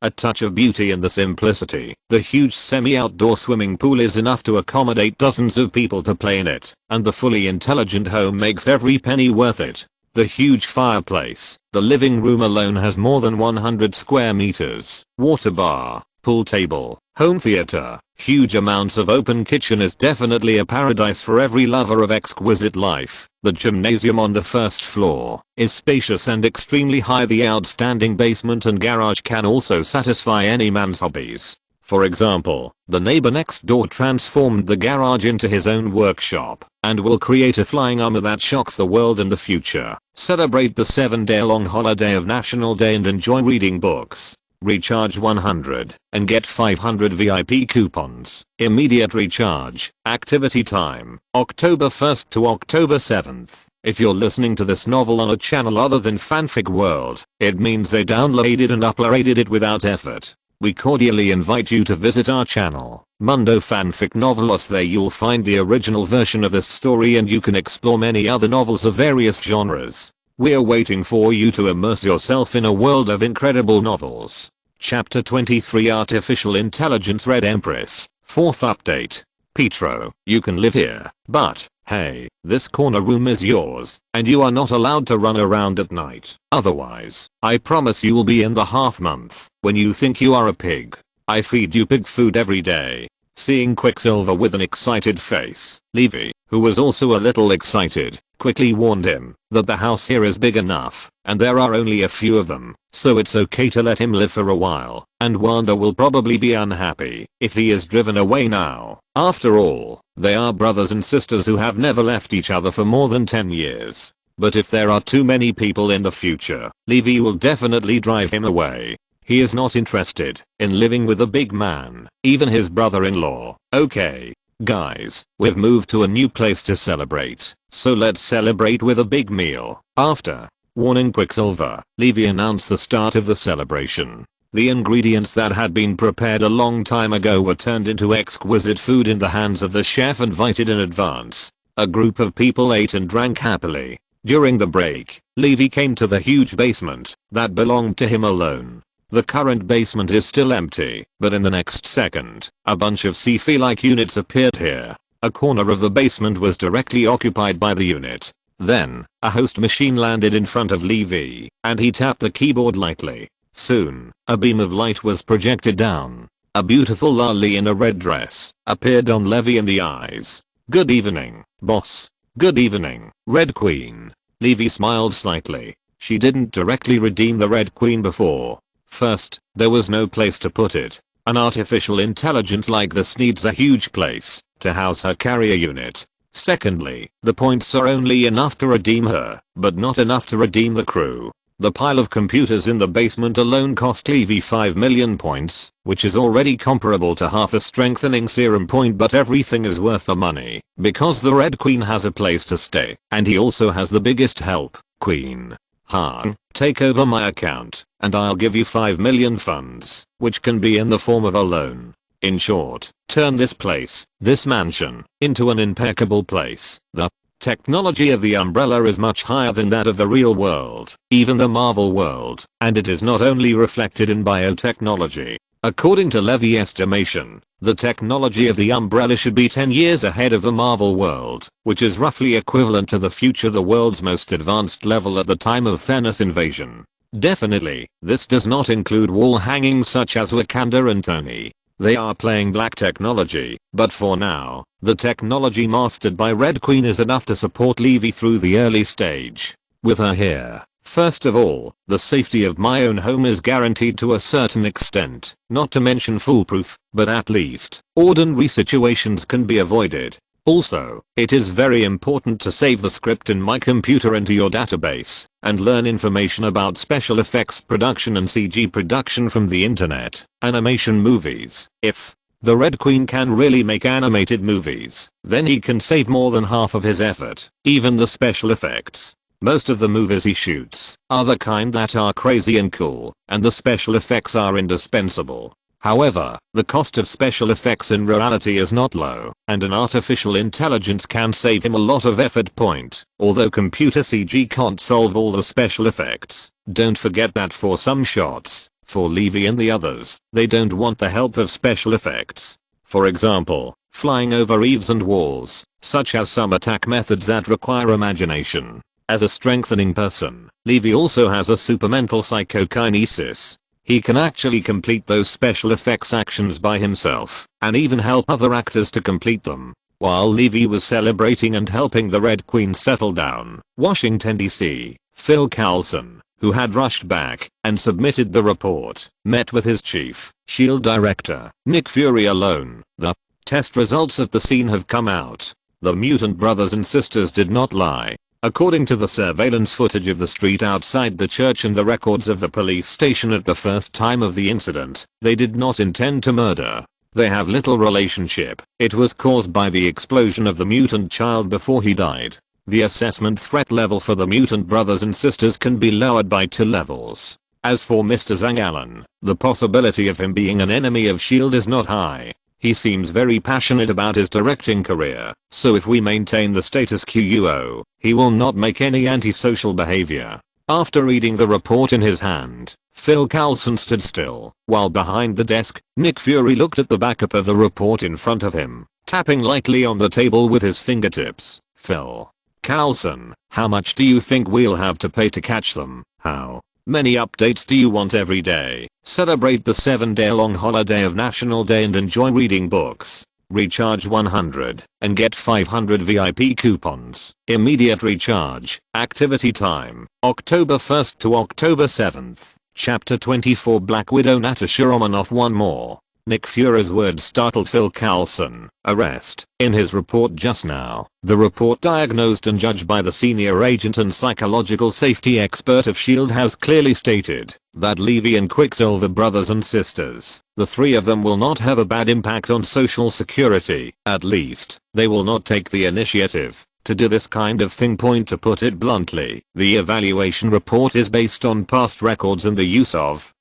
A touch of beauty in the simplicity. The huge semi-outdoor swimming pool is enough to accommodate dozens of people to play in it, and the fully intelligent home makes every penny worth it. The huge fireplace. The living room alone has more than 100 square meters. Water bar, pool table, home theater. Huge amounts of open kitchen is definitely a paradise for every lover of exquisite life. The gymnasium on the first floor is spacious and extremely high. The outstanding basement and garage can also satisfy any man's hobbies. For example, the neighbor next door transformed the garage into his own workshop and will create a flying armor that shocks the world in the future. Celebrate the 7-day-long holiday of National Day and enjoy reading books. Recharge 100 and get 500 VIP coupons. Immediate recharge. Activity time, October 1st to October 7th. If you're listening to this novel on a channel other than Fanfic World, it means they downloaded and uploaded it without effort. We cordially invite you to visit our channel, Mundo Fanfic Novelos. There you'll find the original version of this story and you can explore many other novels of various genres. We're waiting for you to immerse yourself in a world of incredible novels. Chapter 23 Artificial Intelligence Red Empress, 4th update. Pietro, you can live here, but, hey, this corner room is yours, and you are not allowed to run around at night. Otherwise, I promise you will be in the half month, when you think you are a pig. I feed you pig food every day. Seeing Quicksilver with an excited face, Levi, who was also a little excited, quickly warned him that the house here is big enough, and there are only a few of them, so it's okay to let him live for a while, and Wanda will probably be unhappy if he is driven away now. After all, they are brothers and sisters who have never left each other for more than 10 years. But if there are too many people in the future, Levi will definitely drive him away. He is not interested in living with a big man, even his brother-in-law. Okay, guys, we've moved to a new place to celebrate, so let's celebrate with a big meal. After warning Quicksilver, Levi announced the start of the celebration. The ingredients that had been prepared a long time ago were turned into exquisite food in the hands of the chef invited in advance. A group of people ate and drank happily. During the break, Levi came to the huge basement that belonged to him alone. The current basement is still empty, but in the next second, a bunch of sci-fi-like units appeared here. A corner of the basement was directly occupied by the unit. Then, a host machine landed in front of Levi, and he tapped the keyboard lightly. Soon, a beam of light was projected down. A beautiful loli in a red dress appeared on Levi in the eyes. Good evening, boss. Good evening, Red Queen. Levi smiled slightly. She didn't directly redeem the Red Queen before. First, there was no place to put it. An artificial intelligence like this needs a huge place to house her carrier unit. Secondly, the points are only enough to redeem her, but not enough to redeem the crew. The pile of computers in the basement alone cost Levi 5 million points, which is already comparable to half a strengthening serum point, but everything is worth the money, because the Red Queen has a place to stay, and he also has the biggest help, Queen. Han, take over my account, and I'll give you 5 million funds, which can be in the form of a loan. In short, turn this place, this mansion, into an impeccable place. The technology of the umbrella is much higher than that of the real world, even the Marvel world, and it is not only reflected in biotechnology. According to Levi estimation, the technology of the umbrella should be 10 years ahead of the Marvel world, which is roughly equivalent to the future the world's most advanced level at the time of Thanos' invasion. Definitely, this does not include wall hangings such as Wakanda and Tony. They are playing black technology, but for now, the technology mastered by Red Queen is enough to support Levi through the early stage. With her here, first of all, the safety of my own home is guaranteed to a certain extent, not to mention foolproof, but at least, ordinary situations can be avoided. Also, it is very important to save the script in my computer into your database, and learn information about special effects production and CG production from the internet, animation movies. If the Red Queen can really make animated movies, then he can save more than half of his effort, even the special effects. Most of the movies he shoots are the kind that are crazy and cool, and the special effects are indispensable. However, the cost of special effects in reality is not low, and an artificial intelligence can save him a lot of effort point. Although computer CG can't solve all the special effects, don't forget that for some shots, for Levi and the others, they don't want the help of special effects. For example, flying over eaves and walls, such as some attack methods that require imagination. As a strengthening person, Levi also has a supermental psychokinesis. He can actually complete those special effects actions by himself, and even help other actors to complete them. While Levi was celebrating and helping the Red Queen settle down, Washington, D.C., Phil Coulson, who had rushed back and submitted the report, met with his chief, S.H.I.E.L.D. director, Nick Fury alone. The test results at the scene have come out. The mutant brothers and sisters did not lie. According to the surveillance footage of the street outside the church and the records of the police station at the first time of the incident, they did not intend to murder. They have little relationship. It was caused by the explosion of the mutant child before he died. The assessment threat level for the mutant brothers and sisters can be lowered by 2 levels. As for Mr. Zhang Allen, the possibility of him being an enemy of S.H.I.E.L.D. is not high. He seems very passionate about his directing career, so if we maintain the status quo, he will not make any antisocial behavior. After reading the report in his hand, Phil Coulson stood still, while behind the desk, Nick Fury looked at the backup of the report in front of him, tapping lightly on the table with his fingertips. Phil Coulson, how much do you think we'll have to pay to catch them? How many updates do you want every day? Celebrate the 7-day-long holiday of National Day and enjoy reading books. Recharge 100 and get 500 VIP coupons. Immediate recharge. Activity time. October 1st to October 7th. Chapter 24 Black Widow Natasha Romanoff. One more. Nick Fury's words startled Phil Coulson. Arrest. In his report just now, the report diagnosed and judged by the senior agent and psychological safety expert of S.H.I.E.L.D. has clearly stated that Levi and Quicksilver brothers and sisters, the 3 of them will not have a bad impact on social security. At least, they will not take the initiative to do this kind of thing. Point to put it bluntly, the evaluation report is based on past records and the use of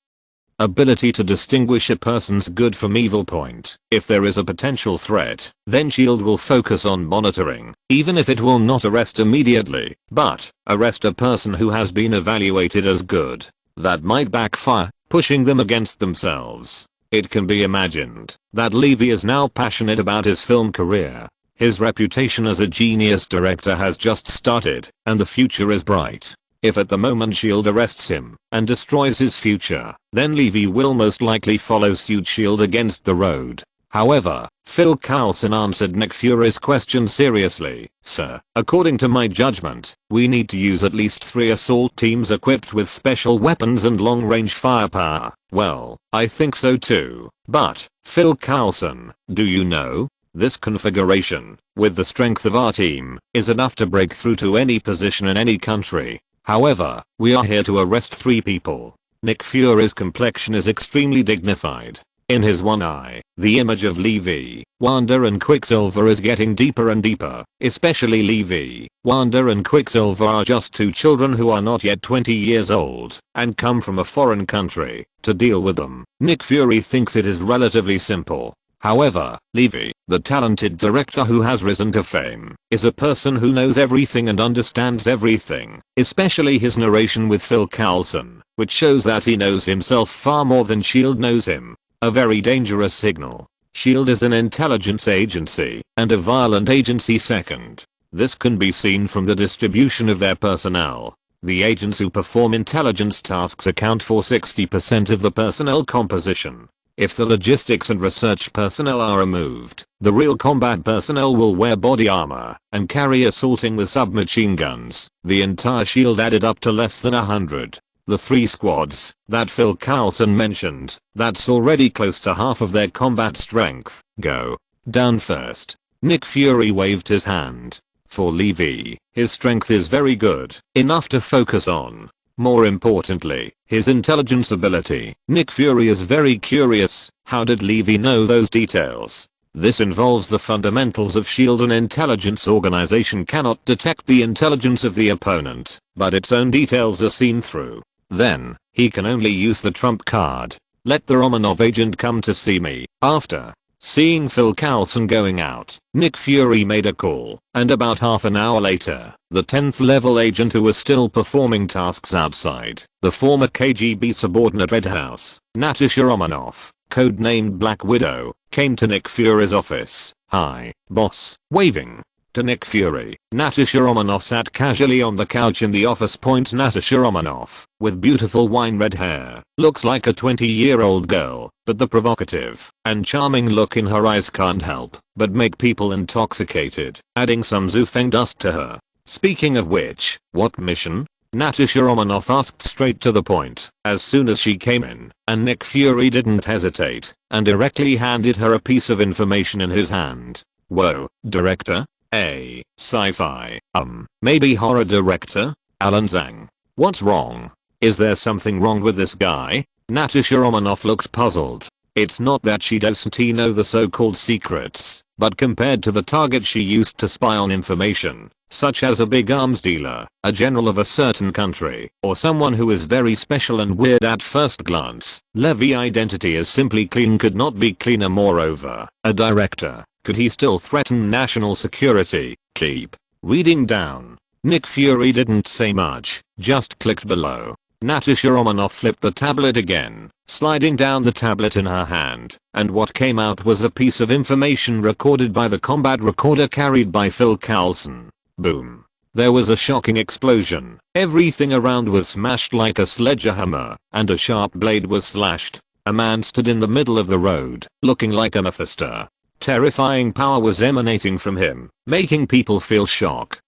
ability to distinguish a person's good from evil. Point. If there is a potential threat, then S.H.I.E.L.D. will focus on monitoring, even if it will not arrest immediately, but arrest a person who has been evaluated as good. That might backfire, pushing them against themselves. It can be imagined that Levi is now passionate about his film career. His reputation as a genius director has just started, and the future is bright. If at the moment S.H.I.E.L.D. arrests him and destroys his future, then Levi will most likely follow suit. S.H.I.E.L.D. against the road. However, Phil Coulson answered Nick Fury's question seriously. Sir, according to my judgment, we need to use at least 3 assault teams equipped with special weapons and long-range firepower. Well, I think so too. But, Phil Coulson, do you know? This configuration, with the strength of our team, is enough to break through to any position in any country. However, we are here to arrest 3 people. Nick Fury's complexion is extremely dignified. In his one eye, the image of Levi, Wanda and Quicksilver is getting deeper and deeper, especially Levi. Wanda and Quicksilver are just 2 children who are not yet 20 years old, and come from a foreign country. To deal with them, Nick Fury thinks it is relatively simple. However, Levi, the talented director who has risen to fame, is a person who knows everything and understands everything, especially his narration with Phil Coulson, which shows that he knows himself far more than S.H.I.E.L.D. knows him. A very dangerous signal. S.H.I.E.L.D. is an intelligence agency, and a violent agency second. This can be seen from the distribution of their personnel. The agents who perform intelligence tasks account for 60% of the personnel composition. If the logistics and research personnel are removed, the real combat personnel will wear body armor and carry assaulting with submachine guns. The entire S.H.I.E.L.D. added up to less than 100. The 3 squads that Phil Coulson mentioned, that's already close to half of their combat strength. Go down first. Nick Fury waved his hand. For Levi, his strength is very good, enough to focus on. More importantly, his intelligence ability. Nick Fury is very curious, how did Levi know those details? This involves the fundamentals of S.H.I.E.L.D. An intelligence organization cannot detect the intelligence of the opponent, but its own details are seen through. Then, he can only use the trump card. Let the Romanov agent come to see me. After seeing Phil Coulson going out, Nick Fury made a call, and about half an hour later, the 10th level agent who was still performing tasks outside, the former KGB subordinate Red House, Natasha Romanoff, codenamed Black Widow, came to Nick Fury's office. Hi, boss, waving to Nick Fury. Natasha Romanoff sat casually on the couch in the office. Natasha Romanoff, with beautiful wine red hair, looks like a 20-year-old girl, but the provocative and charming look in her eyes can't help but make people intoxicated, adding some Zufeng dust to her. Speaking of which, what mission? Natasha Romanoff asked straight to the point, as soon as she came in, and Nick Fury didn't hesitate, and directly handed her a piece of information in his hand. Whoa, director? Sci-fi, maybe horror director? Alan Zhang. What's wrong? Is there something wrong with this guy? Natasha Romanoff looked puzzled. It's not that she doesn't know the so-called secrets, but compared to the target she used to spy on information, such as a big arms dealer, a general of a certain country, or someone who is very special and weird at first glance, Levi's identity is simply clean, could not be cleaner. Moreover, a director. Could he still threaten national security? Keep reading down. Nick Fury didn't say much, just clicked below. Natasha Romanoff flipped the tablet again, sliding down the tablet in her hand, and what came out was a piece of information recorded by the combat recorder carried by Phil Coulson. Boom. There was a shocking explosion. Everything around was smashed like a sledgehammer, and a sharp blade was slashed. A man stood in the middle of the road, looking like a Mephisto. Terrifying power was emanating from him, making people feel shock.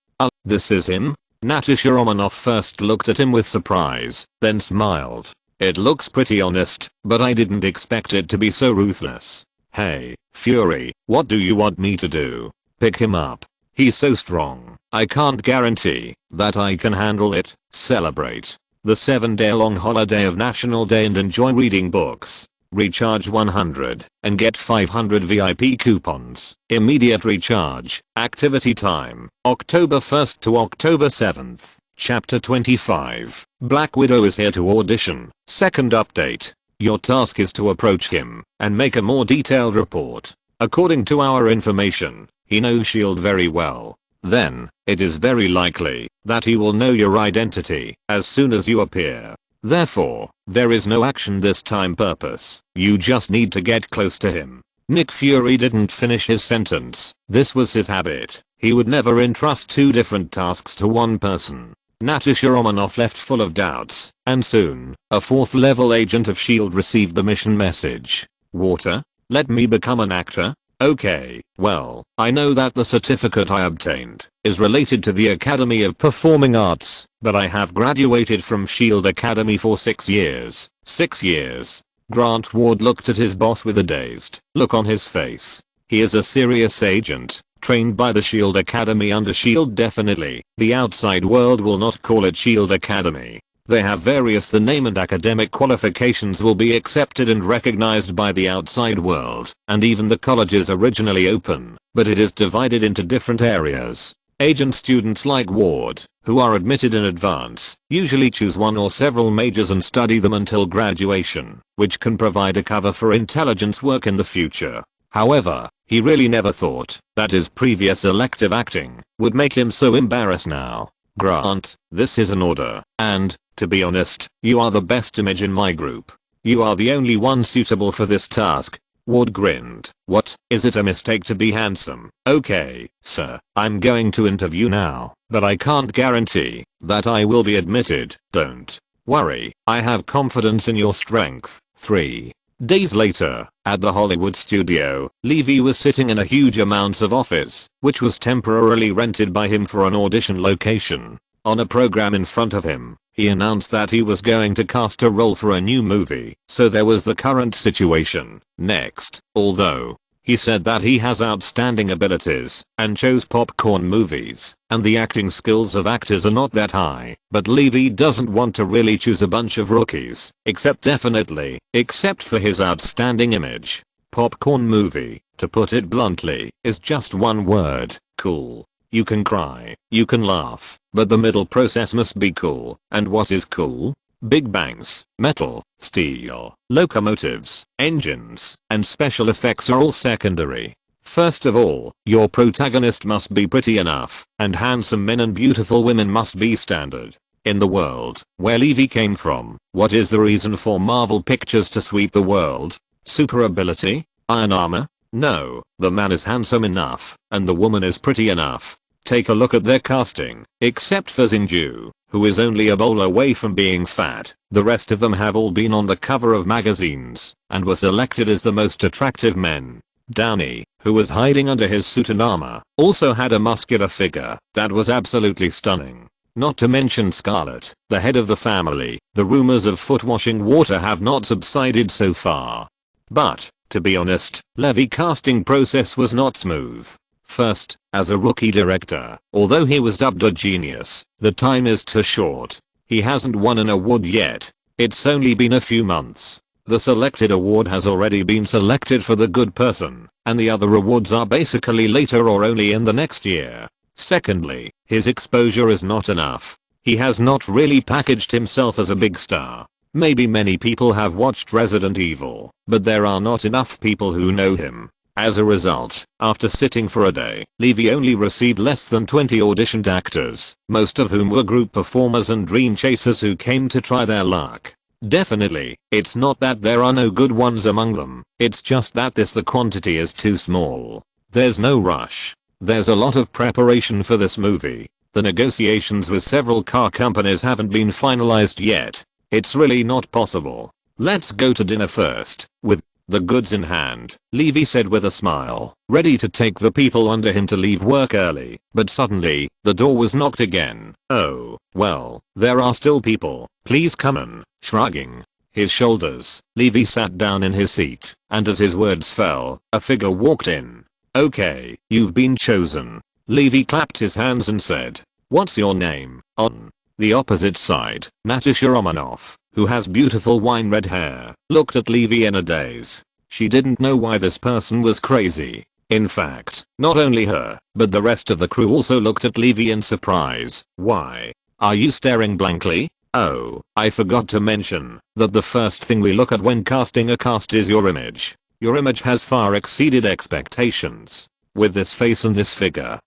This is him? Natasha Romanoff first looked at him with surprise, then smiled. It looks pretty honest, but I didn't expect it to be so ruthless. Hey, Fury, what do you want me to do? Pick him up. He's so strong. I can't guarantee that I can handle it. Celebrate the 7-day-long holiday of National Day and enjoy reading books. Recharge 100 and get 500 VIP coupons. Immediate recharge. Activity time, October 1st to October 7th. Chapter 25. Black Widow is here to audition. Second update. Your task is to approach him and make a more detailed report. According to our information, he knows S.H.I.E.L.D. very well. Then, it is very likely that he will know your identity as soon as you appear. Therefore, there is no action this time. Purpose. You just need to get close to him. Nick Fury didn't finish his sentence. This was his habit. He would never entrust 2 different tasks to one person. Natasha Romanoff left full of doubts, and soon, a 4th level agent of S.H.I.E.L.D. received the mission message. Water? Let me become an actor? Okay, well, I know that the certificate I obtained is related to the Academy of Performing Arts, but I have graduated from Shield Academy for 6 years. 6 years. Grant Ward looked at his boss with a dazed look on his face. He is a serious agent, trained by the Shield Academy under Shield. Definitely, the outside world will not call it Shield Academy. They have various the name and academic qualifications will be accepted and recognized by the outside world, and even the college is originally open, but it is divided into different areas. Agent students like Ward, who are admitted in advance, usually choose one or several majors and study them until graduation, which can provide a cover for intelligence work in the future. However, he really never thought that his previous elective acting would make him so embarrassed now. Grant, this is an order, and, to be honest, you are the best image in my group. You are the only one suitable for this task. Ward grinned. What, is it a mistake to be handsome? Okay, sir, I'm going to interview now, but I can't guarantee that I will be admitted. Don't worry, I have confidence in your strength. 3 days later, at the Hollywood studio, Levi was sitting in a huge amounts of office, which was temporarily rented by him for an audition location. On a program in front of him, he announced that he was going to cast a role for a new movie, so there was the current situation. Next, although he said that he has outstanding abilities and chose popcorn movies, and the acting skills of actors are not that high, but Levi doesn't want to really choose a bunch of rookies, except for his outstanding image. Popcorn movie, to put it bluntly, is just one word: cool. You can cry, you can laugh, but the middle process must be cool. And what is cool? Big bangs, metal, steel, locomotives, engines, and special effects are all secondary. First of all, your protagonist must be pretty enough, and handsome men and beautiful women must be standard. In the world where Levi came from, what is the reason for Marvel Pictures to sweep the world? Super ability? Iron armor? No, the man is handsome enough, and the woman is pretty enough. Take a look at their casting, except for Xinju, who is only a bowl away from being fat. The rest of them have all been on the cover of magazines, and were selected as the most attractive men. Downey, who was hiding under his suit and armor, also had a muscular figure that was absolutely stunning. Not to mention Scarlett, the head of the family. The rumors of foot washing water have not subsided so far. But, to be honest, Levi's casting process was not smooth. First, as a rookie director, although he was dubbed a genius, the time is too short. He hasn't won an award yet. It's only been a few months. The selected award has already been selected for the good person, and the other awards are basically later or only in the next year. Secondly, his exposure is not enough. He has not really packaged himself as a big star. Maybe many people have watched Resident Evil, but there are not enough people who know him. As a result, after sitting for a day, Levi only received less than 20 auditioned actors, most of whom were group performers and dream chasers who came to try their luck. Definitely, it's not that there are no good ones among them, it's just that the quantity is too small. There's no rush. There's a lot of preparation for this movie. The negotiations with several car companies haven't been finalized yet. It's really not possible. Let's go to dinner first, with the goods in hand, Levi said with a smile, ready to take the people under him to leave work early. But suddenly, the door was knocked again. Oh, well, there are still people. Please come in. Shrugging his shoulders, Levi sat down in his seat, and as his words fell, a figure walked in. Okay, you've been chosen. Levi clapped his hands and said, what's your name? On the opposite side, Natasha Romanoff, who has beautiful wine red hair, looked at Levi in a daze. She didn't know why this person was crazy. In fact, not only her, but the rest of the crew also looked at Levi in surprise. Why? Are you staring blankly? Oh, I forgot to mention that the first thing we look at when casting a cast is your image. Your image has far exceeded expectations. With this face and this figure,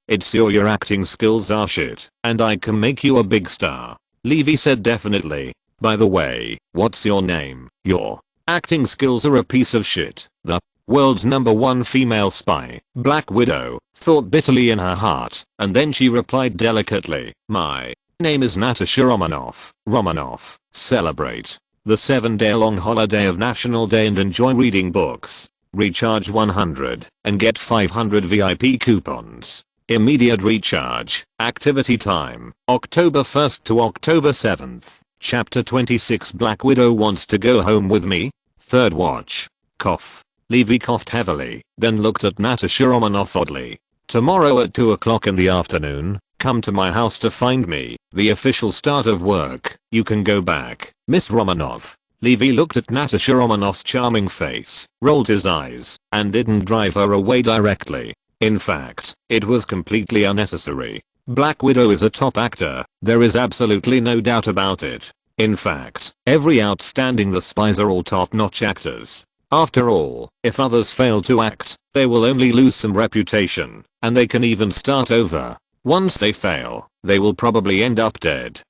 it's your acting skills are shit, and I can make you a big star. Levi said definitely. By the way, what's your name? Your acting skills are a piece of shit. The world's #1 female spy, Black Widow, thought bitterly in her heart, and then she replied delicately, my name is Natasha Romanoff. Romanoff, celebrate the 7-day-long holiday of National Day and enjoy reading books. recharge 100, and get 500 VIP coupons. Immediate recharge. Activity time, October 1st to October 7th. Chapter 26 Black Widow wants to go home with me? Third watch. Cough. Levi coughed heavily, then looked at Natasha Romanoff oddly. Tomorrow at 2 o'clock in the afternoon, come to my house to find me, the official start of work. You can go back, Miss Romanoff. Levi looked at Natasha Romanoff's charming face, rolled his eyes, and didn't drive her away directly. In fact, it was completely unnecessary. Black Widow is a top actor, there is absolutely no doubt about it. In fact, every outstanding The Spies are all top-notch actors. After all, if others fail to act, they will only lose some reputation, and they can even start over. Once they fail, they will probably end up dead.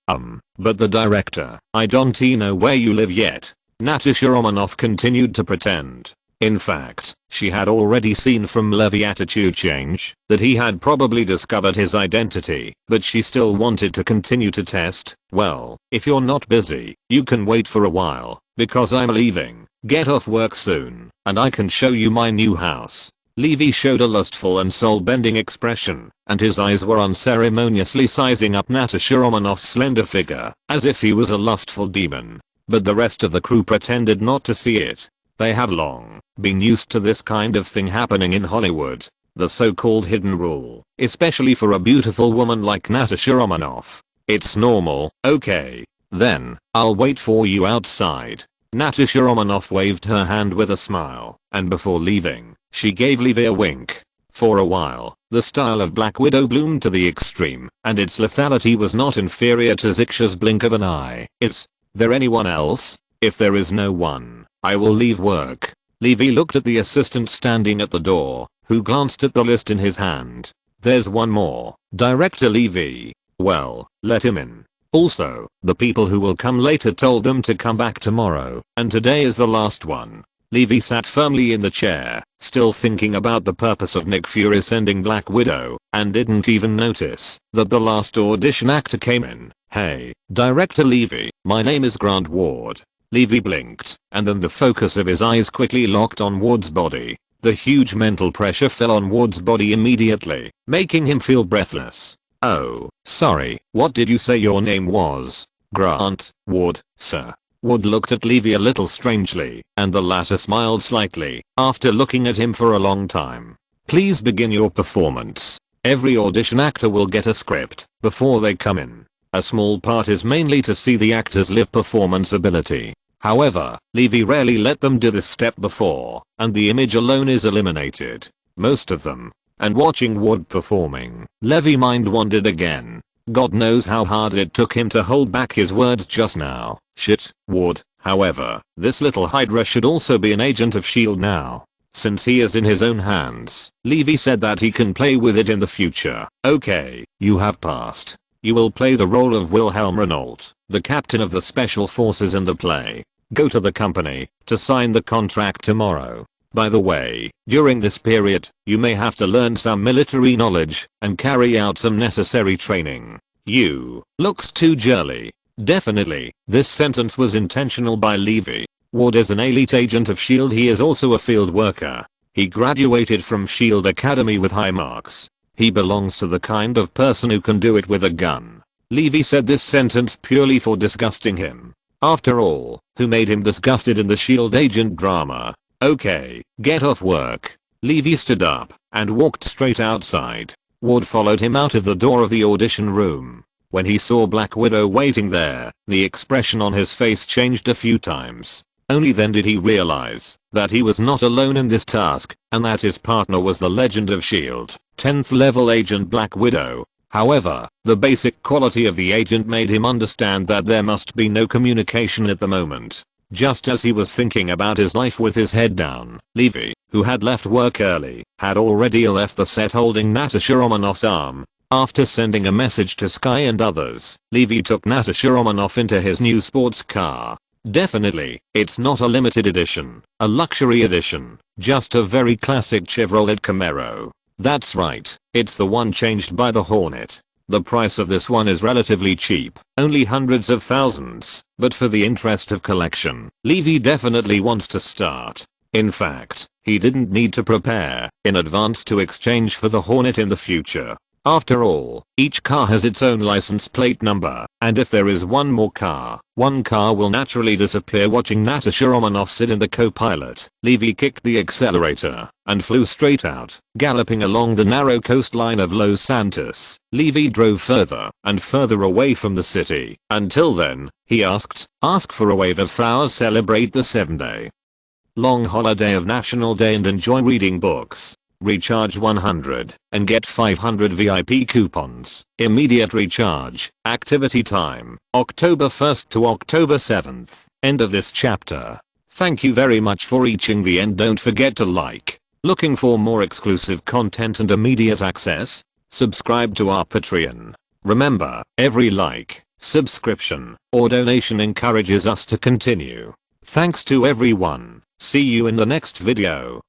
But the director, I don't know where you live yet. Natasha Romanoff continued to pretend. In fact, she had already seen from Levi's attitude change that he had probably discovered his identity, but she still wanted to continue to test. Well, if you're not busy, you can wait for a while, because I'm leaving. Get off work soon, and I can show you my new house. Levi showed a lustful and soul-bending expression, and his eyes were unceremoniously sizing up Natasha Romanoff's slender figure, as if he was a lustful demon. But the rest of the crew pretended not to see it. They have long been used to this kind of thing happening in Hollywood. The so-called hidden rule, especially for a beautiful woman like Natasha Romanoff. It's normal. Okay. Then, I'll wait for you outside. Natasha Romanoff waved her hand with a smile, and before leaving, she gave Levi a wink. For a while, the style of Black Widow bloomed to the extreme, and its lethality was not inferior to Zixa's blink of an eye. Is there anyone else? If there is no one, I will leave work. Levi looked at the assistant standing at the door, who glanced at the list in his hand. There's one more. Director Levi. Well, let him in. Also, the people who will come later told them to come back tomorrow, and today is the last one. Levi sat firmly in the chair, still thinking about the purpose of Nick Fury sending Black Widow, and didn't even notice that the last audition actor came in. Hey, Director Levi, my name is Grant Ward. Levi blinked, and then the focus of his eyes quickly locked on Ward's body. The huge mental pressure fell on Ward's body immediately, making him feel breathless. Oh, sorry, what did you say your name was? Grant Ward, sir. Ward looked at Levi a little strangely, and the latter smiled slightly, after looking at him for a long time. Please begin your performance. Every audition actor will get a script before they come in. A small part is mainly to see the actor's live performance ability. However, Levi rarely let them do this step before, and the image alone is eliminated. Most of them. And watching Ward performing, Levi's mind wandered again. God knows how hard it took him to hold back his words just now. Shit, Ward. However, this little Hydra should also be an agent of S.H.I.E.L.D. now. Since he is in his own hands, Levi said that he can play with it in the future. Okay, you have passed. You will play the role of Wilhelm Renault, the captain of the special forces in the play. Go to the company to sign the contract tomorrow. By the way, during this period, you may have to learn some military knowledge and carry out some necessary training. You looks too girly. Definitely, this sentence was intentional by Levi. Ward is an elite agent of S.H.I.E.L.D. He is also a field worker. He graduated from S.H.I.E.L.D. Academy with high marks. He belongs to the kind of person who can do it with a gun. Levi said this sentence purely for disgusting him. After all, who made him disgusted in the S.H.I.E.L.D. agent drama? Okay, get off work. Levi stood up and walked straight outside. Ward followed him out of the door of the audition room. When he saw Black Widow waiting there, the expression on his face changed a few times. Only then did he realize that he was not alone in this task, and that his partner was the legend of S.H.I.E.L.D., 10th level agent Black Widow. However, the basic quality of the agent made him understand that there must be no communication at the moment. Just as he was thinking about his life with his head down, Levi, who had left work early, had already left the set holding Natasha Romanoff's arm. After sending a message to Sky and others, Levi took Natasha Romanoff into his new sports car. Definitely, it's not a limited edition, a luxury edition, just a very classic Chevrolet Camaro. That's right, it's the one changed by the Hornet. The price of this one is relatively cheap, only hundreds of thousands, but for the interest of collection, Levi definitely wants to start. In fact, He didn't need to prepare in advance to exchange for the Hornet in the future. After all, each car has its own license plate number, and if there is one car will naturally disappear. Watching Natasha Romanoff sit in the co-pilot, Levi kicked the accelerator and flew straight out, galloping along the narrow coastline of Los Santos. Levi drove further and further away from the city. Until then, he ask for a wave of flowers, celebrate the 7-day long holiday of National Day and enjoy reading books. Recharge 100 and get 500 VIP coupons. Immediate recharge. Activity time, October 1st to October 7th. End of this chapter. Thank you very much for reaching the end. Don't forget to like. Looking for more exclusive content and immediate access? Subscribe to our Patreon. Remember, every like, subscription, or donation encourages us to continue. Thanks to everyone. See you in the next video.